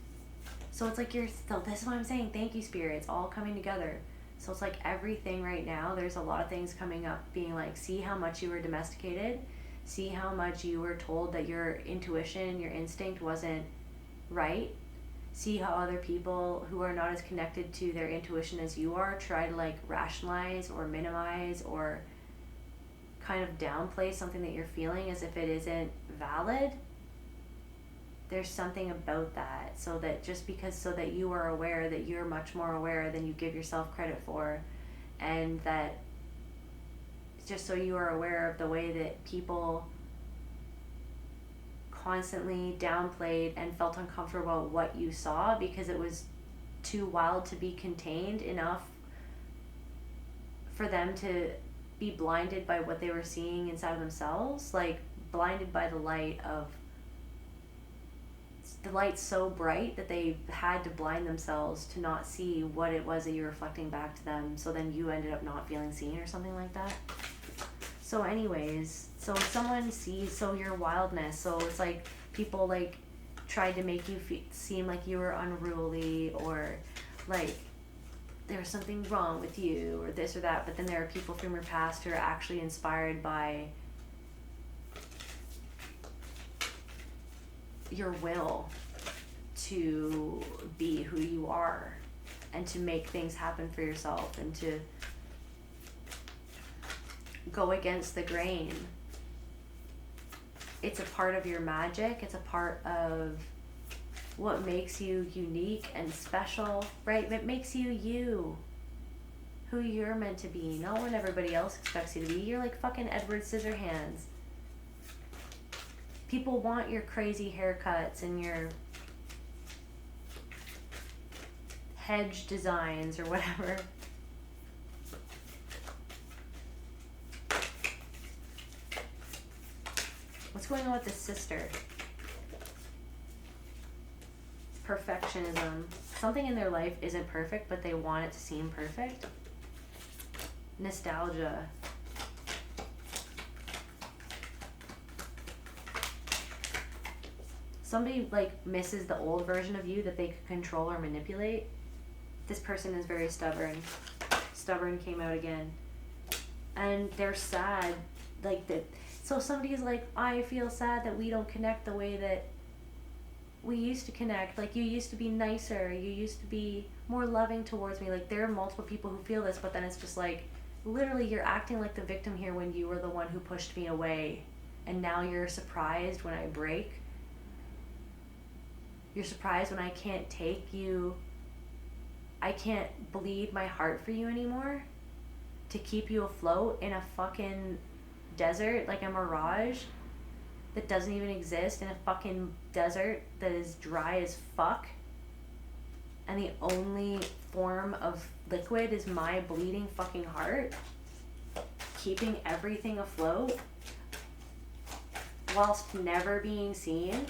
So it's like this is what I'm saying. Thank you, Spirit. It's all coming together. So it's like everything right now, there's a lot of things coming up being like, see how much you were domesticated. See how much you were told that your intuition, your instinct wasn't right. See how other people who are not as connected to their intuition as you are try to like rationalize or minimize or kind of downplay something that you're feeling as if it isn't valid. There's something about that, so that you are aware that you're much more aware than you give yourself credit for, and that just so you are aware of the way that people constantly downplayed and felt uncomfortable about what you saw because it was too wild to be contained enough for them to be blinded by what they were seeing inside of themselves, like blinded by the light so bright that they had to blind themselves to not see what it was that you're reflecting back to them, so then you ended up not feeling seen or something like that. So anyways, so someone sees your wildness, so it's like people like tried to make you seem like you were unruly, or like there was something wrong with you or this or that, but then there are people from your past who are actually inspired by your will to be who you are and to make things happen for yourself and to go against the grain. It's a part of your magic. It's a part of what makes you unique and special, right? It makes you you. who you're meant to be, not what everybody else expects you to be. You're like fucking Edward Scissorhands. People want your crazy haircuts and your hedge designs or whatever. What's going on with this sister? Perfectionism. Something in their life isn't perfect, but they want it to seem perfect. Nostalgia. Somebody like misses the old version of you that they could control or manipulate. This person is very stubborn. Stubborn came out again. And they're sad. Like that. So somebody is like, I feel sad that we don't connect the way that we used to connect. Like, you used to be nicer. You used to be more loving towards me. Like, there are multiple people who feel this, but then it's just like, literally, you're acting like the victim here when you were the one who pushed me away. And now you're surprised when I break. You're surprised when I can't take you. I can't bleed my heart for you anymore to keep you afloat in a fucking desert, like a mirage that doesn't even exist, in a fucking desert that is dry as fuck, and the only form of liquid is my bleeding fucking heart, keeping everything afloat whilst never being seen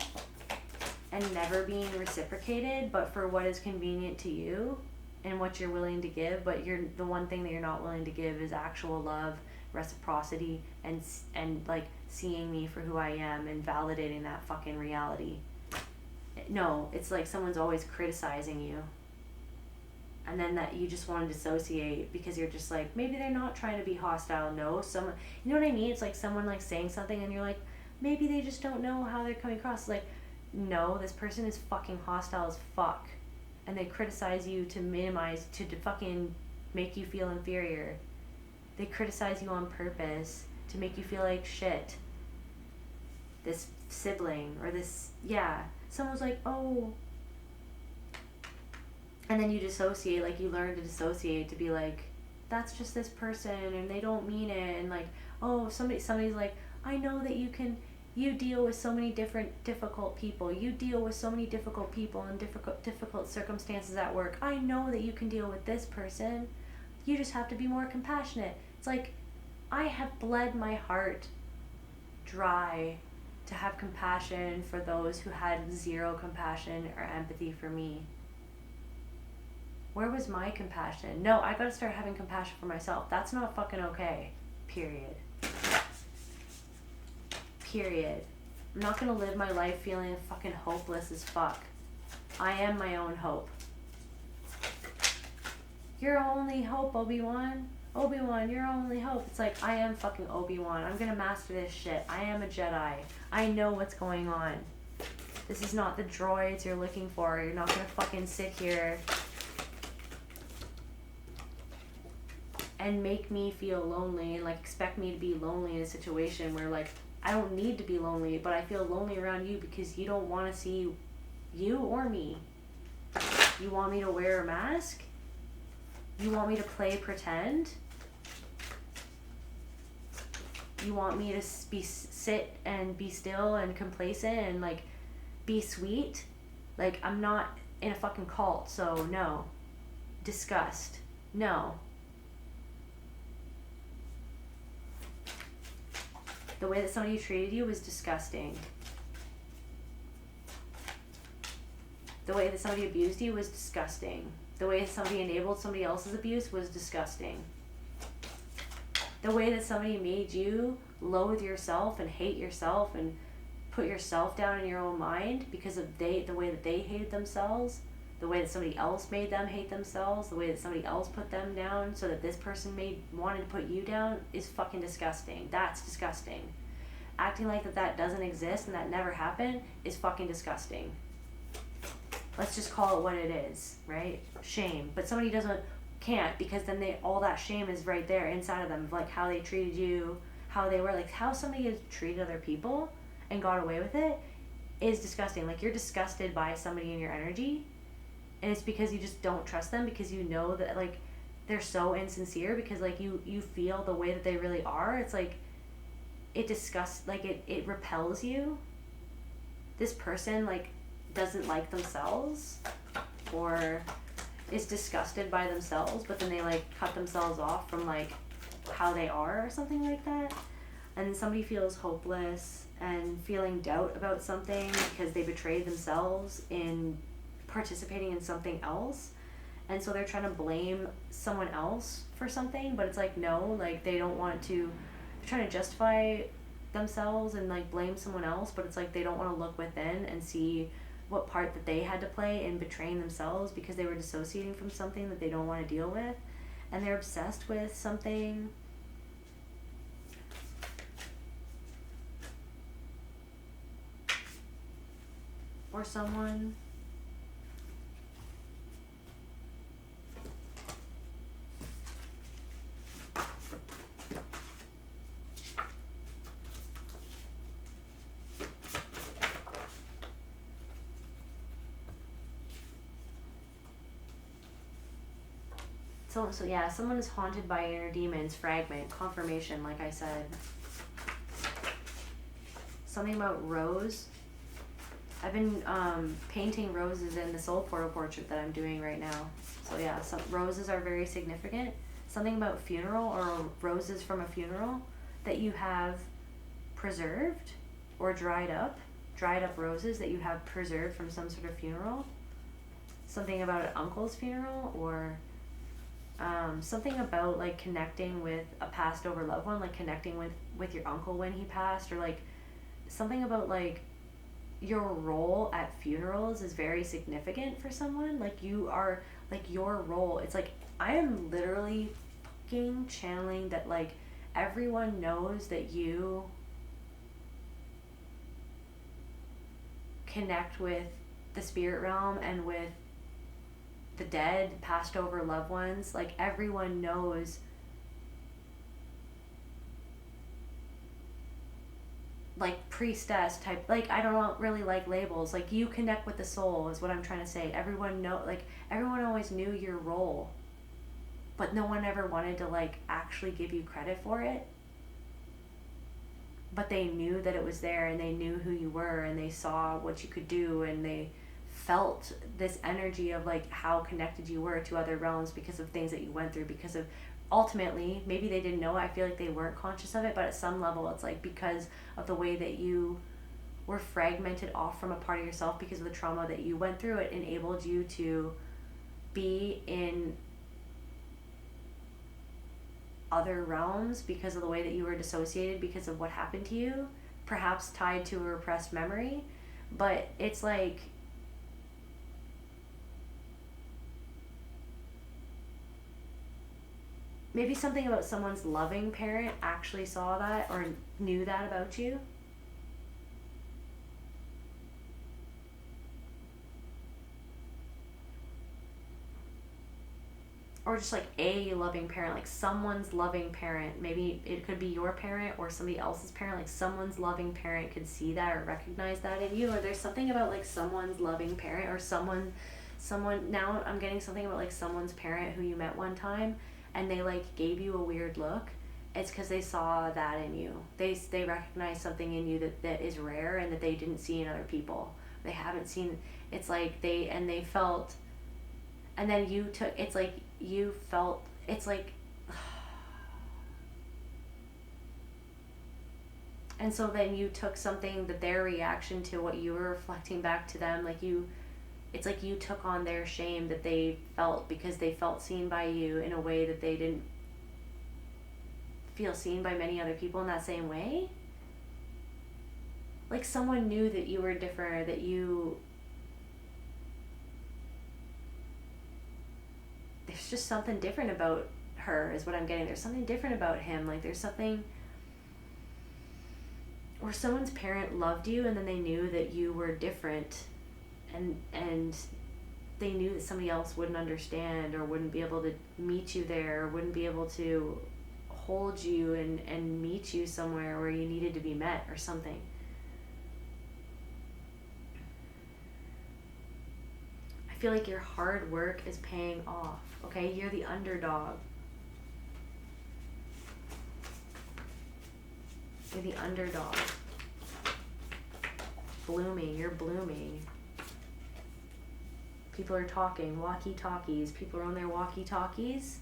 and never being reciprocated, but for what is convenient to you and what you're willing to give. But the one thing that you're not willing to give is actual love, reciprocity, and like seeing me for who I am and validating that fucking reality. No, it's like someone's always criticizing you, and then that you just want to dissociate because you're just like, maybe they're not trying to be hostile. No, someone, you know what I mean? It's like someone like saying something and you're like, maybe they just don't know how they're coming across. It's like, no, this person is fucking hostile as fuck, and they criticize you to minimize, to fucking make you feel inferior. They criticize you on purpose to make you feel like shit. This sibling or this, yeah. Someone's like, oh. And then you dissociate, like you learn to dissociate, to be like, that's just this person and they don't mean it. And like, oh, somebody's like, I know that you deal with so many difficult people. You deal with so many difficult people and difficult circumstances at work. I know that you can deal with this person. You just have to be more compassionate. It's like, I have bled my heart dry to have compassion for those who had zero compassion or empathy for me. Where was my compassion? No, I gotta start having compassion for myself. That's not fucking okay. Period. Period. I'm not gonna live my life feeling fucking hopeless as fuck. I am my own hope. Your only hope, Obi-Wan. Obi-Wan, your only hope. It's like, I am fucking Obi-Wan. I'm gonna master this shit. I am a Jedi. I know what's going on. This is not the droids you're looking for. You're not gonna fucking sit here and make me feel lonely and like expect me to be lonely in a situation where like I don't need to be lonely, but I feel lonely around you because you don't want to see you or me. You want me to wear a mask? You want me to play pretend? You want me to sit and be still and complacent and like be sweet? Like, I'm not in a fucking cult, so no. Disgust. No. The way that somebody treated you was disgusting. The way that somebody abused you was disgusting. The way that somebody enabled somebody else's abuse was disgusting. The way that somebody made you loathe yourself and hate yourself and put yourself down in your own mind because of the way that they hated themselves, the way that somebody else made them hate themselves, the way that somebody else put them down so that this person wanted to put you down is fucking disgusting. That's disgusting. Acting like that doesn't exist and that never happened is fucking disgusting. Let's just call it what it is, right? Shame. But somebody can't, because then all that shame is right there inside of them, of like how they treated you, how they were, like how somebody has treated other people and got away with it is disgusting. Like, you're disgusted by somebody in your energy, and it's because you just don't trust them, because you know that like they're so insincere, because like you feel the way that they really are. It's like it disgusts, like it repels you. This person like doesn't like themselves, or is disgusted by themselves, but then they like cut themselves off from like how they are or something like that. And somebody feels hopeless and feeling doubt about something because they betrayed themselves in participating in something else. And so they're trying to blame someone else for something, but it's like, no, like they don't want to, they're trying to justify themselves and like blame someone else, but it's like they don't want to look within and see what part that they had to play in betraying themselves, because they were dissociating from something that they don't want to deal with. And they're obsessed with something. Or someone. So yeah, someone is haunted by inner demons. Fragment, confirmation, like I said. Something about rose. I've been painting roses in the soul portal portrait that I'm doing right now. So yeah, some roses are very significant. Something about funeral, or roses from a funeral that you have preserved or dried up roses that you have preserved from some sort of funeral. Something about an uncle's funeral, or something about like connecting with a passed over loved one, like connecting with your uncle when he passed, or like something about like your role at funerals is very significant for someone. Like you are, like your role, it's like I am literally fucking channeling that like everyone knows that you connect with the spirit realm and with the dead, passed over loved ones. Like everyone knows, like priestess type, like I don't really like labels. Like you connect with the soul is what I'm trying to say. Everyone know, like everyone always knew your role, but no one ever wanted to like actually give you credit for it. But they knew that it was there, and they knew who you were, and they saw what you could do, and they felt this energy of like how connected you were to other realms because of things that you went through, because of ultimately, maybe they didn't know, I feel like they weren't conscious of it, but at some level it's like because of the way that you were fragmented off from a part of yourself because of the trauma that you went through, it enabled you to be in other realms because of the way that you were dissociated because of what happened to you, perhaps tied to a repressed memory. But it's like maybe something about someone's loving parent actually saw that or knew that about you. Or just like a loving parent, like someone's loving parent. Maybe it could be your parent or somebody else's parent. Like someone's loving parent could see that or recognize that in you. Or there's something about like someone's loving parent, or someone, now I'm getting something about like someone's parent who you met one time and they like gave you a weird look. It's because they saw that in you. They recognize something in you that is rare and that they didn't see in other people. They haven't seen. It's like they felt, and then you took, it's like you felt, it's like, and so then you took something, that their reaction to what you were reflecting back to them, like you, it's like you took on their shame that they felt because they felt seen by you in a way that they didn't feel seen by many other people in that same way. Like someone knew that you were different, that you, there's just something different about her is what I'm getting. There's something different about him. Like there's something, or someone's parent loved you and then they knew that you were different, and they knew that somebody else wouldn't understand or wouldn't be able to meet you there, or wouldn't be able to hold you and meet you somewhere where you needed to be met or something. I feel like your hard work is paying off, okay? You're the underdog. You're the underdog. Blooming, you're blooming. People are talking, walkie-talkies. People are on their walkie-talkies.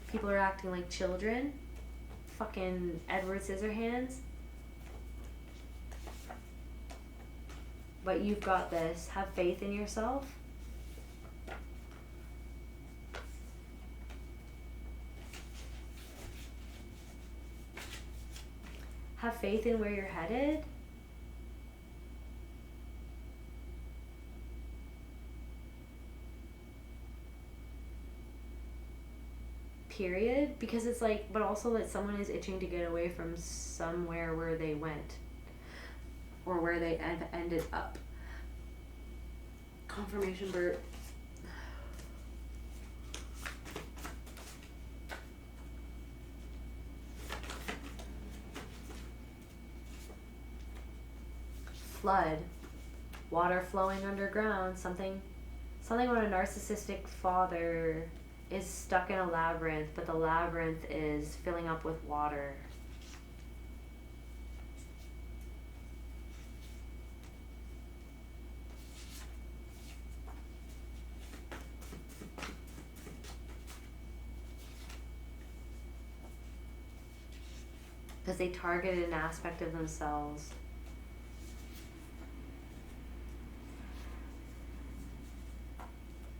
People are acting like children. Fucking Edward Scissorhands. But you've got this. Have faith in yourself. Have faith in where you're headed. Period. Because it's like, but also that someone is itching to get away from somewhere where they went. Or where they ended up. Confirmation birth. Flood. Water flowing underground. Something when a narcissistic father is stuck in a labyrinth, but the labyrinth is filling up with water. Because they targeted an aspect of themselves.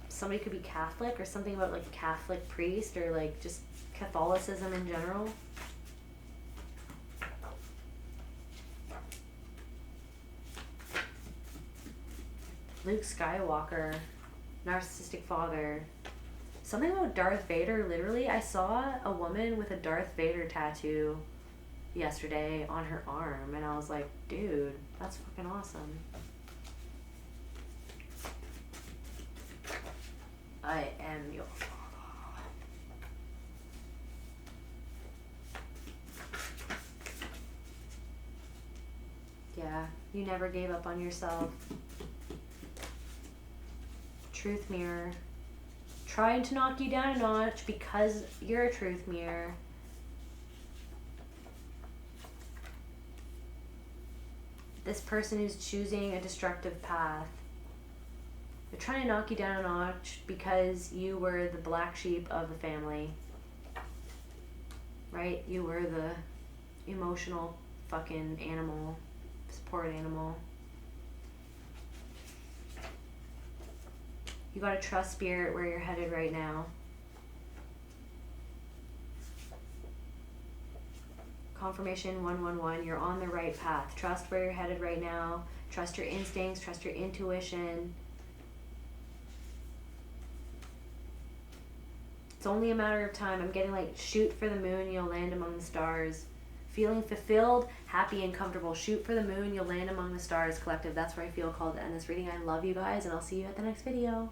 Somebody could be Catholic, or something about like Catholic priest, or like just Catholicism in general. Luke Skywalker, narcissistic father. Something about Darth Vader, literally. I saw a woman with a Darth Vader tattoo yesterday on her arm, and I was like, dude, that's fucking awesome. I am your father. Yeah, you never gave up on yourself. Truth mirror. Trying to knock you down a notch because you're a truth mirror. This person who's choosing a destructive path. They're trying to knock you down a notch because you were the black sheep of the family. Right? You were the emotional fucking animal, support animal. You gotta trust spirit where you're headed right now. Confirmation 111, you're on the right path. Trust where you're headed right now. Trust your instincts, trust your intuition. It's only a matter of time. I'm getting like, shoot for the moon, you'll land among the stars. Feeling fulfilled, happy, and comfortable. Shoot for the moon, you'll land among the stars, collective. That's where I feel called to end this reading. I love you guys, and I'll see you at the next video.